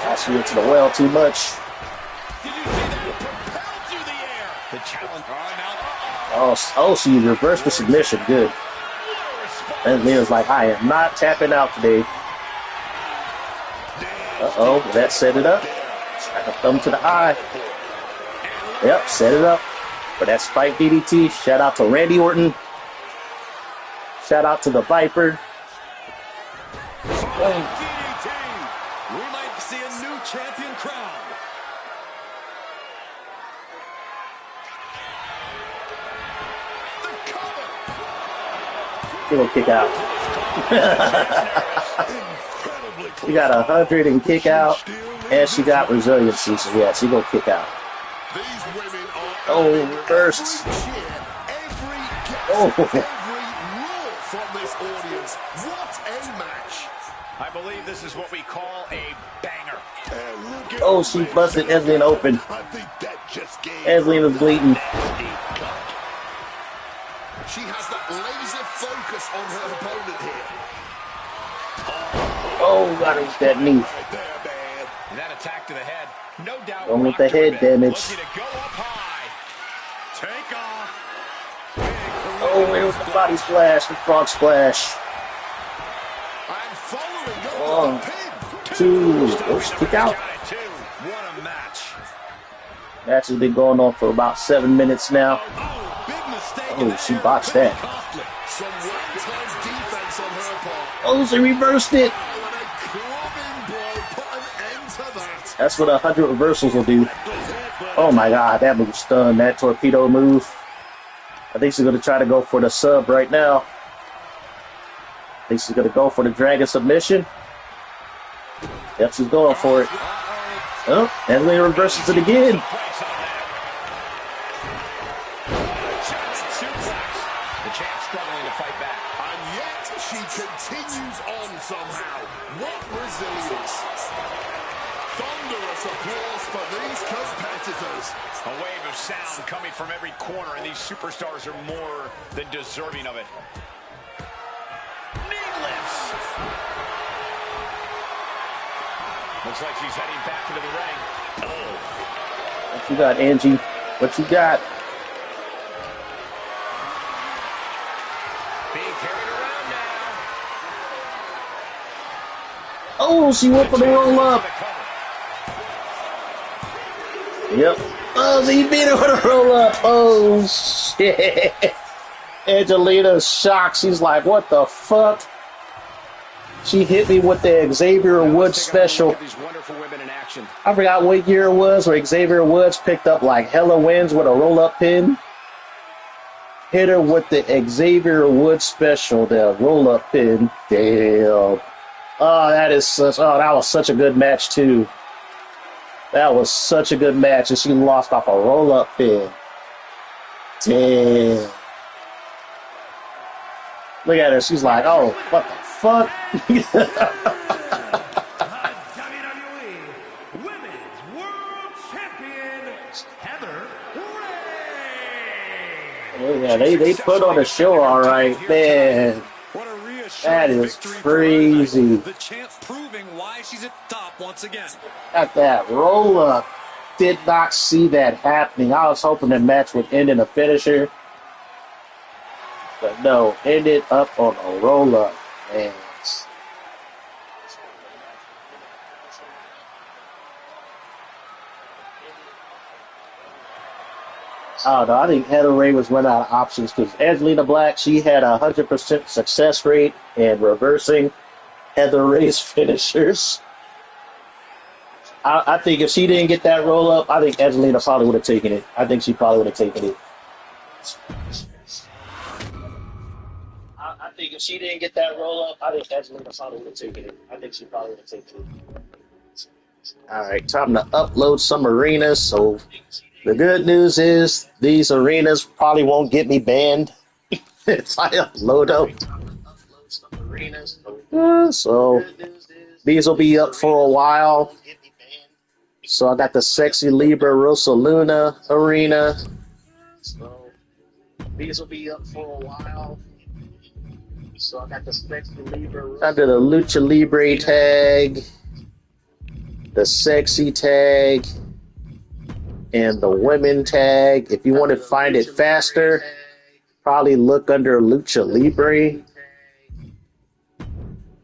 Oh, she went to the well too much. Did you see that? Propelled through the air. The challenge. Oh, she reversed the submission. Good. And Lena's like, I am not tapping out today. Uh-oh, that set it up. Strike a thumb to the eye. Yep, set it up for that spike DDT. Shout out to Randy Orton. Shout out to the Viper. DDT. We might see a new champion crown. The cover. She gonna kick out. She got 100 and kick out, and she got resiliency. So yeah, she gonna kick out. These women are Oh, reversed. every gasp, Oh. every roar from this audience. What a match! I believe this is what we call a banger. Oh, she busted Eslin open. I think that just gave Eslin is bleeding. nasty cut. She has that laser focus on her opponent here. Oh, got her with that knee. Right there, man. And that attack to the head, no doubt. Going with rocked the her a head bit. damage. Looking to go up high. Take off. Oh, it was the body splash, the frog splash. And following up One, with the pin. two, oh, she kick out. Got it, too. What a match. Match has been going on for about 7 minutes now. Oh, big mistake. Oh, in that she area. botched Could be that. costly. Some well-timed defense on her part. Oh, she reversed it. Oh, and a clubbing blow put an end to that. That's what 100 reversals will do. Oh my god, that move stunned. That torpedo move. I think she's going to try to go for the sub right now. I think she's going to go for the dragon submission. Yep, she's going for it. Oh, and Lena reverses it again. Place on that. Giant suplex. The champ struggling to fight back. And yet she continues on somehow. What resilience. Thunderous applause for these competitors. A wave of sound coming from every corner, and these superstars are more than deserving of it. Knee lifts. Looks like she's heading back into the ring. What you got, Angie? What you got? Being carried around now. Oh, she went for the roll up. Yep. Oh, he beat her with a roll up. Oh, shit. Angelina's shocked. She's like, what the fuck? She hit me with the Xavier Woods special. I forgot what year it was where Xavier Woods picked up like hella wins with a roll-up pin. Hit her with the Xavier Woods special, the roll-up pin. Damn. Oh, that was such a good match too. That was such a good match, and she lost off a roll-up pin. Damn. Look at her. She's like, oh, what the fuck? WWE Women's World Champion, Heather Ray. Oh, yeah, they put on a show, all right, man. That is crazy. The champ proving why she's at the top once again. Got that roll up. Did not see that happening. I was hoping the match would end in a finisher. But no, ended up on a roll up, man. I don't know. I think Heather Ray was running out of options because Angelina Black, she had a 100% success rate in reversing Heather Ray's finishers. I think if she didn't get that roll up, I think Angelina probably would have taken it. I think she probably would have taken it. I think if she didn't get that roll up, I think Angelina probably would have taken it. I think she probably would have taken it. All right, time to upload some arenas. So the good news is these arenas probably won't get me banned if I upload them. So these will be up for a while. So I got the Sexy Libra Rosa Luna arena. So these will be up for a while. So I got the Sexy Libra. Under the Lucha Libre tag, the Sexy tag, and the Women tag. If you want to find it faster, probably look under Lucha Libre.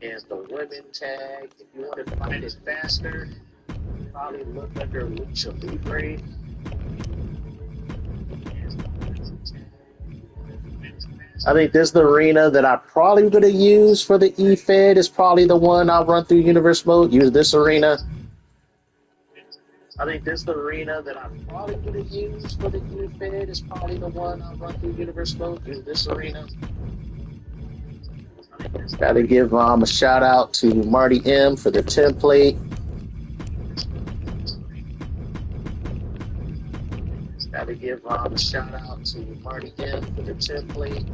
And the Women tag. If you want to find it faster, probably look under Lucha Libre. I think this is the arena that I probably would have used for the E-Fed. Is probably the one I'll run through Universe Mode. Use this arena. I think this is the arena that I probably would have used for the E-Fed. Is probably the one I'll run through Universe Mode. Use this arena. Got to give a shout out to Marty M for the template. Got to give a shout out to Marty M for the template.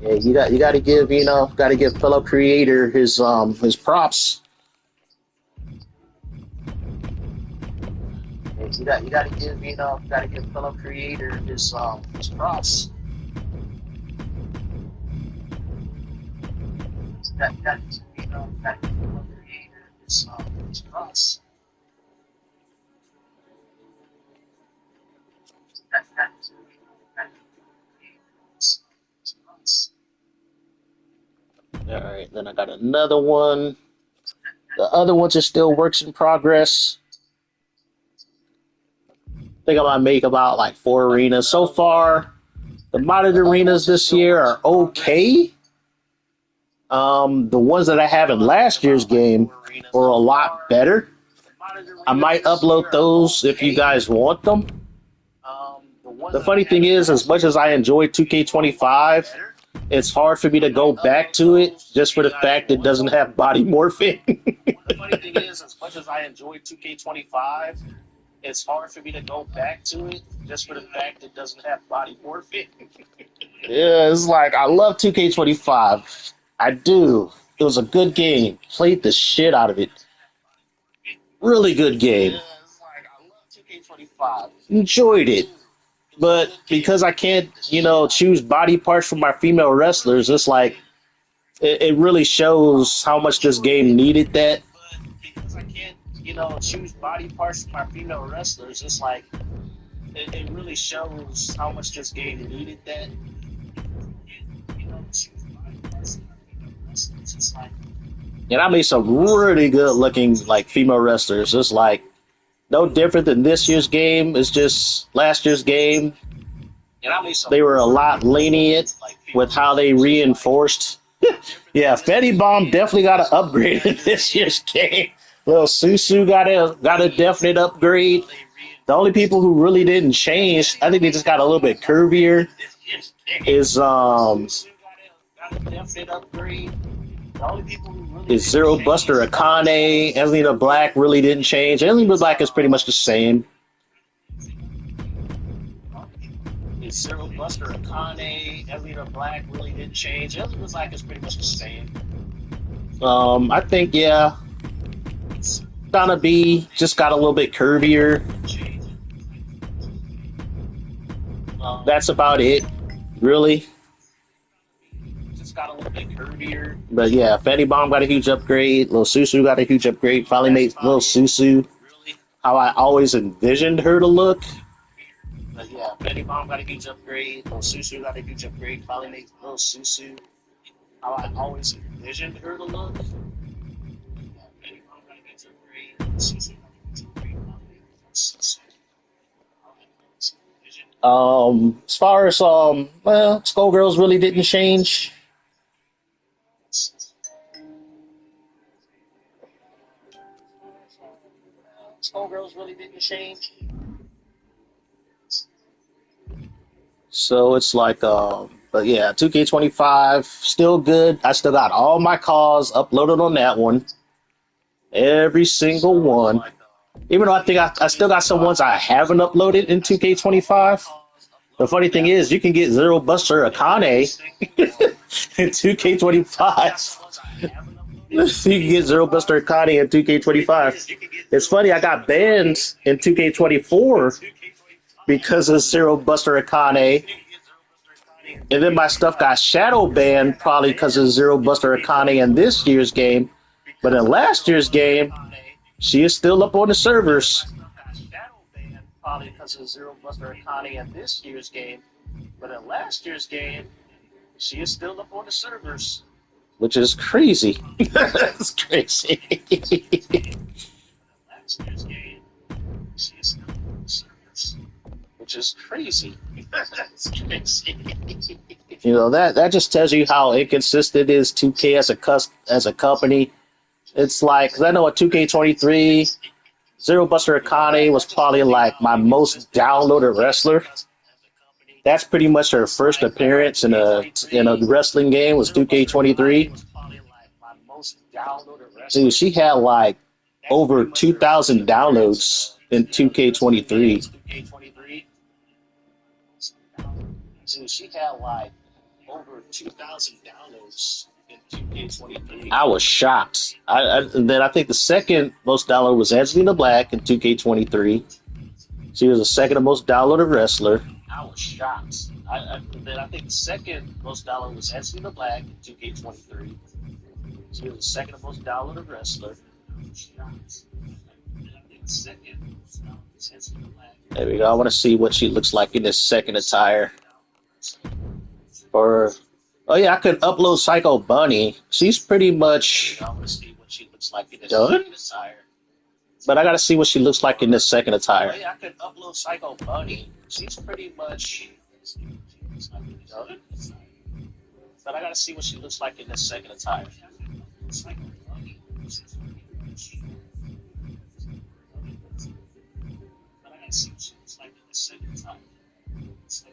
Yeah, you got to give fellow creator his props. Yeah, you got to give fellow creator his props. Got to give fellow creator his props. All right, then I got another one. The other ones are still works in progress. I think I might make about like 4 arenas. So far, the modded arenas this year are okay. The ones that I have in last year's game were a lot better. I might upload those if you guys want them. The funny thing is, as much as I enjoy 2K25, it's hard for me to go back to it just for the fact it doesn't have body morphing. The funny thing is, as much as I enjoy 2K25, it's hard for me to go back to it just for the fact it doesn't have body morphing. Yeah, it's like, I love 2K25. I do. It was a good game. Played the shit out of it. Really good game. Enjoyed it. But because I can't, choose body parts for my female wrestlers, it's like, it really shows how much this game needed that. Because I can't, choose body parts for my female wrestlers, it's like, it really shows how much this game needed that. And I made some really good looking, like, female wrestlers. It's like, No different than this year's game. It's just last year's game. They were a lot lenient with how they reinforced. Yeah, Fetty Bomb definitely got an upgrade in this year's game. Little Susu got a definite upgrade. The only people who really didn't change, I think they just got a little bit curvier. Is Zero Buster Akane. Evelina Black really didn't change. Evelina Black is pretty much the same. Zero Buster Akane, Evelina Black really didn't change. Evelina Black is pretty much the same. I think Donna B just got a little bit curvier. That's about it, really. Just got a little bit curvier. But yeah, Fetty Bomb got a huge upgrade. Lil Susu got a huge upgrade. Finally made Lil Susu how I always envisioned her to look. But yeah, Fetty Bomb got a huge upgrade. Lil Susu got a huge upgrade. Finally made Lil Susu how I always envisioned her to look. Fetty Bomb got a huge upgrade. Lil Susu got a huge upgrade. Finally made Lil Susu. As far as Skullgirls really didn't change. Skullgirls really didn't change. So it's like, but yeah, 2K25 still good. I still got all my calls uploaded on that one, every single one. Even though I think I still got some ones I haven't uploaded in 2K25. The funny thing is, you can get Zero Buster Akane in 2K25. You can get Zero Buster Akane in 2K25. It's funny, I got banned in 2K24 because of Zero Buster Akane. And then my stuff got shadow banned probably because of Zero Buster Akane in this year's game. But in last year's game, she is still up on the servers. Probably because of Zero Buster Akane in this year's game. But in last year's game, she is still up on the servers. Which is crazy. That's crazy. Last year's game, she is still on the servers. Which is crazy. That's crazy. You know, that just tells you how inconsistent is 2K as a company. It's like, because I know at 2K23, Zero Buster Akane was probably like my most downloaded wrestler. That's pretty much her first appearance in a wrestling game was 2K23. Dude, she had like over 2,000 downloads in 2K23. Dude, she had like over 2,000 downloads in 2K23. I was shocked. And then I think the second most downloaded was Angelina Black in 2K23. She was the second most downloaded wrestler. I was shocked. Then I think the second most downloaded was Angelina Black in 2K23. She was the second most downloaded wrestler. I was shocked. Then I think the second most downloaded was Angelina Black. There we go. I want to see what she looks like in this second attire. Or, oh yeah, I could upload Psycho Bunny. She's pretty much done. But I gotta see what she looks like in this second attire. Oh yeah, I could upload Psycho Bunny. She's pretty much done. But I gotta see what she looks like in this second attire.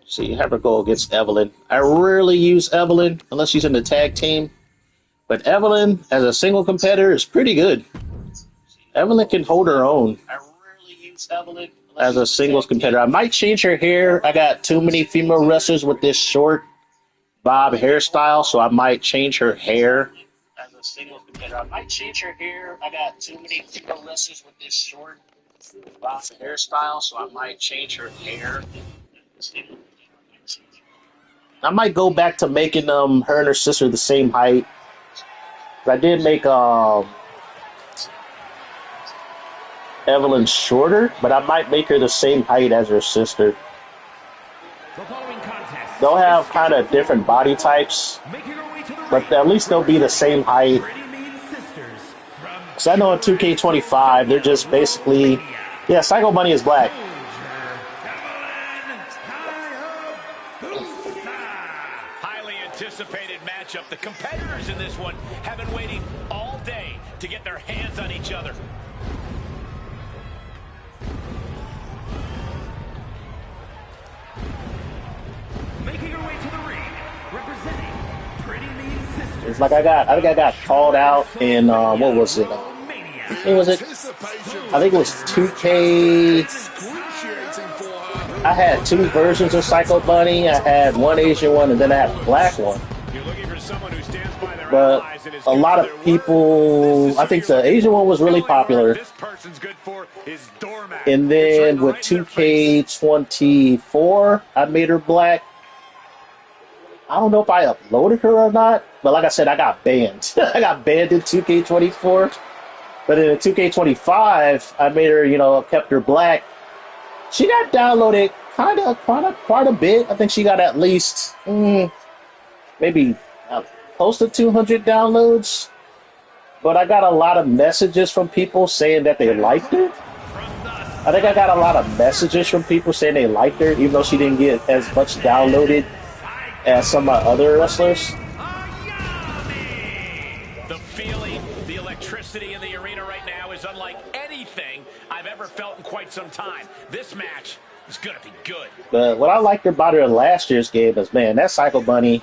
See, have her go against Evelyn. I rarely use Evelyn unless she's in the tag team. But Evelyn, as a single competitor, is pretty good. Evelyn can hold her own as a singles competitor. I might change her hair. I got too many female wrestlers with this short bob hairstyle, so I might change her hair. As a singles competitor, I might change her hair. I got too many female wrestlers with this short bob hairstyle, so I might change her hair. I might go back to making her and her sister the same height. I did make Evelyn shorter, but I might make her the same height as her sister. They'll have kind of different body types, but at least they'll be the same height. Because I know in 2K25, they're just basically Yeah, Psycho Bunny is black. Highly anticipated matchup. The competitors in this one have been waiting all day to get their hands on each other. Making her way to the ring, representing Pretty Mean Sisters. It's like I think I got called out in what was it? It was it. I think it was 2K. I had two versions of Psycho Bunny. I had one Asian one, and then I had a black one. You're looking for someone who stands by their But allies and is a good lot for of their people, I think the Asian one was really popular. This person's good for is doormat. And then with 2K24, I made her black. I don't know if I uploaded her or not, but like I said, I got banned. I got banned in 2K24. But in 2K25, I made her, kept her black. She got downloaded quite a bit. I think she got at least maybe close to 200 downloads. But I got a lot of messages from people saying that they liked her. I think I got a lot of messages from people saying they liked her, even though she didn't get as much downloaded as some of my other wrestlers. The feeling, the electricity in the arena right now is unlike anything I've ever felt in quite some time. This match is going to be good. But what I liked about her in last year's game is, man, that Psycho Bunny,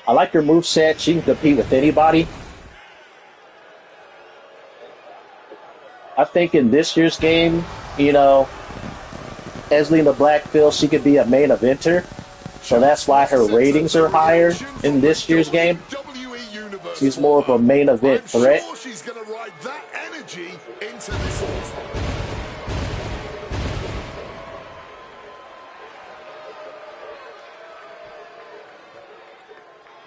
I like her moveset. She can compete with anybody. I think in this year's game, Esley in the Black feels she could be a main eventer. So that's why her ratings are higher in this year's game. She's more of a main event threat. She's going to ride that energy into this.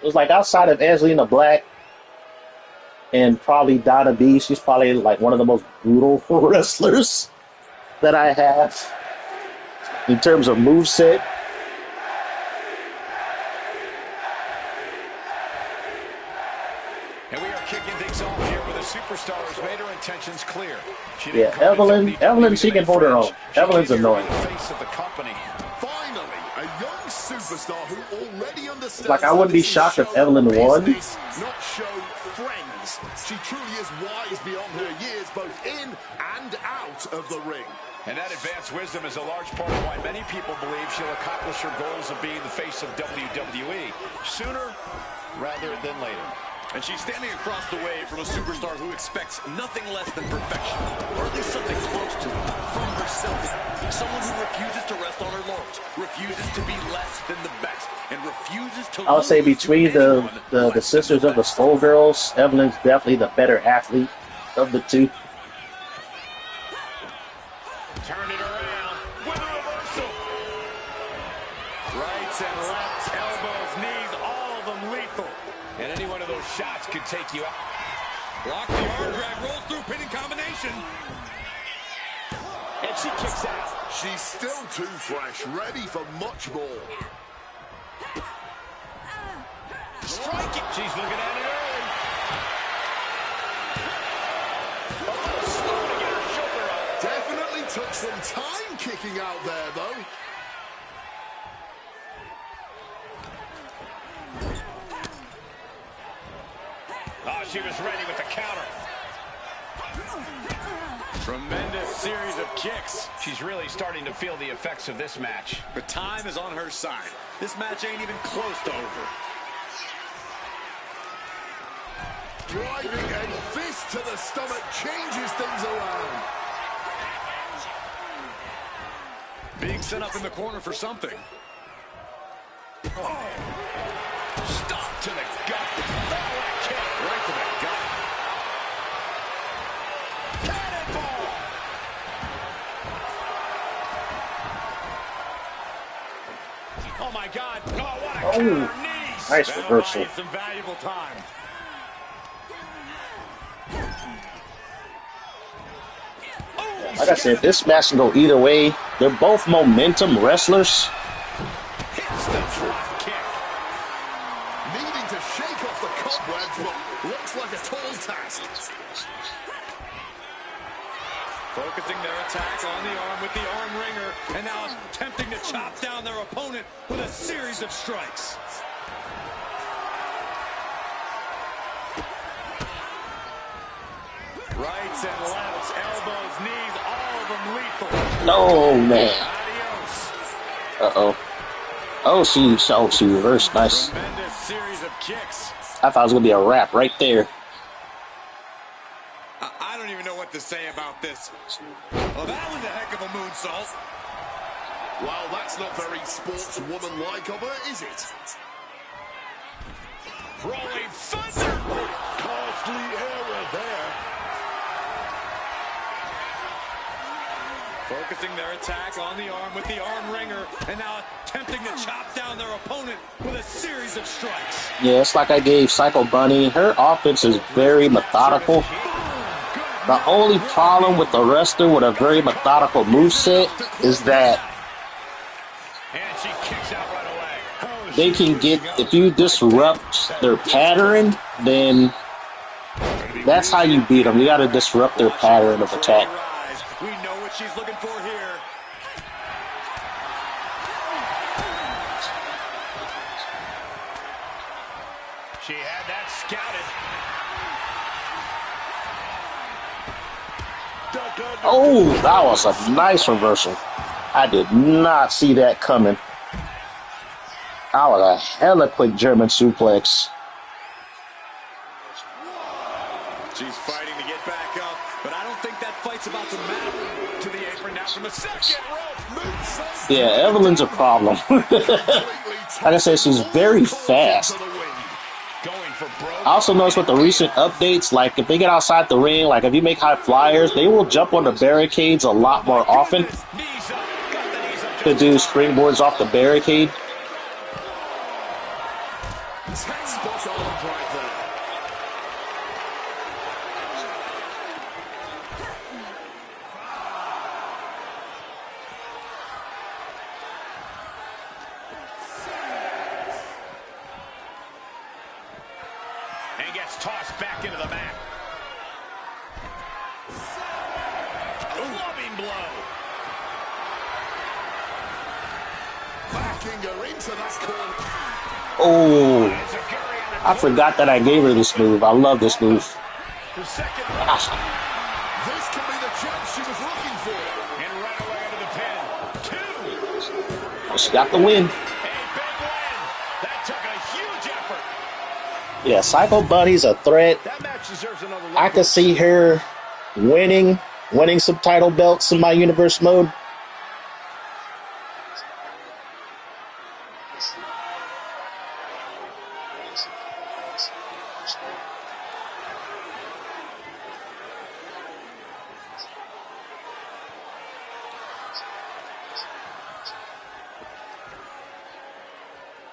It was like outside of Esley in the Black and probably Donna B, she's probably like one of the most brutal wrestlers that I have in terms of moveset. And we are kicking things off here with a superstar who's made her intentions clear. Yeah, Evelyn, she can hold her own. Evelyn's annoying. Face of the company. Finally, a young superstar who already understands. Like, I wouldn't be shocked if Evelyn won. Not show friends. She truly is wise beyond her years, both in and out of the ring. And that advanced wisdom is a large part of why many people believe she'll accomplish her goals of being the face of WWE sooner rather than later. And she's standing across the way from a superstar who expects nothing less than perfection, or at least something close to it, from herself. Someone who refuses to rest on her laurels, refuses to be less than the best, and refuses to I would say between the sisters of the Skull Girls, Evelyn's definitely the better athlete of the two. Turn it around with a reversal. Rights and lefts, elbows, knees, all of them lethal. And any one of those shots could take you out. Lock the arm drag, rolls through pinning combination. And she kicks out. She's still too fresh, ready for much more. Strike it. She's looking at it early. A little slow to get her shoulder up. Definitely took some time kicking out there, though. Oh, she was ready with the counter. Tremendous series of kicks. She's really starting to feel the effects of this match. The time is on her side. This match ain't even close to over. Driving a fist to the stomach changes things around. Being set up in the corner for something. Oh. Stop to the gut. Kick Right to the gut. Cannonball. Oh my God. Oh, what a counter. Knees. Nice That'll reversal. buy you some valuable time. Like I said, this match can go either way. They're both momentum wrestlers. Hits the drop kick. Needing to shake off the cobwebs, but looks like a tall task. Focusing their attack on the arm with the arm wringer, and now attempting to chop down their opponent with a series of strikes. Rights and lefts, elbows, knees, all of them lethal. No, man. Adios. Uh-oh. Oh, she reversed. Nice. Tremendous series of kicks. I thought it was going to be a wrap right there. I don't even know what to say about this. Well, that was a heck of a moonsault. Well, that's not very sportswoman-like of her, is it? Rolling thunder. Costly error there. Focusing their attack on the arm with the arm wringer, and now attempting to chop down their opponent with a series of strikes. Yeah, it's like I gave Psycho Bunny. Her offense is very methodical. The only problem with the wrestler with a very methodical moveset is that And she kicks out right away. they can get, if you disrupt their pattern, then that's how you beat them. You got to disrupt their pattern of attack. We know what she's looking for here. She had that scouted. Oh, that was a nice reversal. I did not see that coming. That was a hella quick German suplex. She's fighting to get back up, but I don't think that fight's about to matter. To the apron now from the second rope. Yeah, Evelyn's a problem. Like I said, she's very fast. I also noticed with the recent updates, like if they get outside the ring, like if you make high flyers, they will jump on the barricades a lot more often to do springboards off the barricade. Spot on right there. And gets tossed back into the mat. A loving blow. Backing her into that corner. Oh, I forgot that I gave her this move. I love this move. Her second Gosh. This could be the chance she was looking for. and right away into the pin. 2. She got the win. A big win. That took a huge effort. Yeah, Psycho Bunny's a threat. That match deserves another look. I could see her winning some title belts in my universe mode.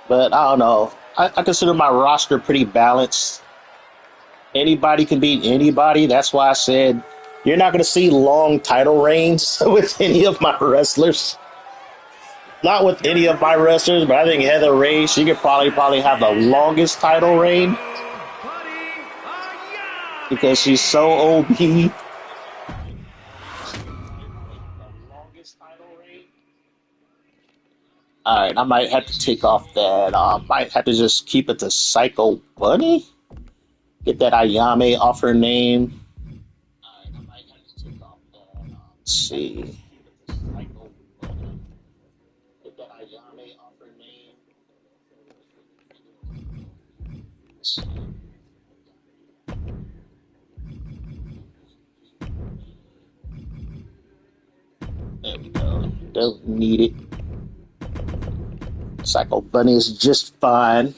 But I don't know. I consider my roster pretty balanced. Anybody can beat anybody. That's why I said you're not going to see long title reigns with any of my wrestlers. Not with any of my wrestlers, but I think Heather Ray, she could probably have the longest title reign because she's so OP. Alright, I might have to take off that. Might have to just keep it to Psycho Bunny. Get that Ayame off her name. Alright, I might have to take off that. Let's see. Get that Ayame off her name. There we go. Don't need it. Psycho Bunny is just fine.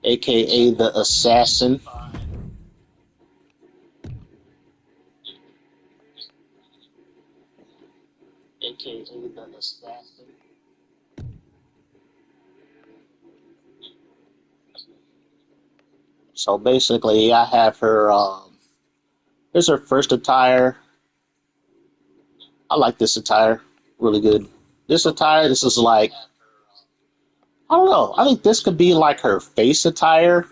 AKA the assassin. AKA the assassin. So basically, I have her. Here's her first attire. I like this attire. Really good. This attire, this is like, I don't know. I think this could be like her face attire.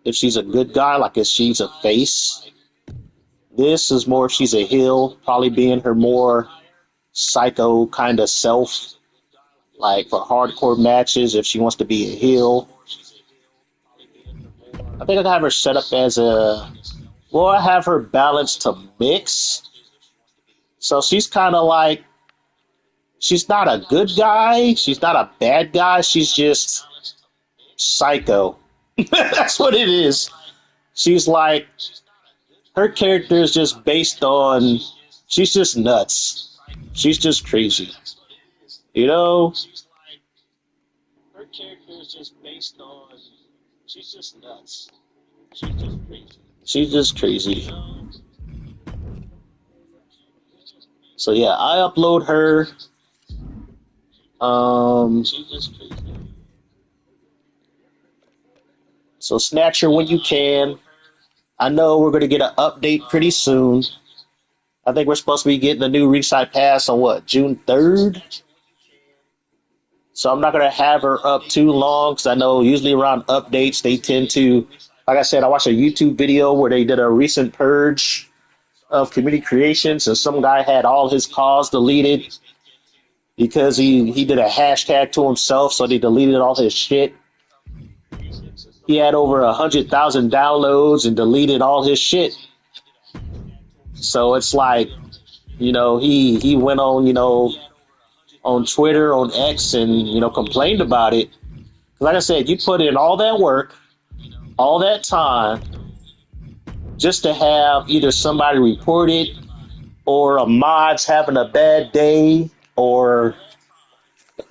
if she's a good guy, like if she's a face. This is more if she's a heel, probably being her more psycho kind of self, like for hardcore matches, if she wants to be a heel. I think I have her set up as a, well, I have her balanced to mix. So she's kind of like, she's not a good guy, she's not a bad guy, she's just psycho. That's what it is. She's like, her character is just based on, she's just nuts. She's just crazy. You know? Her character is just based on, she's just nuts. She's just crazy. She's just crazy. So yeah, I upload her. She's just crazy. So snatch her when you can. I know we're going to get an update pretty soon. I think we're supposed to be getting the new Ringside Pass on what, June 3rd? So I'm not going to have her up too long because I know usually around updates they tend to, like I said, I watched a YouTube video where they did a recent purge of community creations and some guy had all his calls deleted because he did a hashtag to himself, so they deleted all his shit. He had over 100,000 downloads and deleted all his shit. So it's like, you know, he went on, you know, on Twitter, on X, and, you know, complained about it. Like I said, you put in all that work, all that time, just to have either somebody report it or a mod's having a bad day or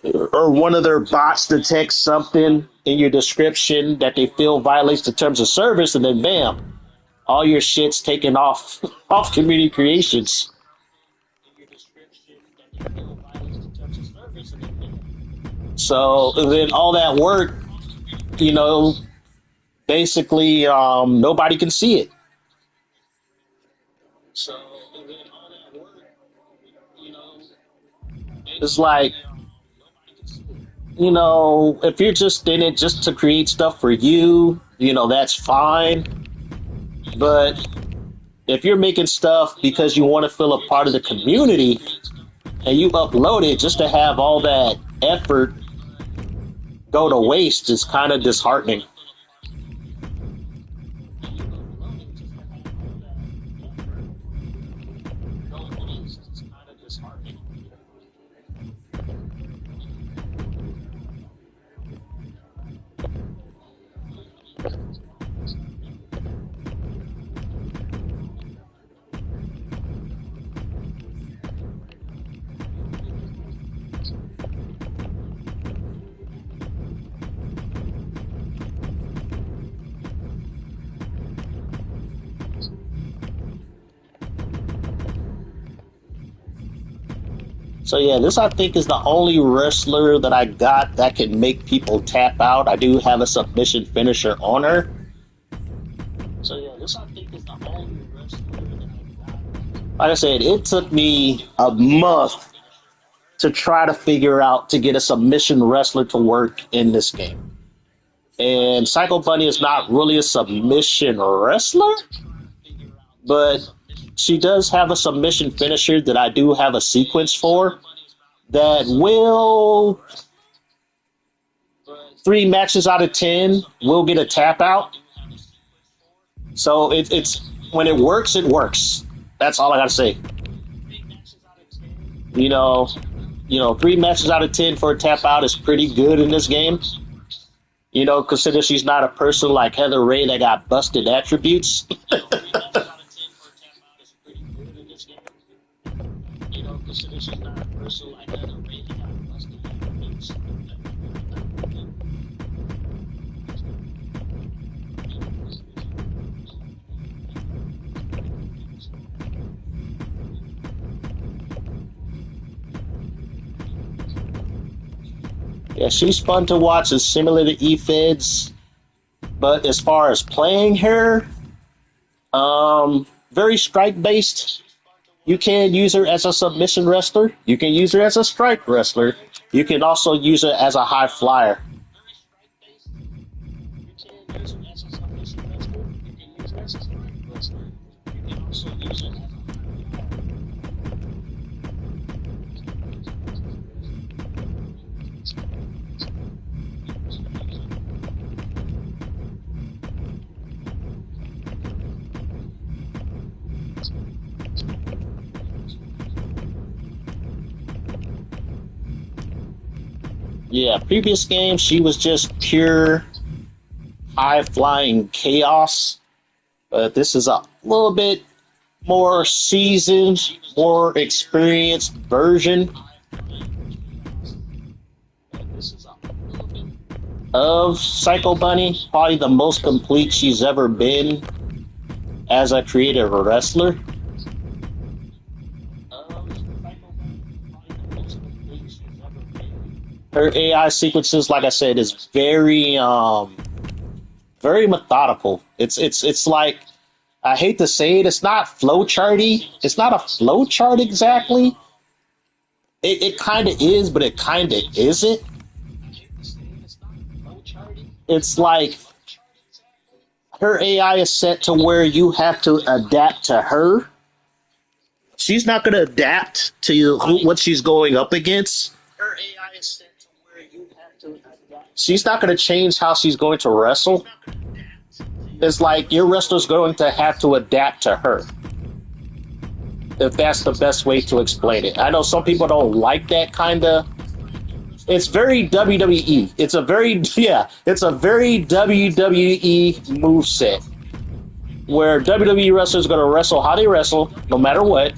one of their bots detects something in your description that they feel violates the terms of service, and then bam, all your shit's taken off off community creations. So then all that work, you know, basically nobody can see it. So then all that work, you know, it's like, you know, if you're just in it just to create stuff for you, you know, that's fine. But if you're making stuff because you want to feel a part of the community and you upload it just to have all that effort go to waste, is kind of disheartening. So yeah, this I think is the only wrestler that I got that can make people tap out. I do have a submission finisher on her. So yeah, this I think is the only wrestler that I got. Like I said, it took me a month to try to figure out to get a submission wrestler to work in this game. And Psycho Bunny is not really a submission wrestler, but she does have a submission finisher that I do have a sequence for that will 3 matches out of 10 will get a tap out. So it's when it works, it works. That's all I gotta say. You know, 3 matches out of 10 for a tap out is pretty good in this game. You know, consider she's not a person like Heather Ray that got busted attributes. Yeah, she's fun to watch. It's similar to E-Feds, but as far as playing her, very strike-based. You can use her as a submission wrestler. You can use her as a strike wrestler. You can also use her as a high flyer. Yeah, previous game she was just pure high flying chaos, but this is a little bit more seasoned, more experienced version of Psycho Bunny. Probably the most complete she's ever been as a creative wrestler. Her AI sequences, like I said, is very methodical. It's like, I hate to say it, it's not flowcharty. It's not a flowchart exactly. It kind of is, but it kind of isn't. It's like her AI is set to where you have to adapt to her. She's not going to adapt to what she's going up against. She's not going to change how she's going to wrestle. It's like your wrestler's going to have to adapt to her. If that's the best way to explain it. I know some people don't like that kind of. It's very WWE. It's a very WWE moveset. Where WWE wrestlers are going to wrestle how they wrestle, no matter what.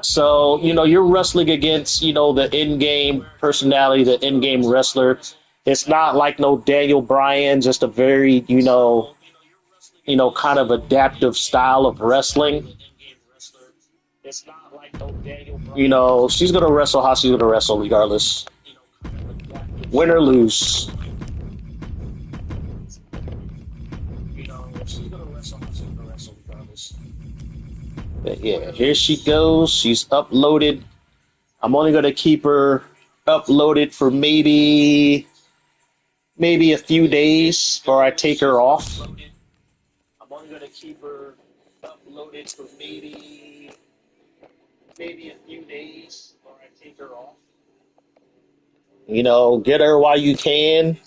So, you're wrestling against, the in-game personality, the in-game wrestler. It's not like no Daniel Bryan, just a very, kind of adaptive style of wrestling. She's going to wrestle how she's going to wrestle regardless. Win or lose. But yeah, here she goes. She's uploaded. I'm only going to keep her uploaded for maybe a few days before I take her off. I'm only going to keep her uploaded for maybe a few days before I take her off. Get her while you can.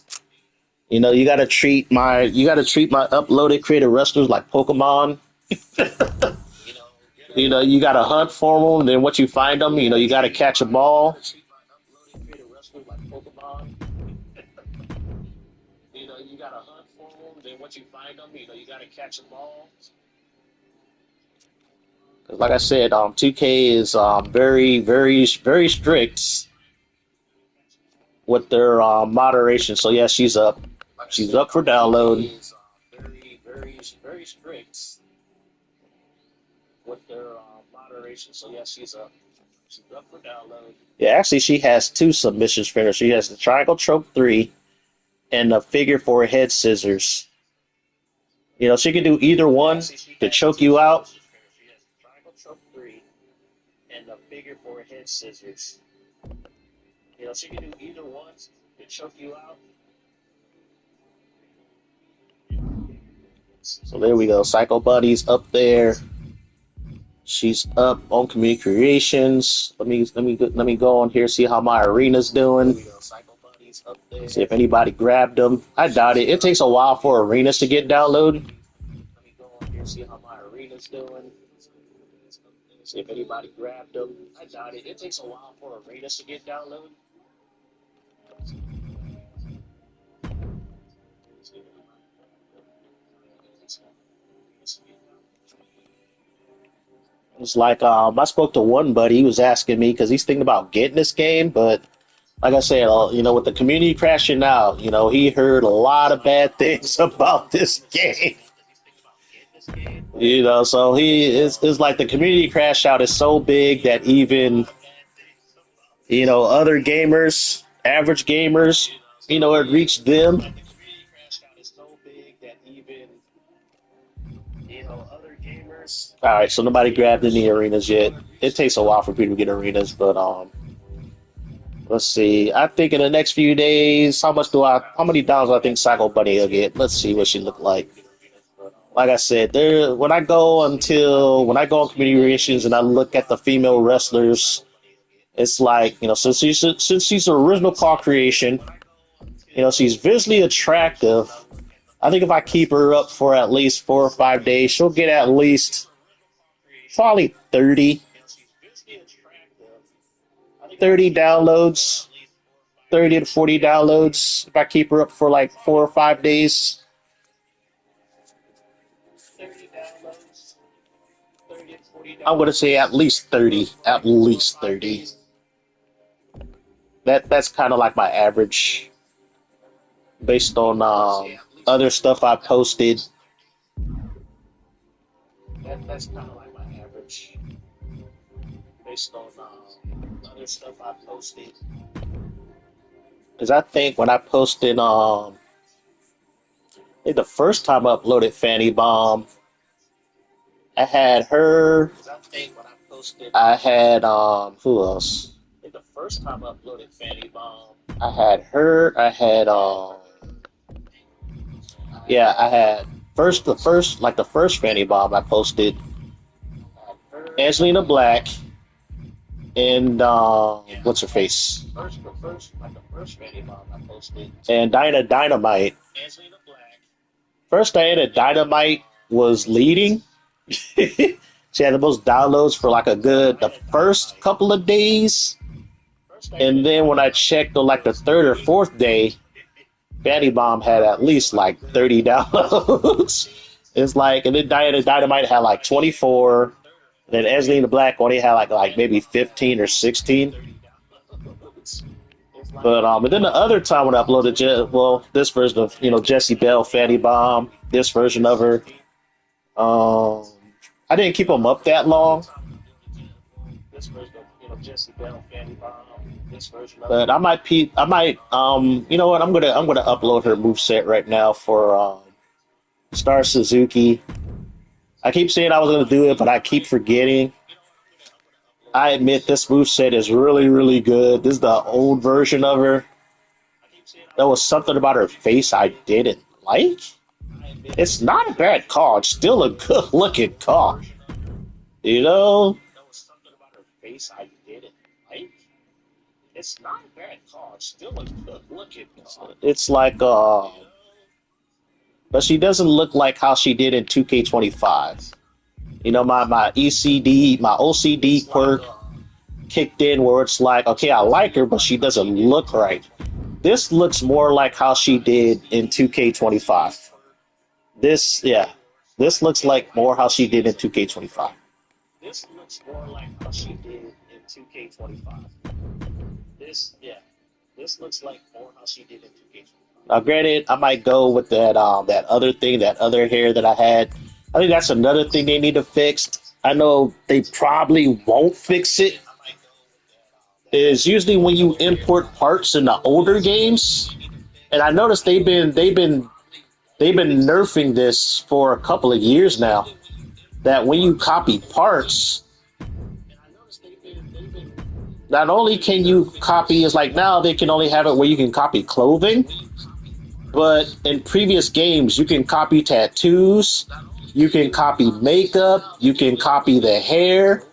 You gotta treat my uploaded creative wrestlers like Pokemon. You gotta hunt for them. Then once you find them, you gotta catch a ball. You gotta hunt for them. Then once you find them, you gotta catch a ball. Like I said, 2K is very, very, very strict with their moderation. So yeah, she's up. She's up for download. Very, very, very strict with their moderation. So yeah, she's up. She's up for download. Yeah, actually, she has two submissions for her. She has the triangle choke 3 and the figure 4 head scissors. She can do either one to choke you out. She has the triangle choke 3 and the figure 4 head scissors. She can do either one to choke you out. So there we go. Psycho Buddy's up there. She's up on Community Creations. Let me go on here, see how my arena's doing. See if anybody grabbed them. I doubt it. It takes a while for arenas to get downloaded. Let me go on here, see how my arena's doing. See if anybody grabbed them. I doubt it. It takes a while for arenas to get downloaded. It's like I spoke to one buddy. He was asking me because he's thinking about getting this game, but like I said, with the community crashing out, he heard a lot of bad things about this game. So it's like the community crash out is so big that even other gamers, average gamers, it reached them. All right, so nobody grabbed any arenas yet. It takes a while for people to get arenas, but Let's see. I think in the next few days, how many downs do I think Psycho Bunny will get? Let's see what she look like. Like I said, when I go on community relations and I look at the female wrestlers, it's like, since she's an original call creation, she's visually attractive. I think if I keep her up for at least 4 or 5 days, she'll get at least probably 30 downloads, 30 to 40 downloads if I keep her up for like 4 or 5 days. I'm gonna say at least 30. At least 30. That's kind of like my average based on other stuff I posted. That's kind of like my average based on other stuff I posted. Because I think when I posted, I think the first time I uploaded Fanny Bomb, I had her. I had who else? I think the first time I uploaded Fanny Bomb, I had her. I had yeah, I had the first Fanny Bomb I posted, Angelina Black and what's her face? And Dinah Dynamite. First Diana Dynamite was leading. She had the most downloads for like the first couple of days. And then when I checked on like the third or fourth day, Fatty Bomb had at least like 30 downloads. It's like, and then Diana Dynamite had like 24. And then Angelina Black only had like maybe 15 or 16. But then the other time when I uploaded, this version of Jessie Bell, Fatty Bomb, this version of her, I didn't keep them up that long. But I might you know what? I'm gonna upload her moveset right now for Star Suzuki. I keep saying I was gonna do it, but I keep forgetting. I admit this moveset is really, really good. This is the old version of her. There was something about her face I didn't like. It's not a bad call. It's still a good looking call. You know? It's not a bad call. It's still a good looking call. It's like, but she doesn't look like how she did in 2K25. My OCD quirk kicked in where it's like, okay, I like her, but she doesn't look right. This looks more like how she did in 2K25. This looks like more how she did in 2K25. This looks more like how she did in 2K25. This looks like more how she did in 2K25. Now, granted, I might go with that that other hair that I had. I think that's another thing they need to fix. I know they probably won't fix it. Is usually when you import parts in the older games, and I noticed they've been nerfing this for a couple of years now. That when you copy parts, not only can you copy, it's like now they can only have it where you can copy clothing, but in previous games you can copy tattoos, you can copy makeup, you can copy the hair,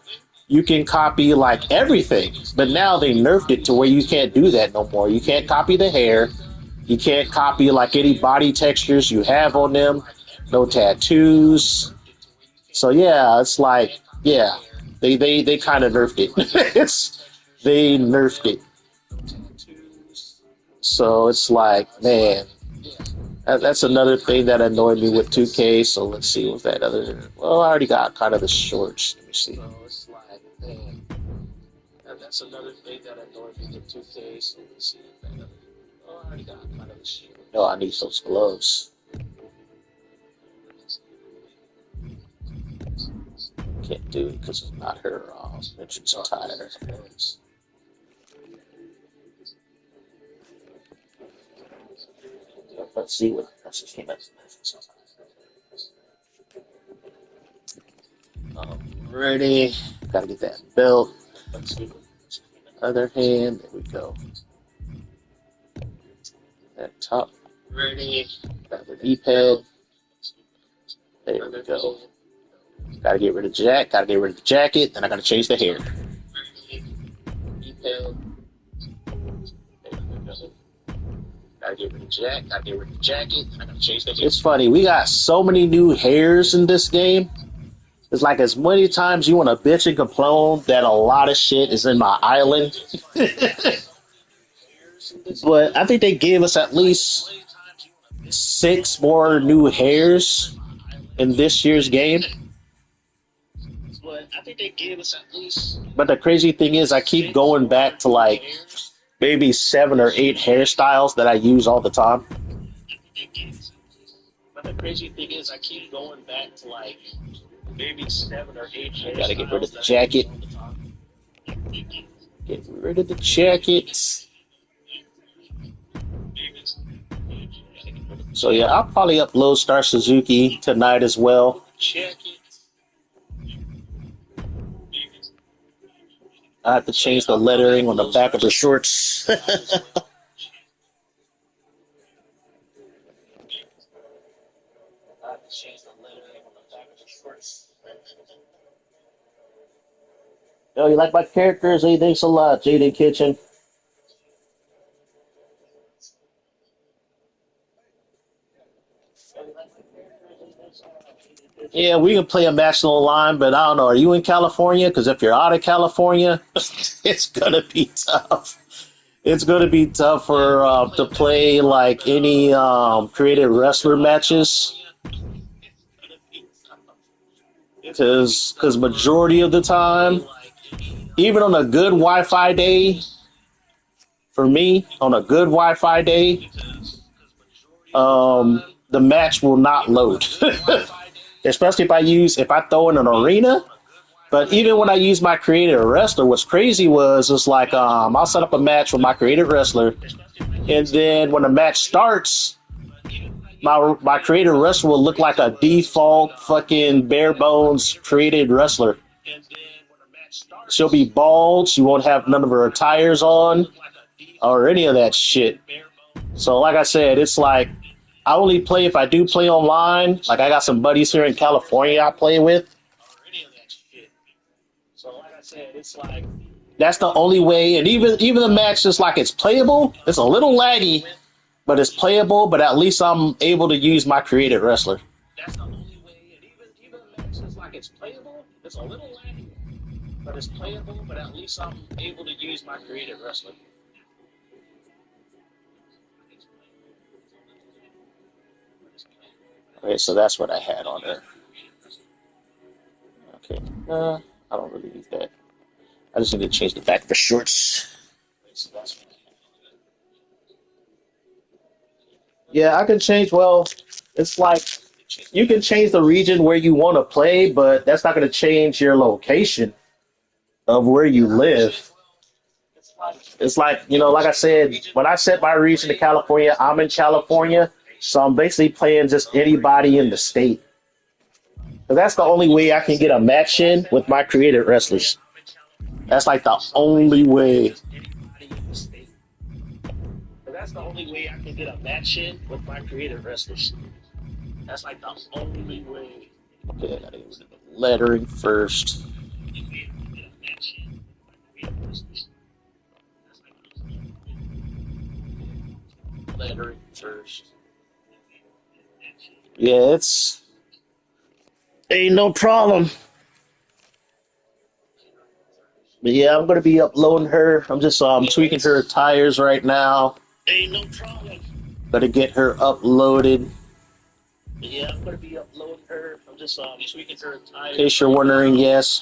you can copy like everything. But now they nerfed it to where you can't do that no more. You can't copy the hair, you can't copy like any body textures you have on them, no tattoos. So yeah, it's like, yeah, they kind of nerfed it. They nerfed it. So it's like, man, that's another thing that annoyed me with 2K. So let's see what that other. Well, I already got kind of the shorts. Let me see. So it's like, man, that's another thing that annoyed me with 2K. So let's see what that other. Well, I already got kind of the shorts. No, I need those gloves. Can't do it because it's not her entrance attire. Let's see what else came up. Ready? Gotta get that belt. Let's see. Other hand. There we go. That top. Ready. Got the D-pad. There we go. Gotta get rid of Jack. Gotta get rid of the jacket. Then I gotta change the hair. D-pad. There we go. Gotta get rid of Jack. Gotta get rid of the jacket. Then I gotta change the hair. It's funny. We got so many new hairs in this game. It's like as many times you want to bitch and complain that a lot of shit is in my island. But I think they gave us at least 6 more new hairs in this year's game. But I think they gave us at least. But the crazy thing is, I keep going back to like maybe 7 or 8 hairstyles that I use all the time. But the crazy thing is, I keep going back to like maybe 7 or 8 hairstyles. Gotta get rid of the jacket. Get rid of the jackets. So yeah, I'll probably upload Star Suzuki tonight as well. I have to change the lettering on the back of the shorts. Yo, you like my characters? Hey, thanks a lot, Jaden Kitchen. Yeah, we can play a match on the line, but I don't know. Are you in California? Because if you're out of California, it's gonna be tough. It's gonna be tough for to play like any creative wrestler matches. Because majority of the time, even on a good Wi-Fi day, for me, on a good Wi-Fi day, the match will not load. Especially if I throw in an arena. But even when I use my creative wrestler, what's crazy was it's like I'll set up a match with my creative wrestler, and then when the match starts, my creative wrestler will look like a default fucking bare bones created wrestler. She'll be bald. She won't have none of her attires on or any of that shit. So like I said, it's like I only play if I do play online. Like I got some buddies here in California I play with. So like I said, it's like that's the only way. And even the match is like it's playable. It's a little laggy, but it's playable. But at least I'm able to use my creative wrestler. That's the only way. And even the match is like it's playable. It's a little laggy, but it's playable. But at least I'm able to use my creative wrestler. Okay, so that's what I had on there. Okay, I don't really need that. I just need to change the back of the shorts. Yeah, I can change. Well, it's like you can change the region where you want to play, but that's not going to change your location of where you live. It's like, like I said, when I set my region to California, I'm in California, so I'm basically playing just anybody in the state. But that's the only way I can get a match in with my creative wrestlers. That's like the only way. That's the only way I can get a match in with my creative wrestlers. That's like the only way. Okay, I gotta use the lettering first. Lettering first. Yeah, it's ain't no problem. But yeah, I'm gonna be uploading her. I'm just tweaking her tires right now. Ain't no problem. Gotta get her uploaded. Yeah, I'm gonna be uploading her. I'm just tweaking her tires. In case you're wondering, yes,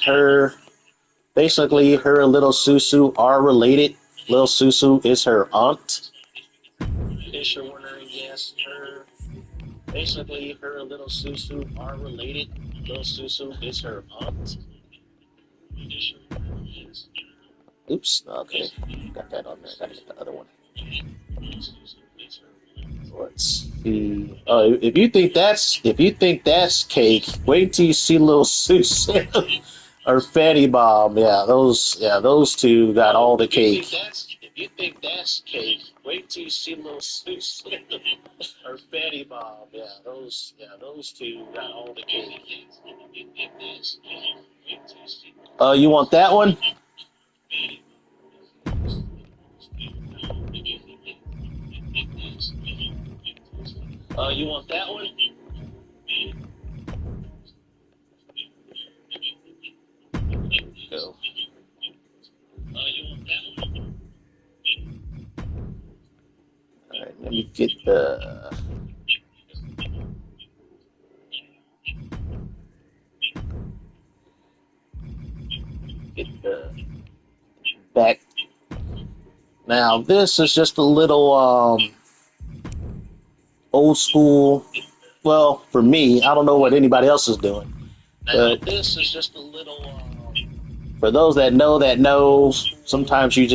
basically her and Little Susu are related. Little Susu is her aunt. In case you're wondering, yes, basically her and Little Susu are related. Little Susu is her aunt. Oops. Okay. Got that on there. Gotta get the other one. Let's see. Oh, if you think that's cake, wait till you see little Susan. Or Fatty Bob, those two got all the cake. If you think that's cake, wait till you see little Snooze. Or Fatty Bob, those two got all the cake. You want that one? You want that one? Go. You want that one? All right, let me get the back. Now this is just a little old school. Well, for me, I don't know what anybody else is doing, but this is just a little. For those that know, sometimes they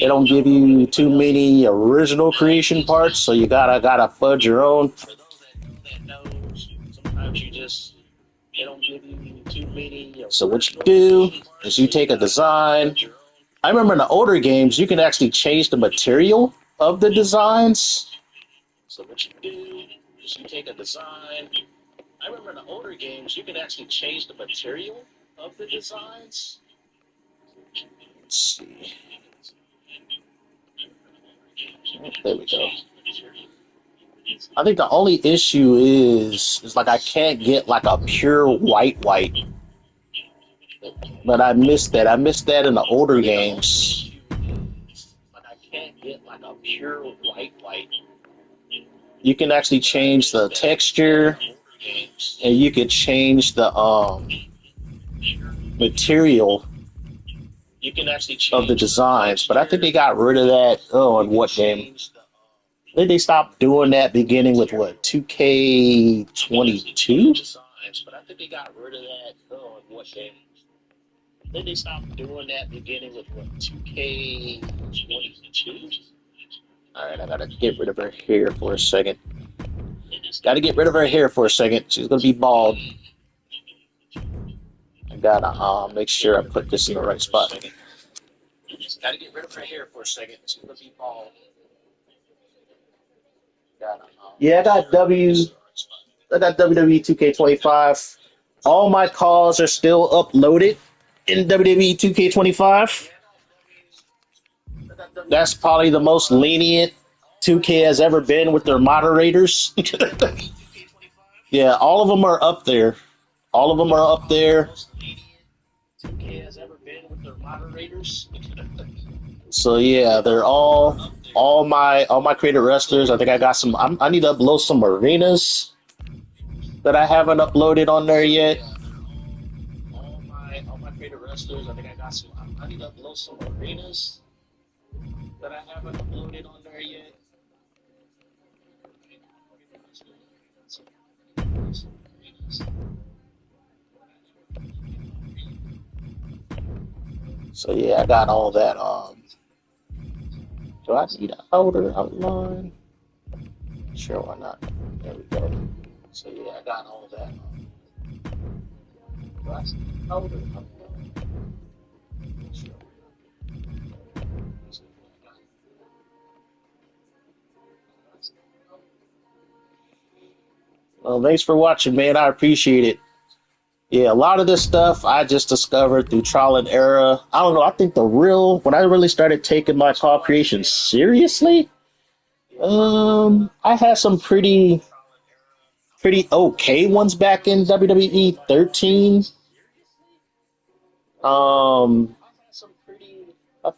don't give you too many original creation parts, so you gotta fudge your own. For those that know, sometimes they don't give you too many. So what you do is you take a design. I remember in the older games, you can actually change the material of the designs. So what you do is you take a design. I remember in the older games, you can actually change the material of the designs. Let's see. There we go. I think the only issue is like I can't get like a pure white. But I missed that. I missed that in the older games. But I can't get like a pure white. You can actually change the texture, and you could change the material of the designs. But I think they got rid of that. Oh, in what game? I think they stopped doing that beginning with what, 2K22? But I think they got rid of that. Oh, in what game? I think they stopped doing that beginning with what, 2K22? Alright, I gotta get rid of her hair for a second. Gotta get rid of her hair for a second. She's gonna be bald. I gotta make sure I put this in the right spot. Gotta get rid of her hair for a second. She's gonna be bald. Yeah, I got WWE2k25. All my calls are still uploaded in WWE2k25. That's probably the most lenient 2K has ever been with their moderators. Yeah, all of them are up there. All of them are up there. 2K has ever been with their moderators. So yeah, they're all my created wrestlers. I think I got some. I need to upload some arenas that I haven't uploaded on there yet. All my created wrestlers. I think I got some. I need to upload some arenas that I haven't uploaded on there yet. So yeah, I got all that. Do I need a outer outline? Sure, why not? There we go. So yeah, I got all that. Do I need an outer outline? Sure. Well, thanks for watching, man. I appreciate it. Yeah, a lot of this stuff I just discovered through trial and error. I don't know. I think when I really started taking my call creation seriously, I had some pretty okay ones back in WWE 13. I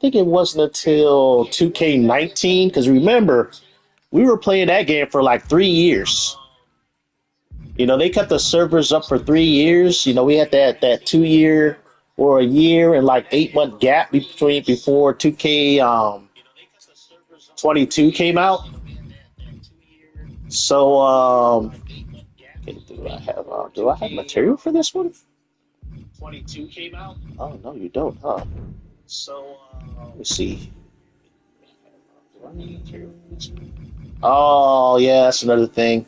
think it wasn't until 2K19, because remember, we were playing that game for like 3 years. You know, they kept the servers up for 3 years. You know, we had that 2 year or a year and like 8 month gap before 2K 22 came out. So okay, do I have material for this one? 22 came out. Oh no, you don't, huh? So let me see. Do I need material for this one? Oh yeah, that's another thing.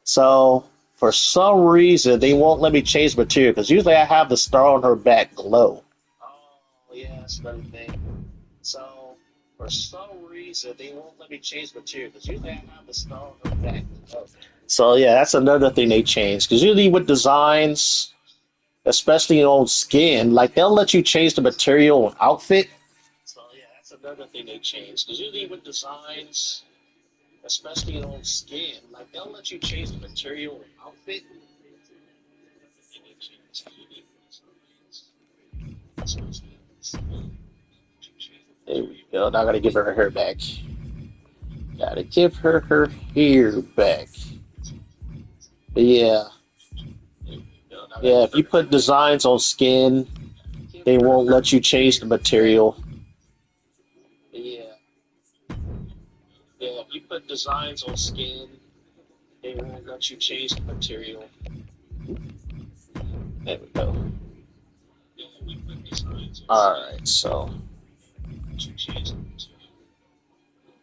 So For some reason, they won't let me change material because usually I have the star on her back glow. Oh, yeah, that's another thing. So, for some reason, they won't let me change material because usually I have the star on her back glow. So, yeah, that's another thing they changed. Because usually with designs, especially on skin, like they'll let you change the material on outfit. So, yeah, that's another thing they changed. Because usually with designs, especially on skin, like they'll let you change the material and outfit. There we go. Now I gotta give her hair back. Gotta give her her hair back. But yeah. Yeah, if you put designs on skin, they won't let you change the material. Yeah. Yeah, if you put designs on skin, they won't let you change the material. There we go. Alright, so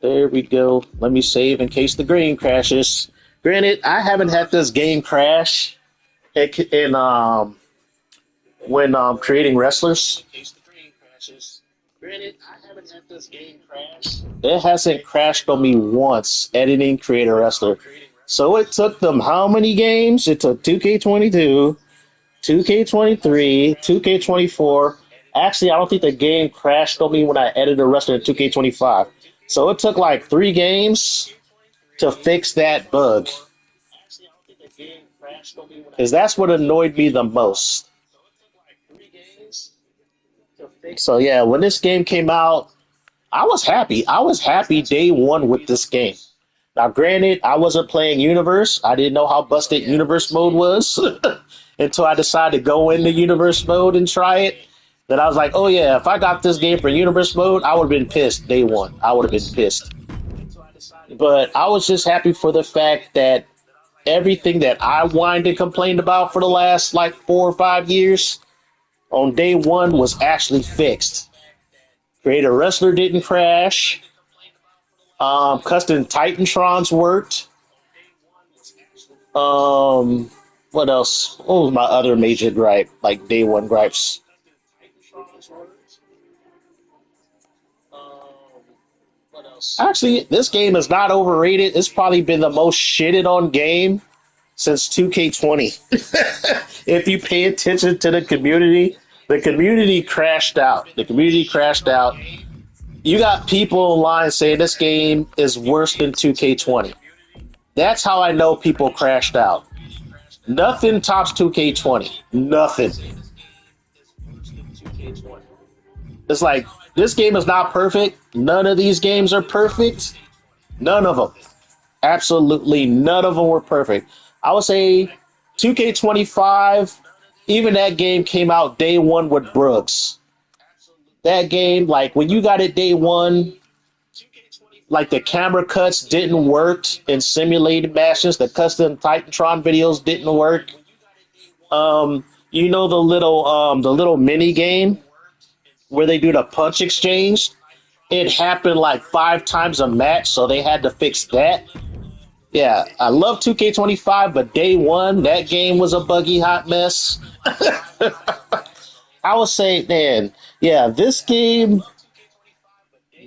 there we go. Let me save in case the game crashes. Granted, I haven't had this game crash in when creating wrestlers. Granted, I haven't had this game crash. It hasn't crashed on me once editing Create a Wrestler. So it took them how many games? It took 2K22, 2K23, 2K24. Actually, I don't think the game crashed on me when I edited a wrestler in 2K25. So it took like 3 games to fix that bug. Because that's what annoyed me the most. So yeah, when this game came out, I was happy. I was happy day one with this game. Now, granted, I wasn't playing Universe. I didn't know how busted Universe mode was until I decided to go into Universe mode and try it. Then I was like, oh yeah, if I got this game for Universe mode, I would have been pissed day one. I would have been pissed. But I was just happy for the fact that everything that I whined and complained about for the last like 4 or 5 years on day one was actually fixed. Create a Wrestler didn't crash. Custom Titantrons worked. What else? What was my other major gripe? Like day one gripes. Actually, this game is not overrated. It's probably been the most shitted on game since 2K20. If you pay attention to the community crashed out. The community crashed out. You got people online saying this game is worse than 2K20. That's how I know people crashed out. Nothing tops 2K20. Nothing. It's like, this game is not perfect. None of these games are perfect. None of them. Absolutely none of them were perfect. I would say 2K25, even that game came out day one with Brooks. That game, like when you got it day one, like the camera cuts didn't work in simulated matches. The custom Titantron videos didn't work. The little mini game where they do the punch exchange. It happened like 5 times a match, so they had to fix that. Yeah, I love 2K25, but day one, that game was a buggy hot mess. I would say, man, yeah, this game,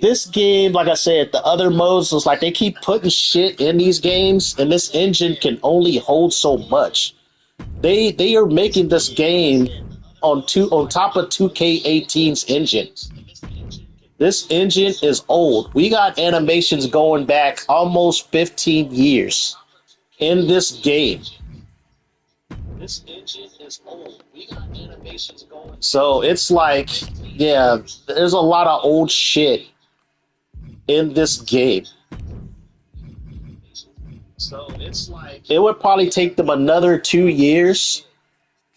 like I said, the other modes was like they keep putting shit in these games, and this engine can only hold so much. They are making this game on top of 2K18's engine. This engine is old. We got animations going back almost 15 years in this game. This engine is old. We got animations going. So it's like, yeah, there's a lot of old shit in this game. So it's like it would probably take them another 2 years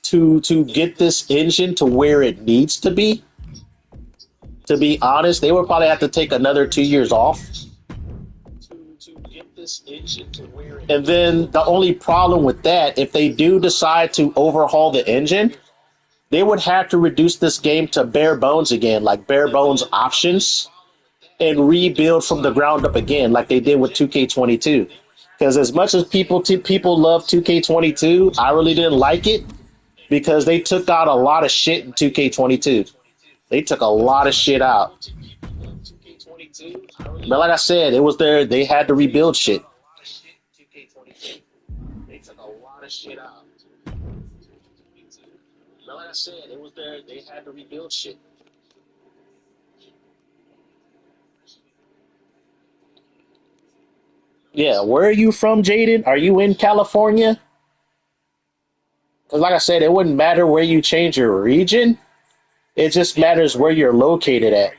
to get this engine to where it needs to be. To be honest, they would probably have to take another 2 years off. And then the only problem with that, if they do decide to overhaul the engine, they would have to reduce this game to bare bones again, like bare bones options, and rebuild from the ground up again, like they did with 2K22. Because as much as people love 2K22, I really didn't like it because they took out a lot of shit in 2K22. They took a lot of shit out. But like I said, it was there. They had to rebuild shit. They took a lot of shit out. But like I said, it was there. They had to rebuild shit. Yeah, where are you from, Jaden? Are you in California? Because like I said, it wouldn't matter where you change your region. It just matters where you're located at.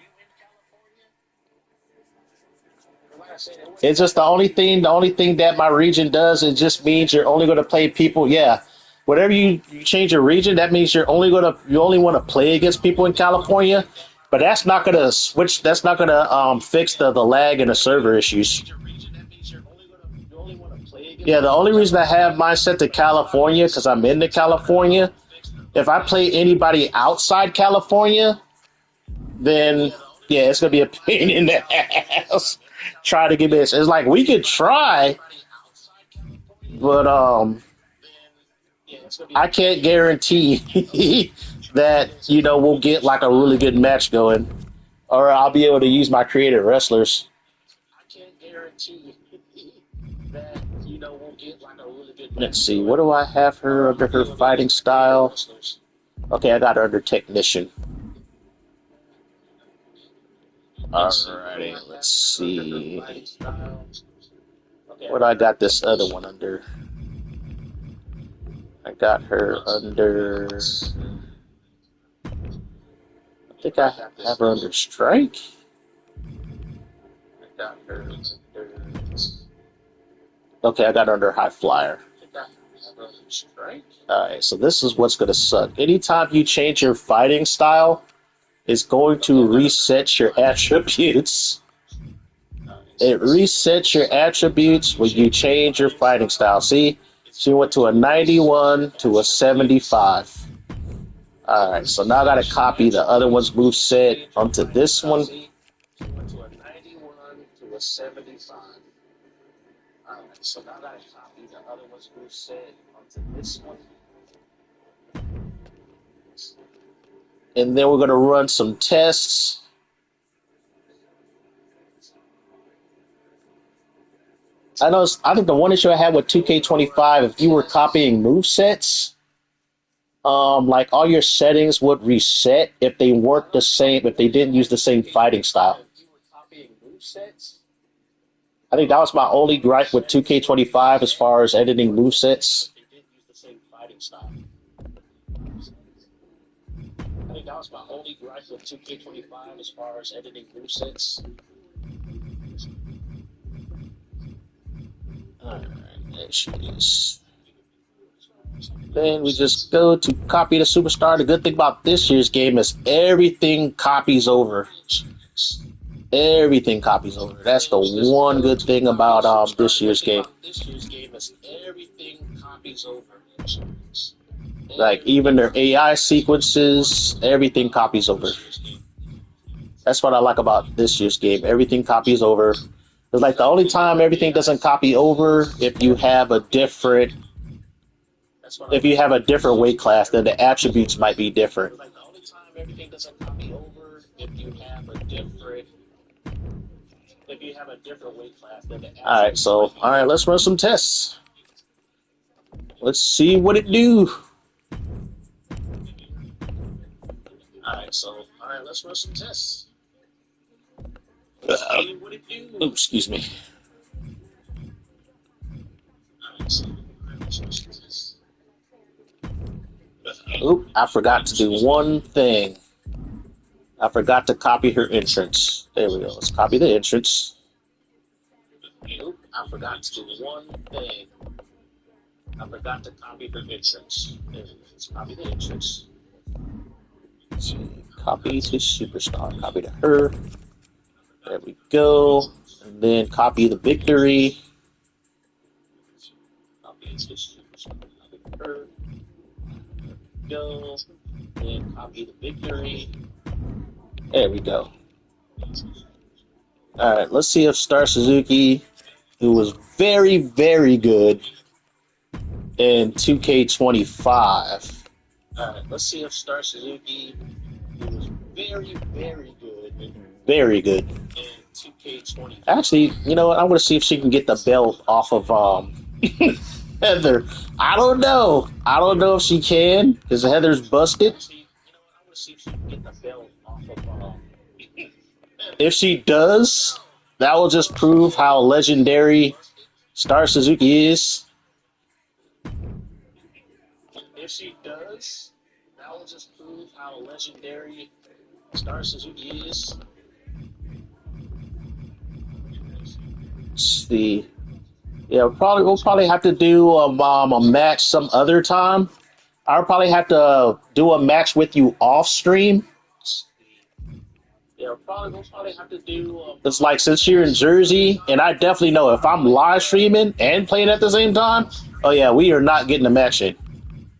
It's just the only thing. The only thing that my region does, it just means you're only going to play people. Yeah, whatever you change your region, that means you only want to play against people in California. But that's not going to switch. That's not going to fix the lag and the server issues. Yeah, the only reason I have mine set to California because I'm into California. If I play anybody outside California, then yeah, it's gonna be a pain in the ass. Try to get this. It's like we could try, but I can't guarantee that we'll get like a really good match going, or I'll be able to use my creative wrestlers. I can't guarantee that we'll get like a really good. Let's see, what do I have her under her fighting style? Okay, I got her under technician. Alrighty, let's see. What I got this other one under? I got her under. I think I have her under strike. Okay, I got her under high flyer. Alright, so this is what's going to suck. Anytime you change your fighting style, it's going to reset your attributes. It resets your attributes when you change your fighting style. See, she went to a 91 to a 75. All right, so now I got to copy the other one's moveset onto this one. She went to a 91 to a 75. All right, so now I got to copy the other one's moveset onto this one. And then we're going to run some tests. I think the one issue I had with 2K25, if you were copying movesets, like all your settings would reset if they weren't the same, if they didn't use the same fighting style. I think that was my only gripe with 2K25 as far as editing movesets. I think that was my only gripe with 2K25 as far as editing movesets. Alright, there she is. Then we just go to copy the superstar. The good thing about this year's game is everything copies over. Everything copies over. That's the one good thing about this year's game. Like even their AI sequences, everything copies over. That's what I like about this year's game. Everything copies over. It's like the only time everything doesn't copy over if you have a different weight class, then the attributes might be different. Alright, let's run some tests. Let's see what it do. Alright, let's run some tests. Excuse me. Oop, I forgot to do one thing. I forgot to copy her entrance. There we go. Let's copy the entrance. Oop, I forgot to do one thing. I forgot to copy her entrance. There we go. Let's copy the entrance. Let's see. Copy to superstar. Copy to her. There we go. And then copy the victory. Copy to superstar. Copy to her. Go, then copy the victory. There we go. Alright, let's see if Star Suzuki who was very, very good in 2K25. Let's see if Star Suzuki, who was very, very good, very good in 2K20. Actually, you know what? I'm going to see if she can get the belt off of Heather. I don't know. I don't know if she can because Heather's busted. If she does, that will just prove how legendary Star Suzuki is. If she does, that will just prove how legendary Star Suzuki is. Let's see. Yeah, we'll probably have to do a match some other time. I'll probably have to do a match with you off stream. Yeah, we'll probably have to do. It's like since you're in Jersey, and I definitely know if I'm live streaming and playing at the same time. Oh yeah, we are not getting a match in.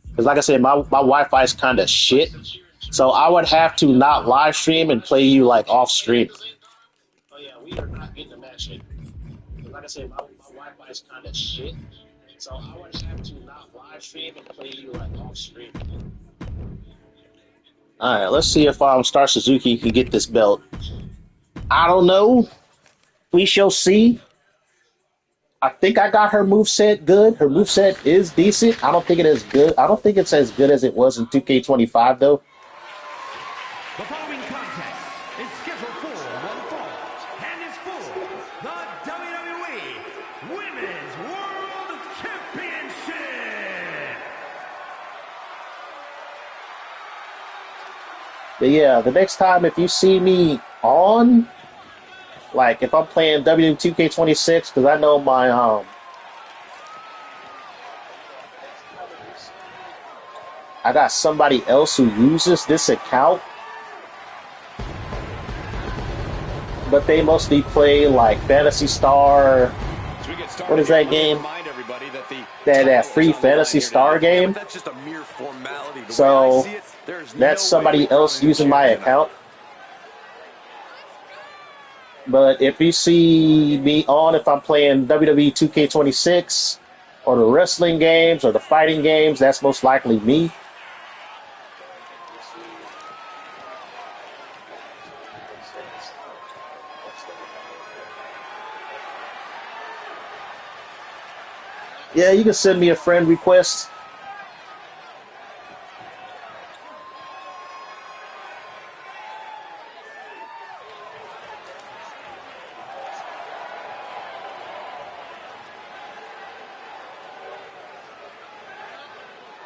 Because like I said, my Wi-Fi is kind of shit. So I would have to not live stream and play you like off stream. Oh yeah, we are not getting a match in. Because like I said, my Wi-Fi is kind of shit. So I would have to not live stream and play you like off stream. All right, let's see if Star Suzuki can get this belt. I don't know. We shall see. I think I got her moveset good. Her moveset is decent. I don't think it is good. I don't think it's as good as it was in 2K25 though. The following contest is scheduled for one fall and is for the WWE Women's World Championship. But yeah, the next time if you see me on, like if I'm playing WWE2k26, because I know my I got somebody else who uses this account, but they mostly play like Fantasy Star. What is that game? That free Fantasy Star game. So that's somebody else using my account. But if you see me on, if I'm playing WWE 2K26 or the wrestling games or the fighting games, that's most likely me. Yeah, you can send me a friend request.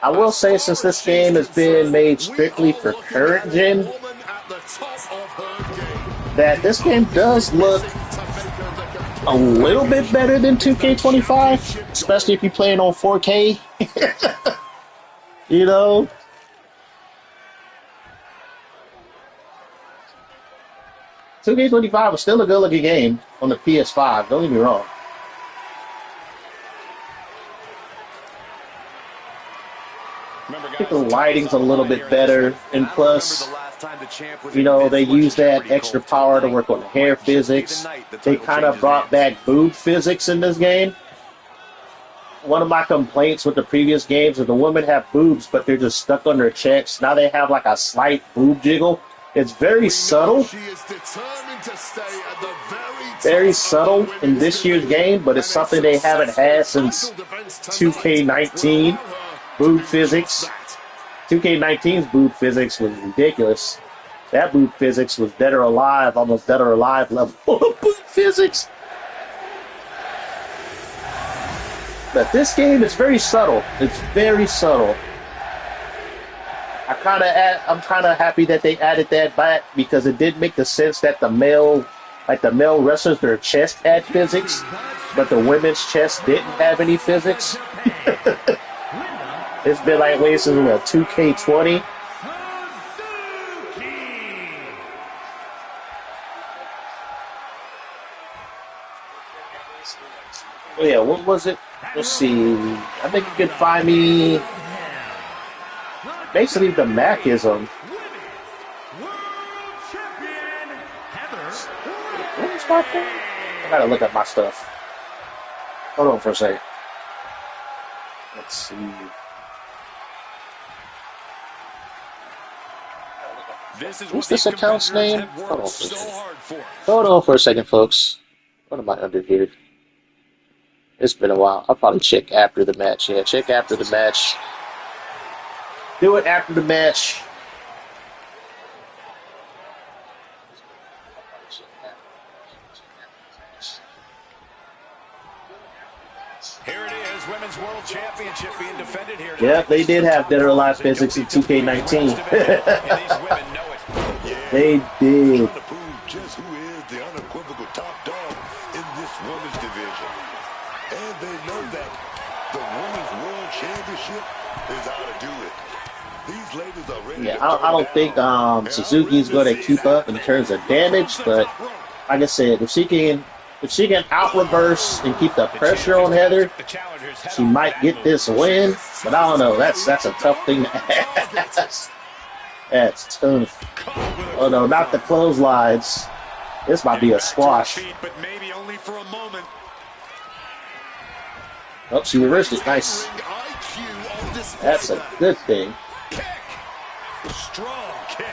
I will say, since this game has been made strictly for current gen, that this game does look a little bit better than 2K25, especially if you're playing on 4K. You know? $2K25 was still a good looking game on the PS5, don't get me wrong. I think the lighting's a little bit better, and plus, you know, they use that extra power to work on the hair physics. They kind of brought back boob physics in this game. One of my complaints with the previous games is the women have boobs, but they're just stuck on their chest. Now they have like a slight boob jiggle. It's very subtle. Very subtle in this year's game, but it's something they haven't had since 2K19. Boob physics. 2K19's boob physics was ridiculous. That boob physics was Dead or Alive, almost Dead or Alive level of boob physics. But this game is very subtle. It's very subtle. I'm kind of happy that they added that back because it did make the sense that the male wrestlers, their chest had physics, but the women's chest didn't have any physics. It's been like way since 2K20. Oh yeah, what was it? Let's see. I think you can find me basically the Macism. What is my thing? I gotta look at my stuff. Hold on for a second. Let's see. What's this account's name? Hold on for a second. Hold on for a second, folks. What am I under here? It's been a while. I'll probably check after the match. Yeah, check after the match. Do it after the match. Here it is, Women's World Championship being defended here. Yeah, they did have Dead or Alive physics in 2K19. They did. To prove just who is the unequivocal top dog in this women's division. And they know that the Women's World Championship is how to do it. These ladies are ready. Yeah, I don't think Suzuki's going to keep up in terms of damage, but like I said, if she can out reverse and keep the pressure on Heather, she might get this win. But I don't know. That's a tough thing to ask. That's tough. Oh no, not the clotheslines. This might be a squash. But maybe only for a moment. Oh, she reversed it. Nice. That's a good thing. Strong kick.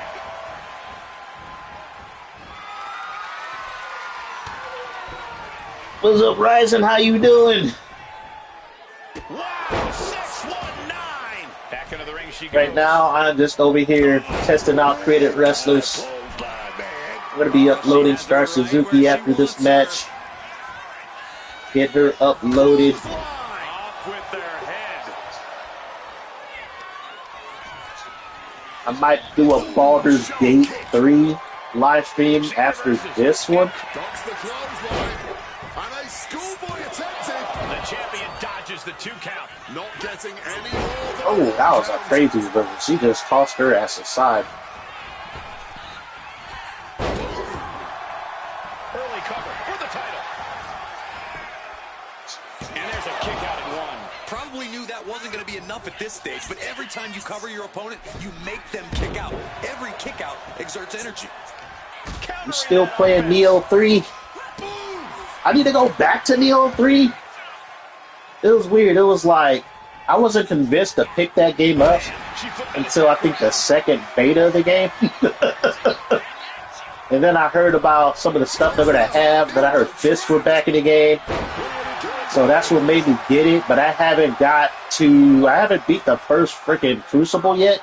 What's up, Ryzen? How you doing? Wow, 619. Back into the ring she goes. Right now, I'm just over here testing out created wrestlers. I'm going to be uploading Star Suzuki after this match. Get her uploaded. Off with their head. I might do a Baldur's Gate 3 live stream after this one. And a schoolboy attempted. The champion dodges the 2 count. Not getting any more. Oh, that was a crazy reversal. She just tossed her ass aside. Early cover for the title. And there's a kick out at 1. Probably knew that wasn't going to be enough at this stage, but every time you cover your opponent, you make them kick out. Every kick out exerts energy. I'm still playing Neo 3. I need to go back to Neo 3. It was weird. It was like, I wasn't convinced to pick that game up until I think the second beta of the game. And then I heard about some of the stuff they're going to have. Then I heard fists were back in the game. So that's what made me get it. But I haven't beat the first freaking Crucible yet.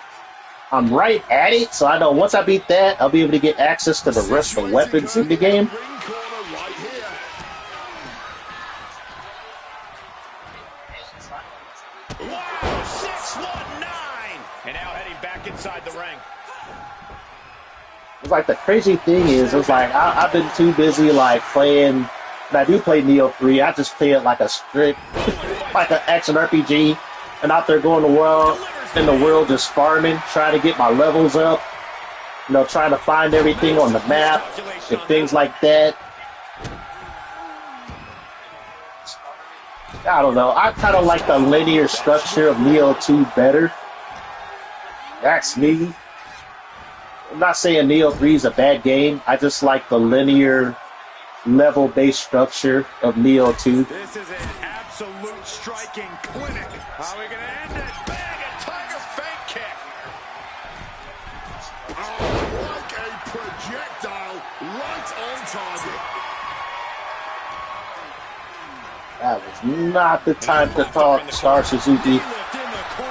I'm right at it. So I know once I beat that, I'll be able to get access to the rest of the weapons in the game. Wow, 619. And now heading back inside the ring. It's like the crazy thing is, it's like I've been too busy like playing. And I do play Neo 3. I just play it like a strict, like an action RPG, and out there going in the world just farming, trying to get my levels up. You know, trying to find everything on the map and things like that. I don't know. I kind of like the linear structure of Neo 2 better. That's me. I'm not saying Neo 3 is a bad game. I just like the linear, level-based structure of Neo 2. This is an absolute striking clinic. How are we going to end it? Bang! A tiger fake kick. Oh, like a projectile right on target. That was not the time to talk, Star Suzuki.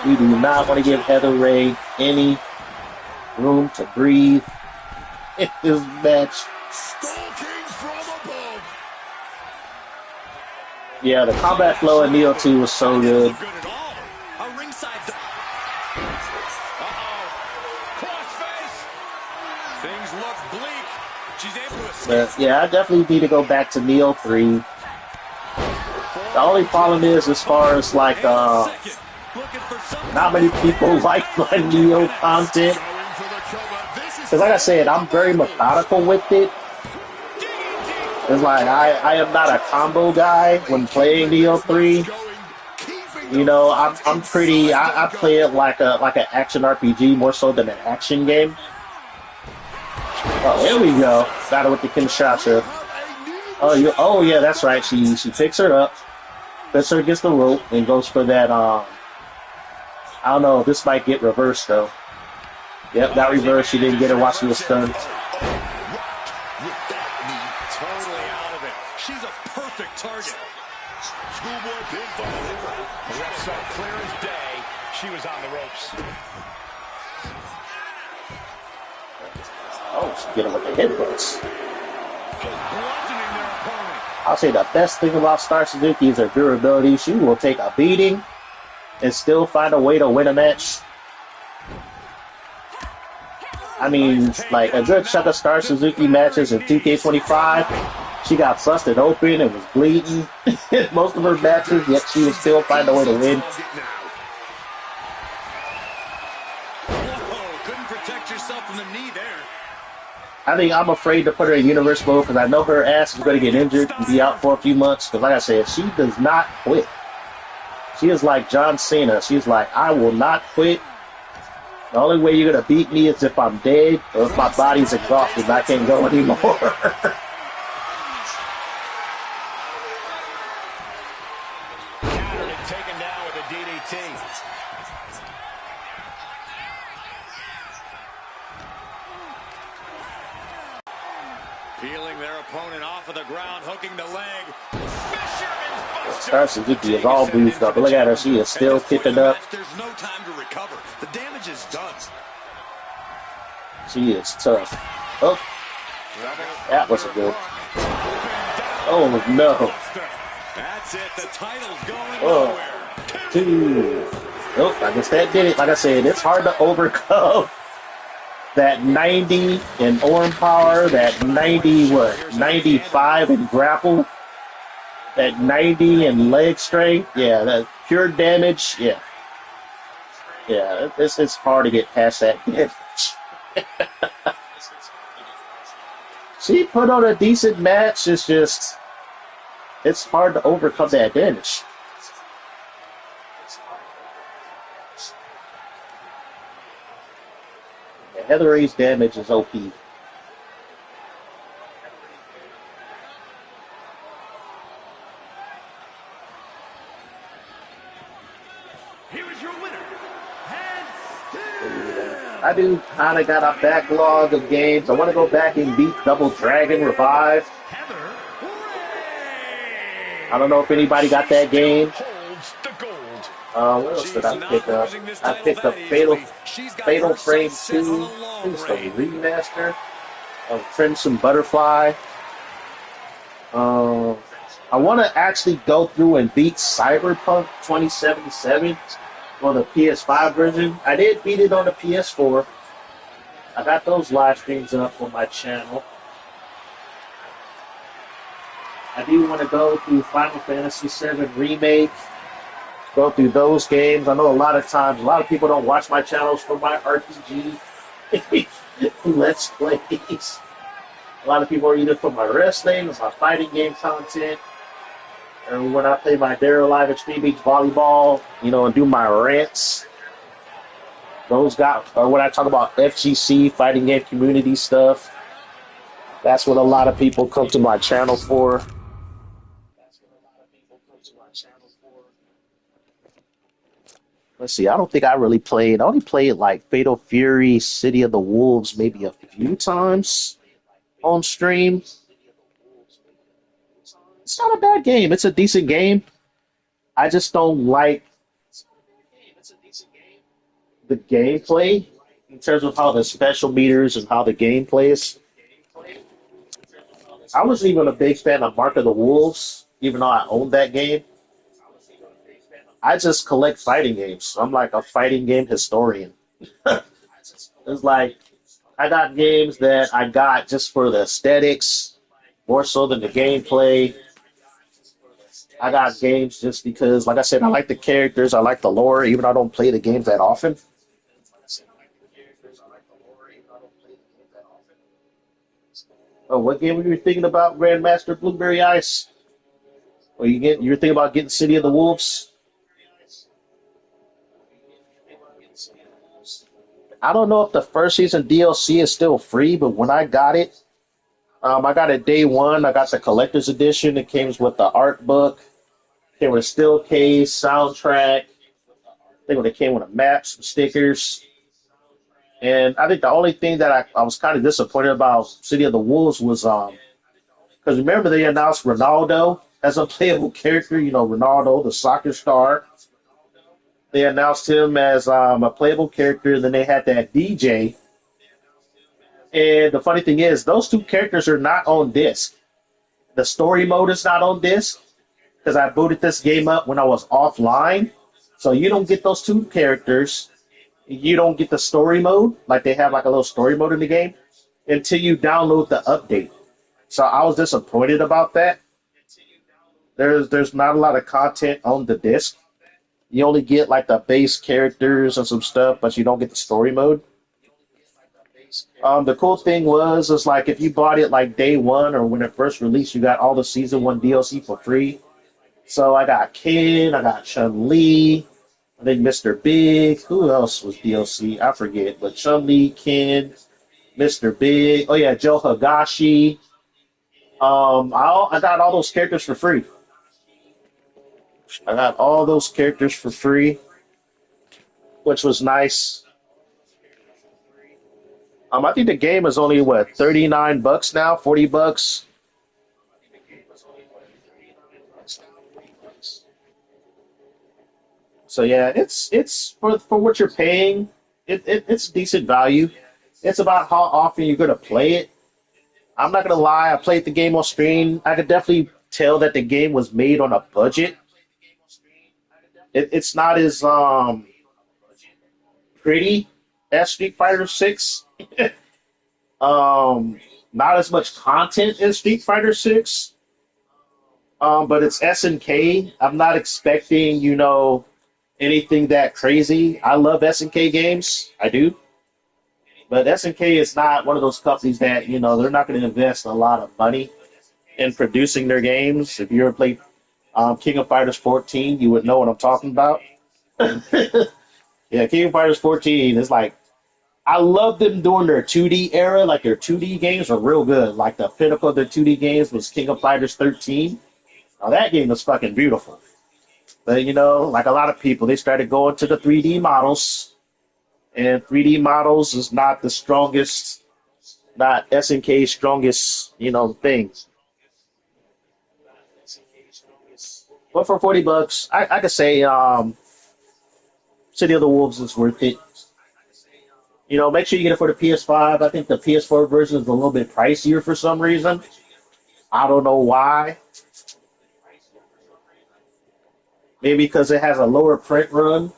We do not want to give Heather Ray any room to breathe in this match. Stalking from above. Yeah, the combat flow in Neo 2 was so good. A ringside. Crossface. Things look bleak. She's able to escape. But yeah, I definitely need to go back to Neo 3. The only problem is, as far as like, not many people like my Neo content. Because like I said, I'm very methodical with it. It's like, I am not a combo guy when playing Neo 3. You know, I'm pretty, I play it like an action RPG more so than an action game. Oh, here we go. Got her with the Kinshasa. Oh yeah, that's right. She picks her up. Puts her against the rope and goes for that. I don't know. This might get reversed though. Yep, got reversed. She didn't get her while she was stunned. Totally out of it. She's a perfect target. Schoolboy pinfall. The ref saw clear as day. She was on the ropes. Oh, she get him with the headbutts. Bludgeoning their opponent. I'll say the best thing about Star Suzuki is her durability. She will take a beating and still find a way to win a match. I mean, like a good chunk of Star Suzuki matches in 2K25, she got busted open and was bleeding in most of her matches, yet she would still find a way to win. Whoa, couldn't protect yourself from the knee there. I think I'm afraid to put her in universe mode because I know her ass is going to get injured and be out for a few months. Because like I said, she does not quit. She is like John Cena. She's like, I will not quit. The only way you're going to beat me is if I'm dead or if my body's exhausted and I can't go anymore. Countered and taken down with a DDT. Peeling their opponent off of the ground, hooking the leg. Fisherman's Buster. Star Suzuki is all bruised up, but look at her. She is still kicking up. There's no time to recover. The damage is done. She is tough. Oh, that wasn't good. Oh, no. That's it. The title's going Oh, nowhere. 2. Nope, I guess that did it. Like I said, it's hard to overcome that 90 in arm power, that 95 in grapple, that 90 in leg strength. Yeah, that pure damage. Yeah. Yeah, it's hard to get past that damage. She put on a decent match. It's just, it's hard to overcome that damage. Yeah, Heather Ray's damage is OP. Here is your winner, and still I do kind of got a backlog of games. I want to go back and beat Double Dragon Revive. Heather Ray. I don't know if anybody got that game. Holds the gold. What else did I pick up? I picked up Fatal Frame 2. It's the remaster of Crimson Butterfly. I want to actually go through and beat Cyberpunk 2077 on the PS5 version. I did beat it on the PS4. I got those live streams up on my channel. I do want to go through Final Fantasy VII Remake, go through those games. I know a lot of times, a lot of people don't watch my channels for my RPG Let's Plays. A lot of people are either for my wrestling, or my fighting game content, or when I play my Daryl Live Extreme Beach Volleyball, you know, and do my rants. Those got, or when I talk about FGC, fighting game community stuff, that's what a lot of people come to my channel for. Let's see, I don't think I really played. I only played like Fatal Fury, City of the Wolves maybe a few times on stream. It's not a bad game. It's a decent game. I just don't like the gameplay in terms of how the special meters and how the game plays. I wasn't even a big fan of Mark of the Wolves, even though I owned that game. I just collect fighting games. I'm like a fighting game historian. It's like I got games that I got just for the aesthetics, more so than the gameplay. I got games just because, like I said, I like the characters, I like the lore, even though I don't play the games that often. Oh, what game were you thinking about, Grandmaster Blueberry Ice? Or you're thinking about getting City of the Wolves? I don't know if the first season DLC is still free, but when I got it, I got it day one. I got the collector's edition. It came with the art book, Came with a still case, soundtrack. I think when it came with a map, some stickers. And I think the only thing that I was kind of disappointed about City of the Wolves was because remember they announced Ronaldo as a playable character. You know, Ronaldo, the soccer star. They announced him as a playable character. And then they had that DJ. And the funny thing is, those two characters are not on disc. The story mode is not on disc because I booted this game up when I was offline. So you don't get those two characters. You don't get the story mode, like they have like a little story mode in the game, until you download the update. So I was disappointed about that. There's not a lot of content on the disc. You only get like the base characters and some stuff, but you don't get the story mode. The cool thing is like if you bought it like day one or when it first released, you got all the season one DLC for free. So I got Ken, I got Chun Li, I think Mr. Big. Who else was DLC? I forget, but Chun Li, Ken, Mr. Big. Oh yeah, Joe Higashi. I got all those characters for free. I got all those characters for free, which was nice. I think the game is only what $39 now, $40. So yeah, it's for what you're paying. It's decent value. It's about how often you're gonna play it. I'm not gonna lie, I played the game on screen. I could definitely tell that the game was made on a budget. It's not as pretty as Street Fighter Six. Not as much content as Street Fighter Six. But it's SNK. I'm not expecting, anything that crazy. I love SNK games. I do. But SNK is not one of those companies that, they're not going to invest a lot of money in producing their games. If you ever played King of Fighters 14, you would know what I'm talking about. Yeah, King of Fighters 14 is like, I love them during their 2D era. Like their 2D games are real good. Like the pinnacle of their 2D games was King of Fighters 13. Now that game was fucking beautiful. But like a lot of people, they started going to the 3D models, and 3D models is not the strongest, not SNK's strongest, thing. But for $40, I could say City of the Wolves is worth it. Make sure you get it for the PS5. I think the PS4 version is a little bit pricier for some reason. I don't know why. Maybe because it has a lower print run.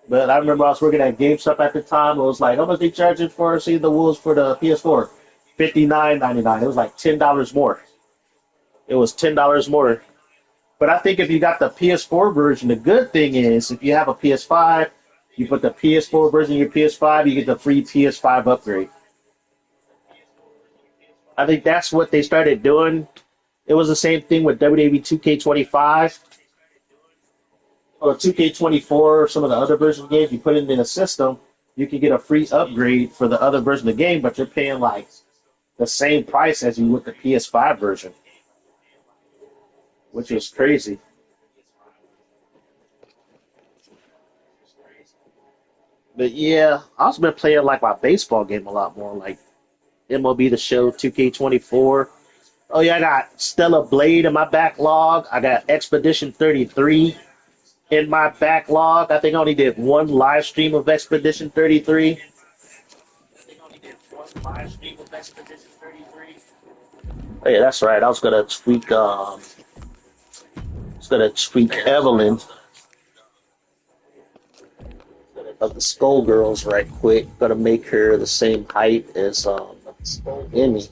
But I remember I was working at GameStop at the time. It was like, how much they charging for See the Wolves for the PS4? $59.99. It was like $10 more. It was $10 more. But I think if you got the PS4 version, the good thing is if you have a PS5, you put the PS4 version in your PS5, you get the free PS5 upgrade. I think that's what they started doing. It was the same thing with WWE2k25 or 2K24 or some of the other version games. You put it in a system, you can get a free upgrade for the other version of the game, but you're paying like the same price as you would the PS5 version, which is crazy. But yeah, I also been playing like my baseball game a lot more, like MLB The Show 2K24. Oh yeah, I got Stella Blade in my backlog. I got Expedition 33 in my backlog. I think I only did one live stream of Expedition 33. Oh yeah, that's right. I was gonna tweak Evelyn of the Skullgirls right quick. Gonna make her the same height as Emmy.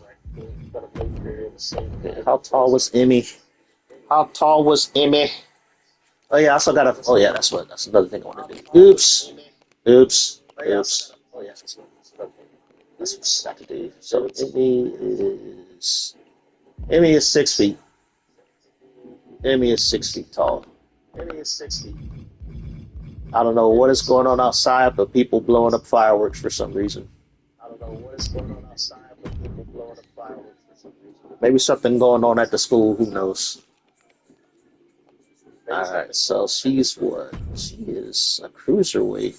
How tall was Emmy? How tall was Emmy? Oh yeah, I also got a. Oh yeah, that's another thing I want to do. Oops. Oh yeah, that's what I have to do. So Emmy is 6 feet. Emmy is 6 feet tall. I don't know what is going on outside, but people blowing up fireworks for some reason. Maybe something going on at the school. Who knows? Alright, so she's what? She is a cruiserweight.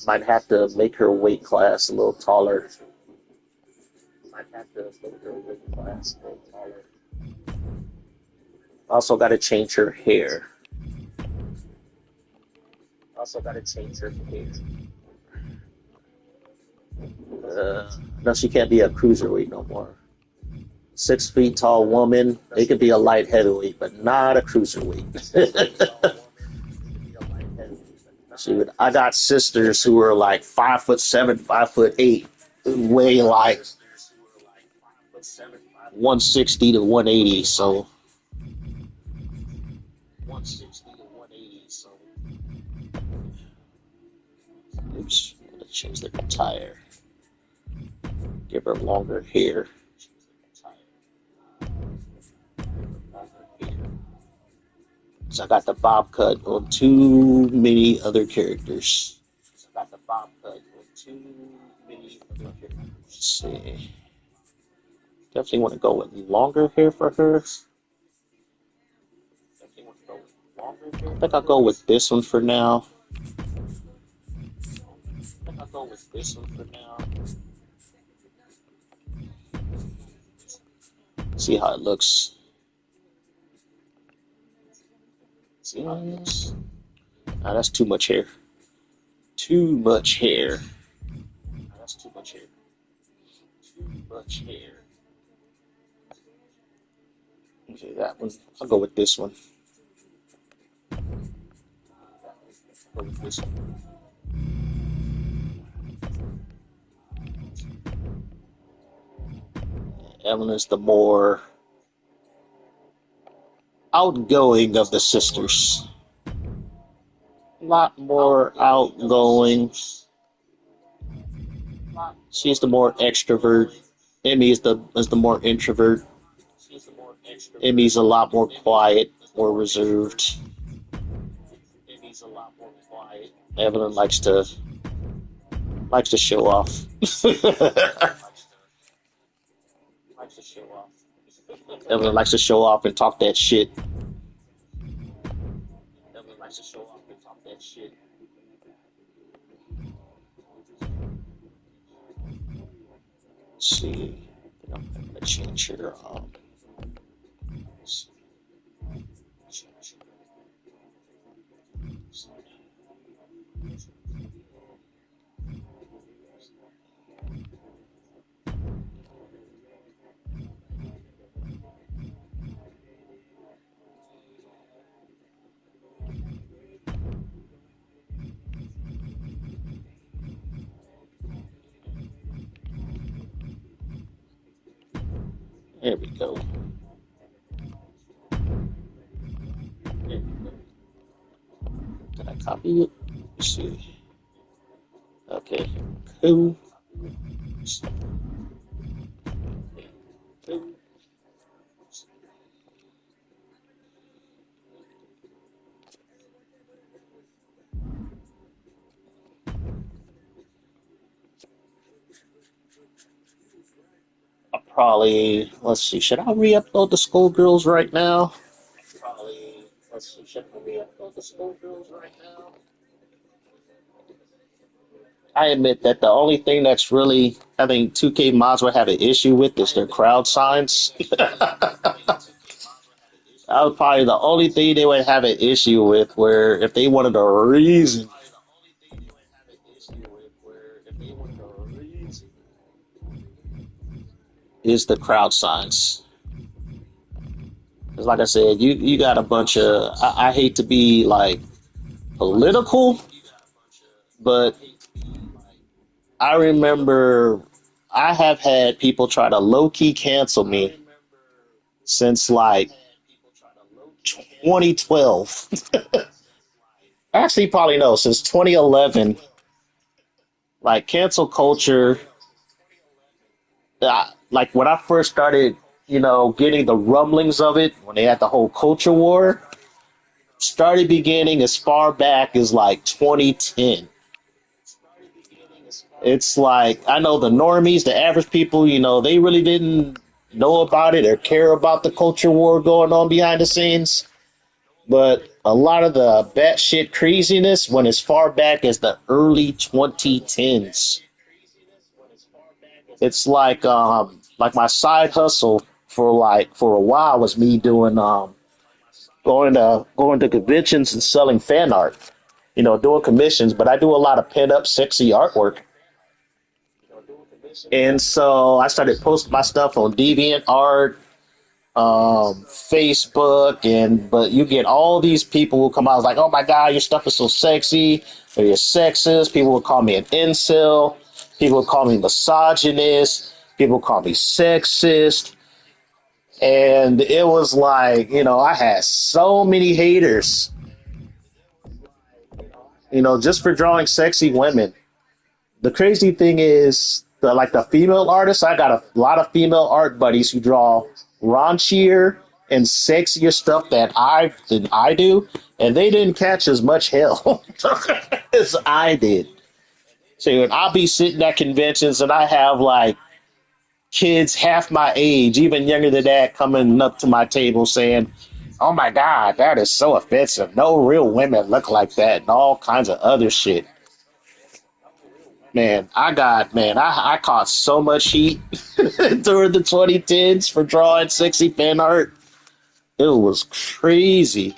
Might have to make her weight class a little taller. Might have to make her weight class a little taller. Also got to change her hair. No, she can't be a cruiserweight no more. 6 feet tall woman. They could be a light heavyweight, but not a cruiserweight. I got sisters who are like 5'7", 5'8", weigh like 160 to 180. So, oops, I'm gonna change the attire. Give her longer hair. So I got the bob cut on too many other characters. Let's see. Definitely want to go with longer hair for her. I think I'll go with this one for now. See how it looks. Nah, that's too much hair. Too much hair. Okay, that one. I'll go with this one. Evelyn is the more outgoing of the sisters. A lot more outgoing. She's the more extrovert. Emmy is the more introvert. Emmy's a lot more quiet, more reserved. Evelyn likes to show off. Evelyn likes to show off and talk that shit. Let's see. I'm gonna change her. There we go. Did I copy it? Let's see. Okay. Cool. I'll probably, let's see, should I re-upload the Skullgirls right now? I admit that the only thing that's really, I think 2K mods would have an issue with is their crowd signs. That was probably the only thing they would have an issue with, where if they wanted a reason. Is the crowd signs. Because like I said, you got a bunch of, I hate to be like political, but I remember I have had people try to low-key cancel me since like 2012. Actually, probably no, since 2011. Like cancel culture, like when I first started, getting the rumblings of it, when they had the whole culture war, started beginning as far back as like 2010. It's like, I know the normies, the average people, they really didn't know about it or care about the culture war going on behind the scenes. But a lot of the batshit craziness went as far back as the early 2010s. It's like my side hustle for a while was me doing going to conventions and selling fan art, doing commissions, but I do a lot of pin up sexy artwork. And so I started posting my stuff on DeviantArt, Facebook, but you get all these people who come out like, "Oh my god, your stuff is so sexy," or "You're sexist." People will call me an incel. People will call me misogynist. People call me sexist. And it was like, I had so many haters, just for drawing sexy women. The crazy thing is, the female artists, I got a lot of female art buddies who draw raunchier and sexier stuff than I do, and they didn't catch as much hell as I did. So I'll be sitting at conventions and I have like kids half my age, even younger than that, coming up to my table saying, "Oh my God, that is so offensive. No real women look like that," and all kinds of other shit. Man, I caught so much heat during the 2010s for drawing sexy fan art. It was crazy.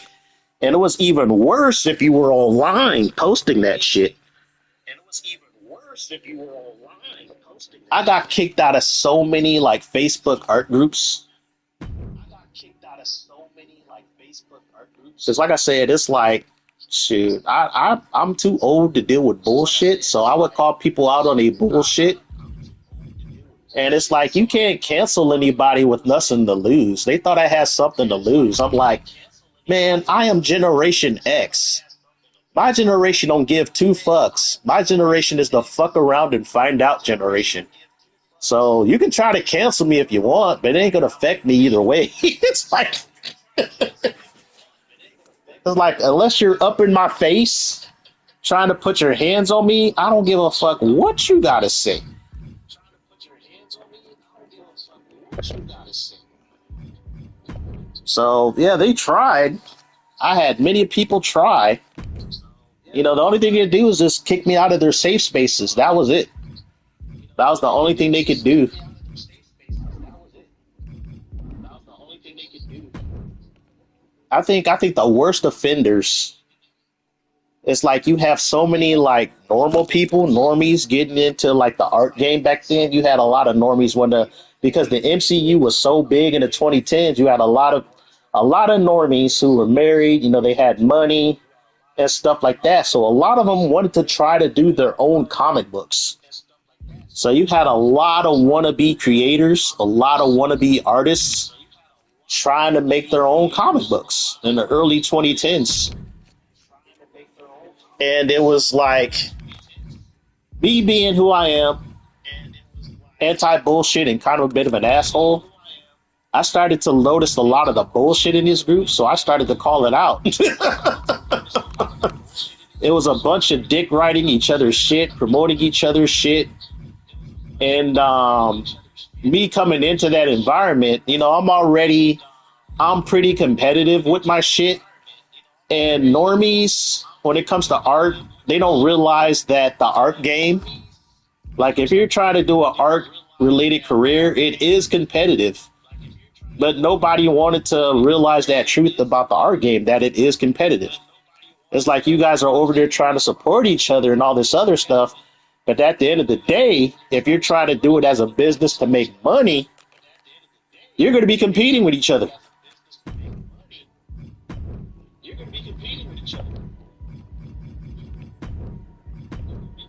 And it was even worse if you were online posting that shit. I got kicked out of so many like Facebook art groups. Because like I said, it's like, shoot, I'm too old to deal with bullshit. So I would call people out on a bullshit. And it's like, you can't cancel anybody with nothing to lose. They thought I had something to lose. I'm like, man, I am Generation X. My generation don't give two fucks. My generation is the fuck around and find out generation. So you can try to cancel me if you want, but it ain't gonna affect me either way. It's like unless you're up in my face trying to put your hands on me, I don't give a fuck what you gotta say. So yeah, they tried. I had many people try. The only thing they do is just kick me out of their safe spaces. That was it. That was the only thing they could do. I think the worst offenders, it's like you have so many like normal people, normies getting into like the art game back then. You had a lot of normies because the MCU was so big in the 2010s. You had a lot of normies who were married. They had money and stuff like that. So a lot of them wanted to try to do their own comic books. So you had a lot of wannabe creators, a lot of wannabe artists trying to make their own comic books in the early 2010s. And it was like, me being who I am, anti bullshit and kind of a bit of an asshole, I started to notice a lot of the bullshit in this group, so I started to call it out. It was a bunch of dick riding each other's shit, promoting each other's shit. And me coming into that environment, I'm pretty competitive with my shit. And normies, when it comes to art, they don't realize that the art game, like if you're trying to do an art related career, it is competitive. But nobody wanted to realize that truth about the art game, that it is competitive. It's like you guys are over there trying to support each other and all this other stuff. But at the end of the day, if you're trying to do it as a business to make money, you're going to be competing with each other.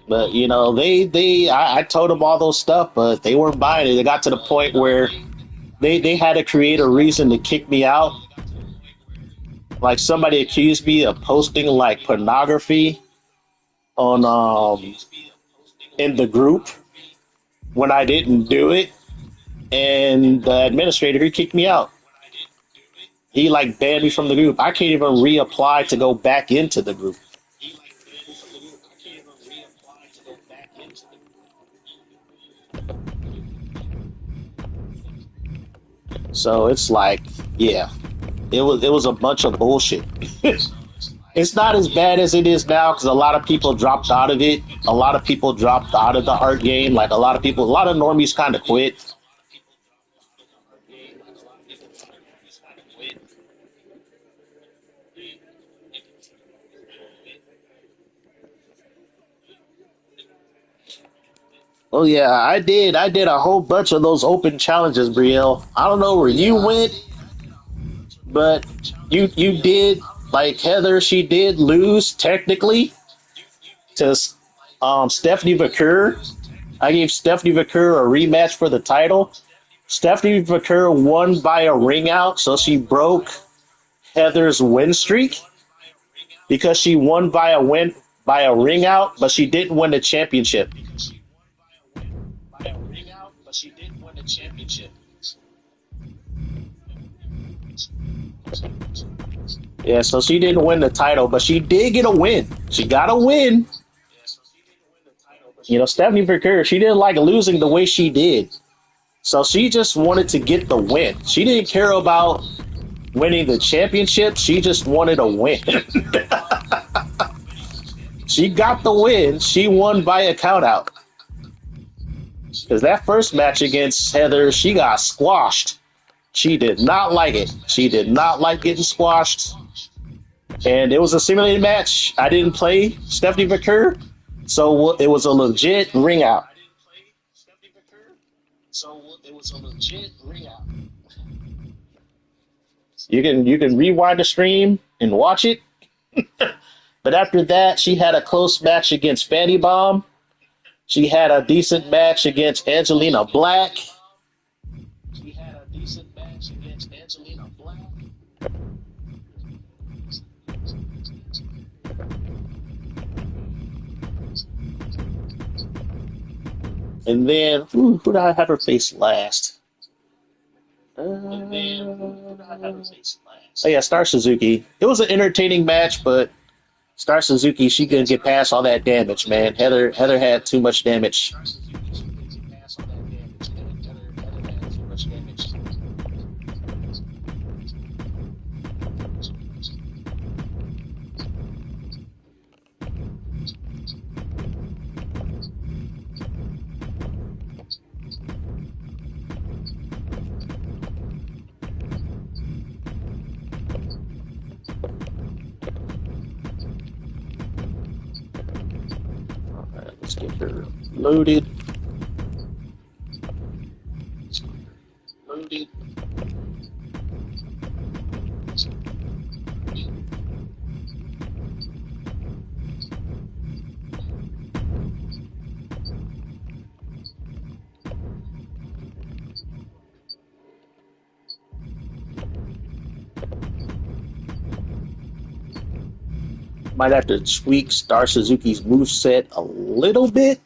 But I told them all those stuff, but they weren't buying it. It got to the point where they had to create a reason to kick me out. Like somebody accused me of posting like pornography on in the group when I didn't do it, and the administrator, he kicked me out. He like banned me from the group. I can't even reapply to go back into the group. So it's like, yeah. it was a bunch of bullshit. It's not as bad as it is now because a lot of people dropped out of it. A lot of people dropped out of the art game. Like a lot of people, a lot of normies kind of quit. Oh yeah, I did. I did a whole bunch of those open challenges, Brielle. I don't know where you went, but you did. Like Heather, she did lose technically to Stephanie Vaquer. I gave Stephanie Vaquer a rematch for the title. Stephanie Vaquer won by a ring out, so she broke Heather's win streak because she won by a ring out, but she didn't win the championship. Yeah, so she didn't win the title, but she did get a win. She got a win. You know, Stephanie Vaquer, she didn't like losing the way she did. So she just wanted to get the win. She didn't care about winning the championship. She just wanted a win. She got the win. She won by a countout. Because that first match against Heather, she got squashed. She did not like it. She did not like getting squashed. And it was a simulated match. I didn't play Stephanie Vaquer, so it was a legit ring out. You can rewind the stream and watch it. But after that, she had a close match against Fanny Bomb. She had a decent match against Angelina Black. And then, who did I have her face last? Oh yeah, Star Suzuki. It was an entertaining match, but Star Suzuki, she couldn't get past all that damage, man. Heather had too much damage. Let's get her loaded. Might have to tweak Star Suzuki's moveset a little bit.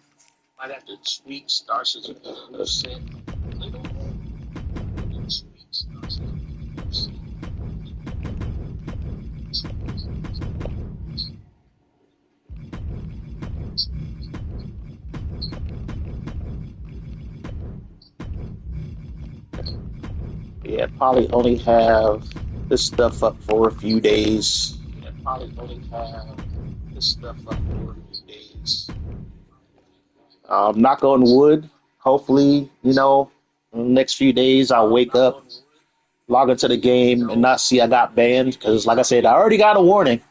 Yeah, probably only have this stuff up for a few days. Knock on wood. Hopefully, in the next few days I'll wake up, log into the game, and not see I got banned. Because, like I said, I already got a warning.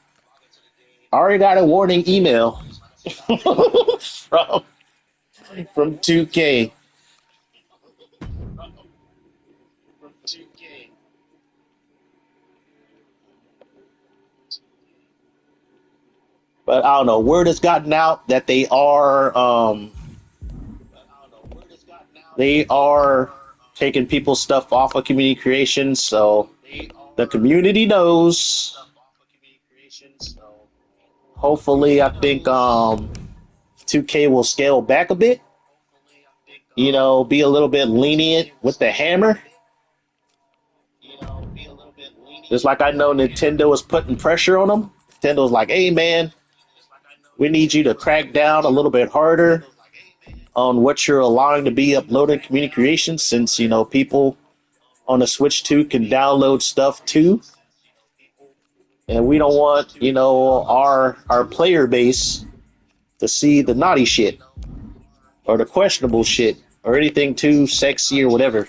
I already got a warning email from 2K. But I don't know. Word has gotten out that they are taking people's stuff off of community creation, so the community knows. Hopefully, I think 2K will scale back a bit. Be a little bit lenient with the hammer. Just like I know Nintendo is putting pressure on them. Nintendo's like, hey man, we need you to crack down a little bit harder on what you're allowing to be uploaded in community creation, since people on the Switch 2 can download stuff too. and we don't want our player base to see the naughty shit or the questionable shit or anything too sexy or whatever.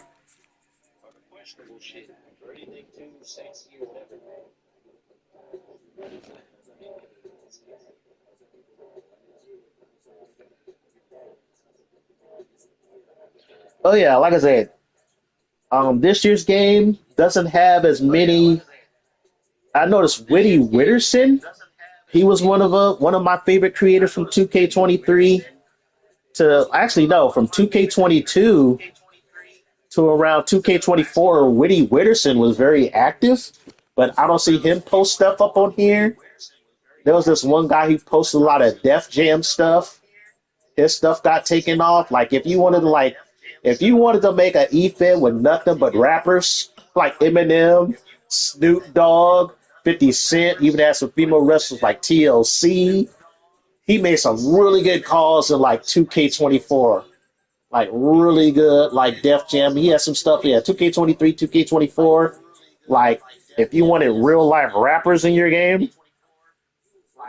Oh yeah, like I said, this year's game doesn't have as many. I noticed Whitty Witterson. He was one of my favorite creators from 2K23 to actually no from 2K22 to around 2K24. Whitty Witterson was very active, but I don't see him post stuff up on here. There was this one guy who posted a lot of Def Jam stuff. His stuff got taken off. Like if you wanted to make an event with nothing but rappers like Eminem, Snoop Dogg, 50 Cent, even had some female wrestlers like TLC. He made some really good calls in like 2K24. Like really good, like Def Jam. He had some stuff, yeah, 2K23, 2K24. Like if you wanted real life rappers in your game,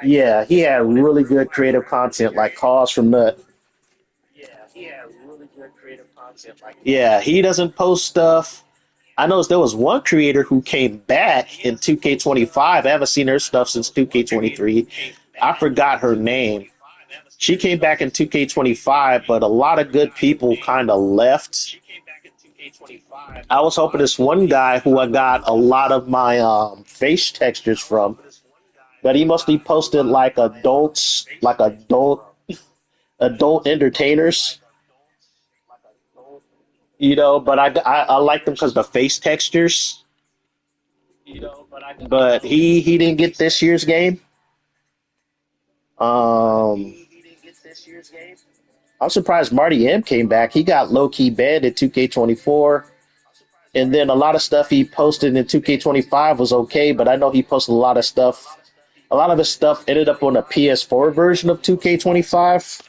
yeah, he had really good creative content like Cause from Nut. Yeah, he doesn't post stuff. I noticed there was one creator who came back in 2K25. I haven't seen her stuff since 2K23. I forgot her name. She came back in 2K25, but a lot of good people kind of left. I was hoping this one guy who I got a lot of my face textures from, but he mostly posted like adult entertainers, But I like them because the face textures. But he didn't get this year's game. Um, I'm surprised Marty M came back. He got low key banned in 2K24. And then a lot of stuff he posted in 2K25 was okay, but I know he posted a lot of stuff. A lot of his stuff ended up on the PS4 version of 2K25.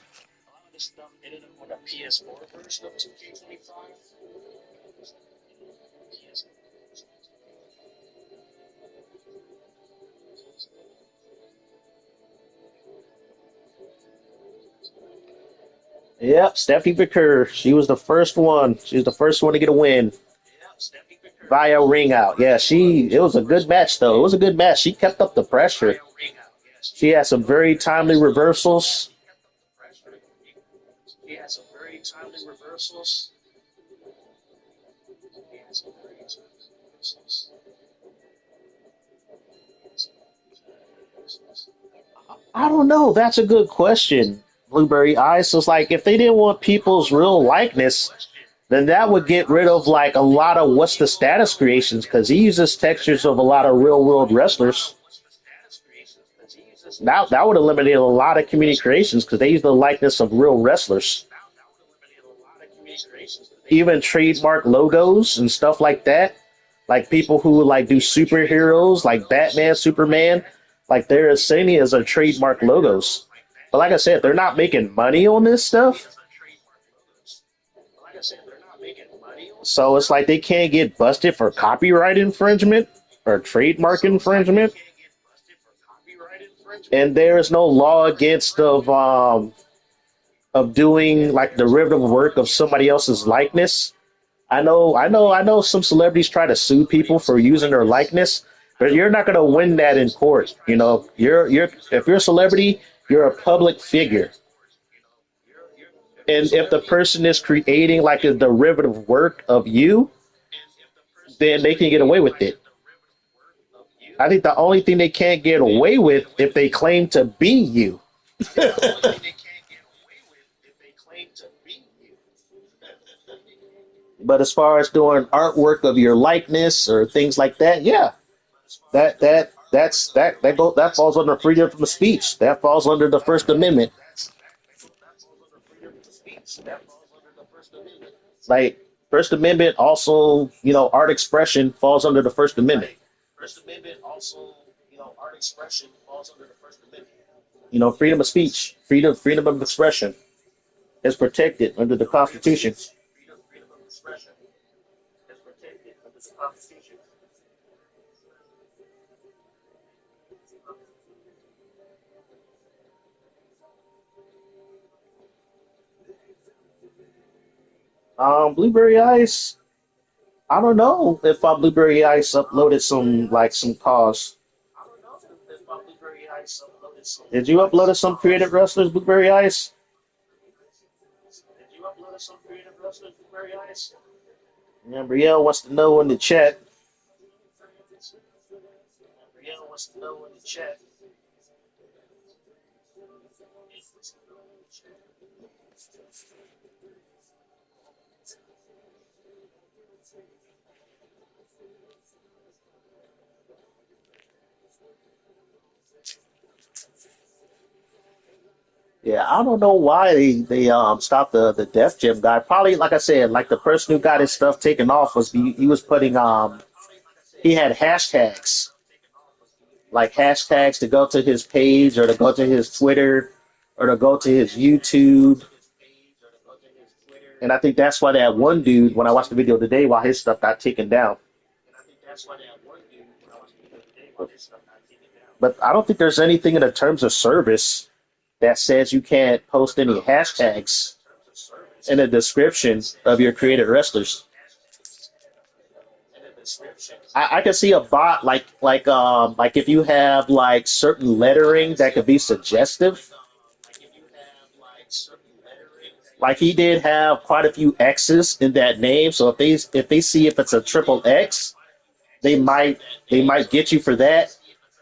Yep, Steffi Baker. She was the first one. She was the first one to get a win via ring out. Yeah, it was a good match though. It was a good match. She kept up the pressure. She had some very timely reversals. I don't know. That's a good question, Blueberry Eyes. So it's like if they didn't want people's real likeness, then that would get rid of like a lot of what's the status creations because he uses textures of a lot of real world wrestlers. That would eliminate a lot of community creations because they use the likeness of real wrestlers. Even trademark logos and stuff like that. Like people who like do superheroes like Batman, Superman, like their insignias are trademark logos. But like I said, they're not making money on this stuff. So it's like they can't get busted for copyright infringement or trademark infringement. And there is no law against of doing like derivative work of somebody else's likeness. I know some celebrities try to sue people for using their likeness, but you're not going to win that in court. You're if you're a celebrity, you're a public figure. And if the person is creating like a derivative work of you, then they can get away with it. I think the only thing they can't get away with if they claim to be you. But as far as doing artwork of your likeness or things like that, yeah, that falls under freedom of speech. That falls under the First Amendment. Like First Amendment, also art expression falls under the First Amendment. Freedom of speech, freedom of expression is protected under the Constitution. Blueberry Ice. I don't know if Blueberry Ice uploaded some calls. Did you upload some creative wrestlers, Blueberry Ice? Yeah, Brielle wants to know in the chat. Yeah, I don't know why they stopped the Def Jam guy. Probably like I said, like the person who got his stuff taken off was he was putting he had hashtags like hashtags to go to his page or to go to his Twitter or to go to his YouTube. And I think that's why that one dude, when I watched the video today, why his stuff got taken down. But I don't think there's anything in the terms of service that says you can't post any hashtags in the description of your created wrestlers. I can see a bot like if you have like certain lettering that could be suggestive. Like he did have quite a few X's in that name, so if they see if it's a triple X, they might they might get you for that.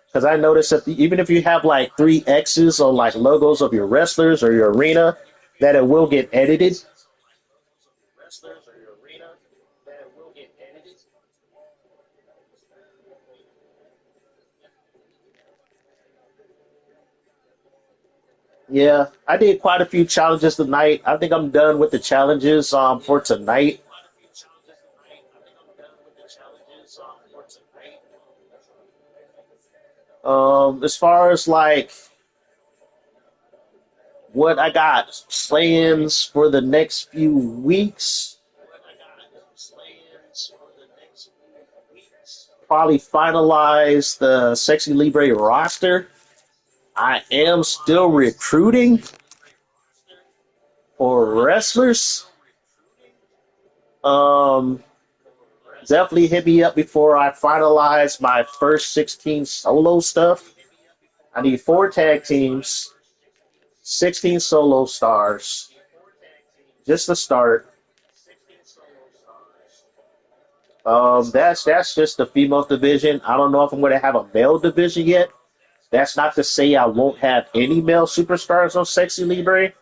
Because I noticed that even if you have like three X's on like logos of your wrestlers or your arena, that it will get edited. Yeah, I did quite a few challenges tonight. I think I'm done with the challenges for tonight. As far as like what I got plans for the next few weeks, probably finalize the Sexy Libre roster. I am still recruiting for wrestlers. Um, Definitely hit me up before I finalize my first 16 solo stuff. I need 4 tag teams, 16 solo stars, just to start. That's just the female division. I don't know if I'm going to have a male division yet. That's not to say I won't have any male superstars on Sexy Libre.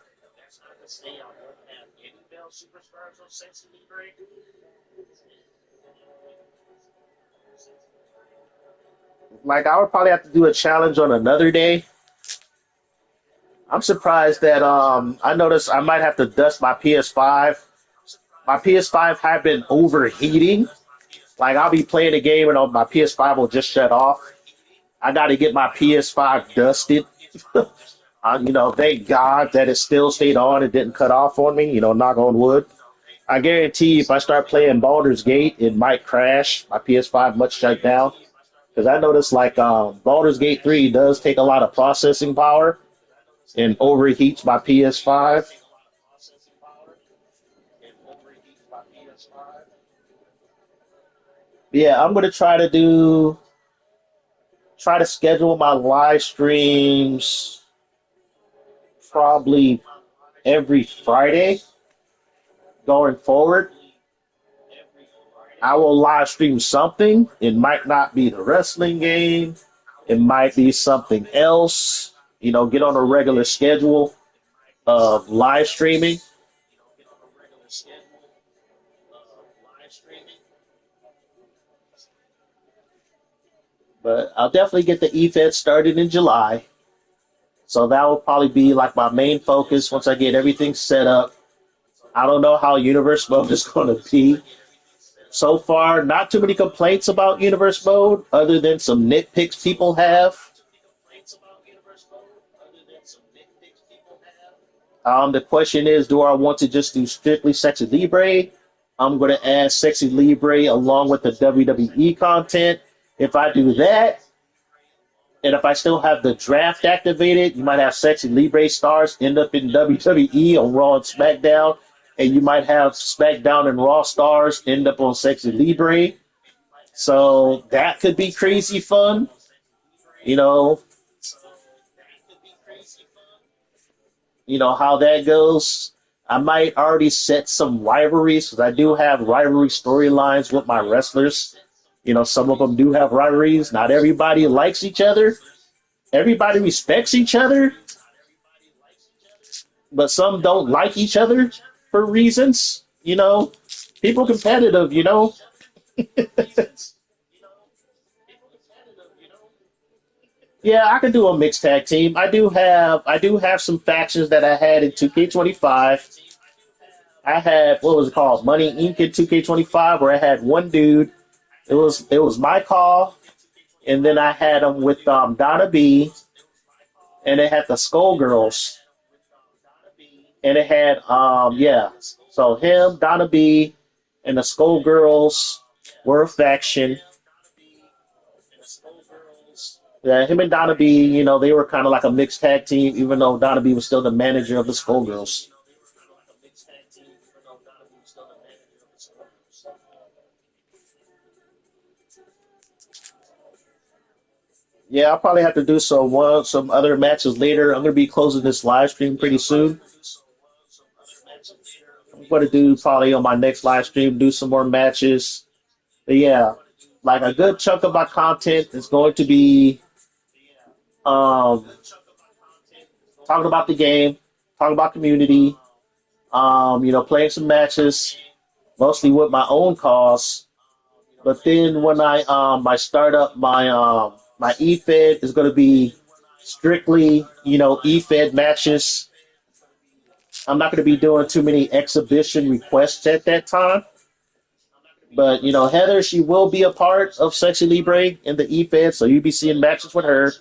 Like I would probably have to do a challenge on another day. I'm surprised that I noticed I might have to dust my PS5. My PS5 have been overheating. Like I'll be playing a game and my PS5 will just shut off. I got to get my PS5 dusted. Thank God that it still stayed on. It didn't cut off on me. Knock on wood. I guarantee if I start playing Baldur's Gate, it might crash. My PS5 might shut down. Because I noticed like Baldur's Gate 3 does take a lot of processing power and overheats my PS5. Yeah, I'm gonna try to schedule my live streams probably every Friday going forward. I will live stream something. It might not be the wrestling game. It might be something else. Get on a regular schedule of live streaming. But I'll definitely get the EFED started in July. So that will probably be like my main focus once I get everything set up. I don't know how Universe Mode is going to be. So far, not too many complaints about Universe Mode other than some nitpicks people have. The question is, do I want to just do strictly Sexy Libre? I'm going to add Sexy Libre along with the WWE content. If I do that, and if I still have the draft activated, you might have Sexy Libre stars end up in WWE on Raw and SmackDown, and you might have SmackDown and Raw stars end up on Sexy Libre. So that could be crazy fun. You know, how that goes. I might already set some rivalries because I do have rivalry storylines with my wrestlers. Some of them do have rivalries. Not everybody likes each other. Everybody respects each other, but some don't like each other for reasons. People competitive. Yeah, I could do a mixed tag team. I do have some factions that I had in 2K25. I had what was it called? Money Inc. in 2K25, where I had one dude. It was my call, and then I had him with Donna B, and it had the Skullgirls, and it had yeah. So him, Donna B, and the Skullgirls were a faction. Yeah, him and Donna B, they were kind of like a mixed tag team, even though Donna B was still the manager of the Skullgirls. Yeah, I'll probably have to do some other matches later. I'm gonna be closing this live stream pretty soon. I'm gonna do probably on my next live stream, do some more matches. But yeah, like a good chunk of my content is going to be um, talking about the game, talking about community, playing some matches, mostly with my own cause. But then when I start up my eFed is going to be strictly eFed matches. I'm not going to be doing too many exhibition requests at that time. But Heather, she will be a part of Sexy Libre in the eFed, so you'll be seeing matches with her.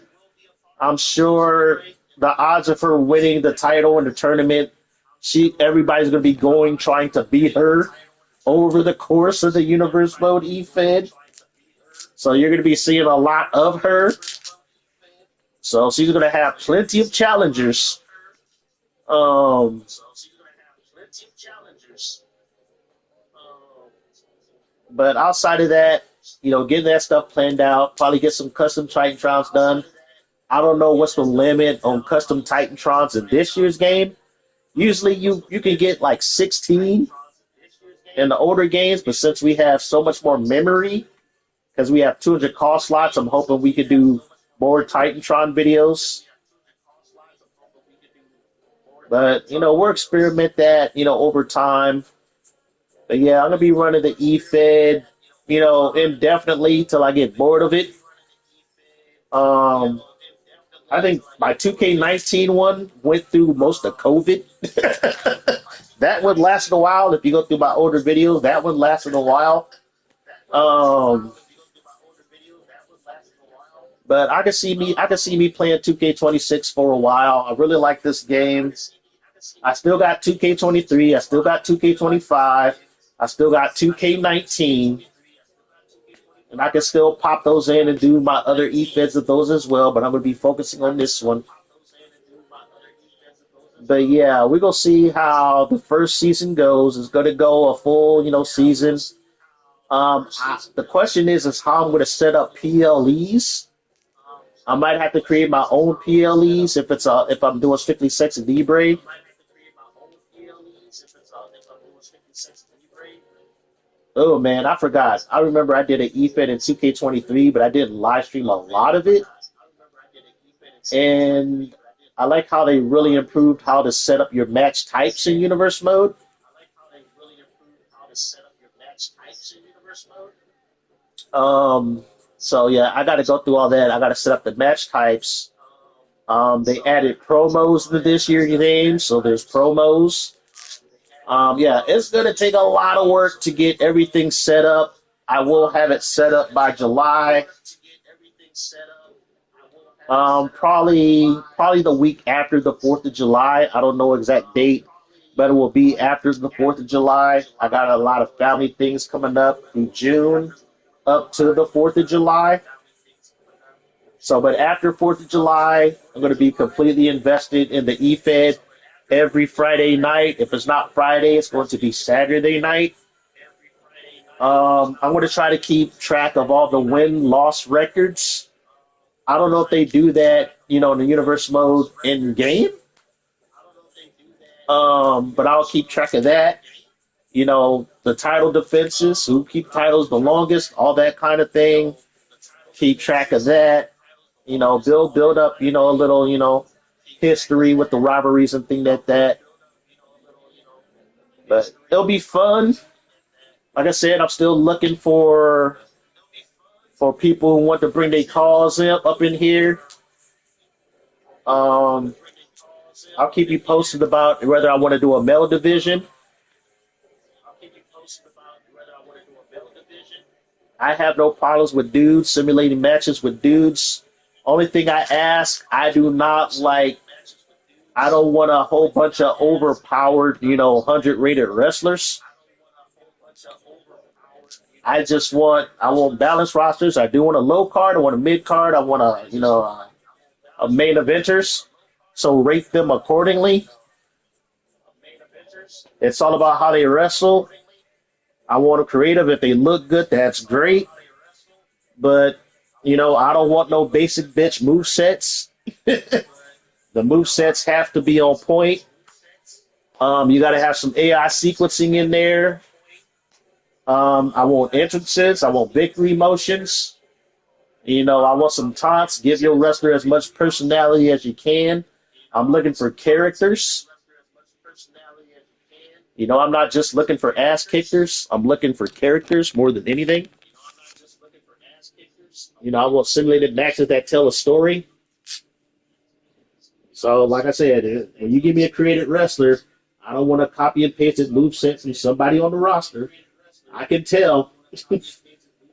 I'm sure the odds of her winning the title in the tournament, everybody's going to be trying to beat her over the course of the Universe Mode eFed. So you're going to be seeing a lot of her. So she's going to have plenty of challengers. Um, but outside of that, getting that stuff planned out, probably get some custom Titantrons done. I don't know what's the limit on custom Titantrons in this year's game. Usually you can get like 16 in the older games, but since we have so much more memory, because we have 200 call slots, I'm hoping we could do more Titantron videos. But, we'll experiment that, over time. But yeah, I'm going to be running the eFed, indefinitely till I get bored of it. I think my 2K19 one went through most of COVID. That one lasted a while. If you go through my older videos, that one lasted a while. Um, but I can see me playing 2K26 for a while. I really like this game. I still got 2K23. I still got 2K25. I still got 2K19. And I can still pop those in and do my other eFeds of those as well, but I'm going to be focusing on this one. But yeah, we're going to see how the first season goes. It's going to go a full, season. The question is how I'm going to set up PLEs. I might have to create my own PLEs if I'm doing strictly Sexy Libre. Oh man, I forgot. I remember I did an eFed in 2K23, but I didn't live stream a lot of it. And I like how they really improved how to set up your match types in Universe Mode. So yeah, I got to go through all that. I got to set up the match types. They added promos to this year's game, so there's promos. Yeah, it's going to take a lot of work to get everything set up. I will have it set up by July. Probably the week after the 4th of July. I don't know exact date, but it will be after the 4th of July. I got a lot of family things coming up in June up to the 4th of July. So, but after 4th of July, I'm going to be completely invested in the eFed. every Friday night. If it's not Friday, it's going to be Saturday night. I'm going to try to keep track of all the win-loss records. I don't know if they do that, in the universe mode in game. But I'll keep track of that. The title defenses, who keep titles the longest, all that kind of thing. Keep track of that. Build up, a little, history with the rivalries and thing like that. But it'll be fun. Like I said, I'm still looking for people who want to bring their calls up in here. Um, I'll keep you posted about whether I want to do a male division. I have no problems with dudes simulating matches with dudes. Only thing I ask, I do not like. I don't want a whole bunch of overpowered, 100 rated wrestlers. I want balanced rosters. I do want a low card. I want a mid card. I want a main eventers. So rate them accordingly. It's all about how they wrestle. I want them creative. If they look good, that's great. But, I don't want no basic bitch move sets. The move sets have to be on point. You got to have some AI sequencing in there. I want entrances. I want victory motions. I want some taunts. Give your wrestler as much personality as you can. I'm looking for characters. I'm not just looking for ass kickers. I'm looking for characters more than anything. I want simulated matches that tell a story. So, like I said, when you give me a created wrestler, I don't want to copy and paste it moveset from somebody on the roster. I can tell.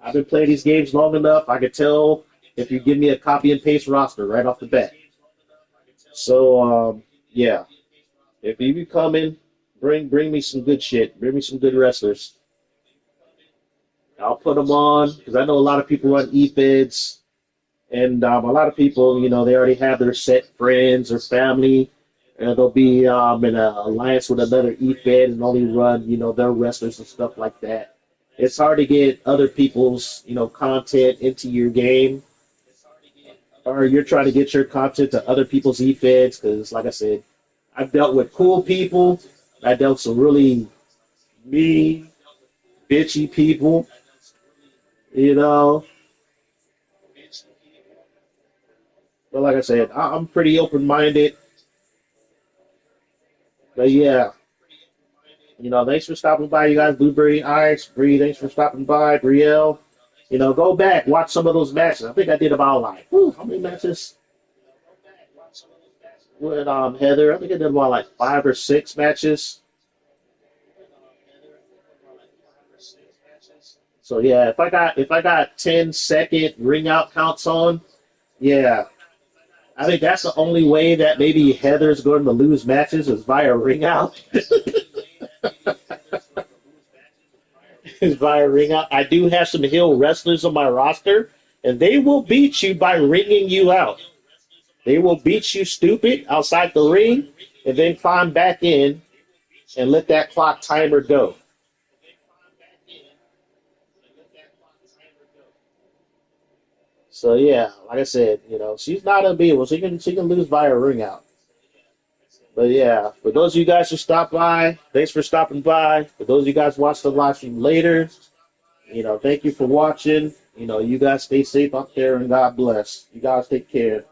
I've been playing these games long enough. I can tell if you give me a copy and paste roster right off the bat. So, yeah. If you be coming, bring me some good shit. Bring me some good wrestlers. I'll put them on because I know a lot of people run e-feds. And a lot of people, they already have their set friends or family. And they'll be in an alliance with another e-fed and only run, their wrestlers and stuff like that. It's hard to get other people's, content into your game. Or you're trying to get your content to other people's e-feds because, like I said, I've dealt with cool people. I dealt with some really mean, bitchy people, you know. But like I said, I'm pretty open-minded. But yeah, thanks for stopping by, you guys. Blueberry Ice, Bree, thanks for stopping by. Brielle, go back, watch some of those matches. I think I did about how many matches with Heather? I think I did about 5 or 6 matches. So yeah, if I got 10-second ring out counts on, yeah, I think that's the only way that maybe Heather's going to lose matches is via ring out. Is via ring out. I do have some heel wrestlers on my roster, and they will beat you by ringing you out. They will beat you stupid outside the ring, and then climb back in and let that clock timer go. So yeah, like I said, she's not unbeatable. She can lose via ring out. But yeah, for those of you guys who stopped by, thanks for stopping by. For those of you guys watch the live stream later, thank you for watching. You guys stay safe out there and God bless. You guys take care.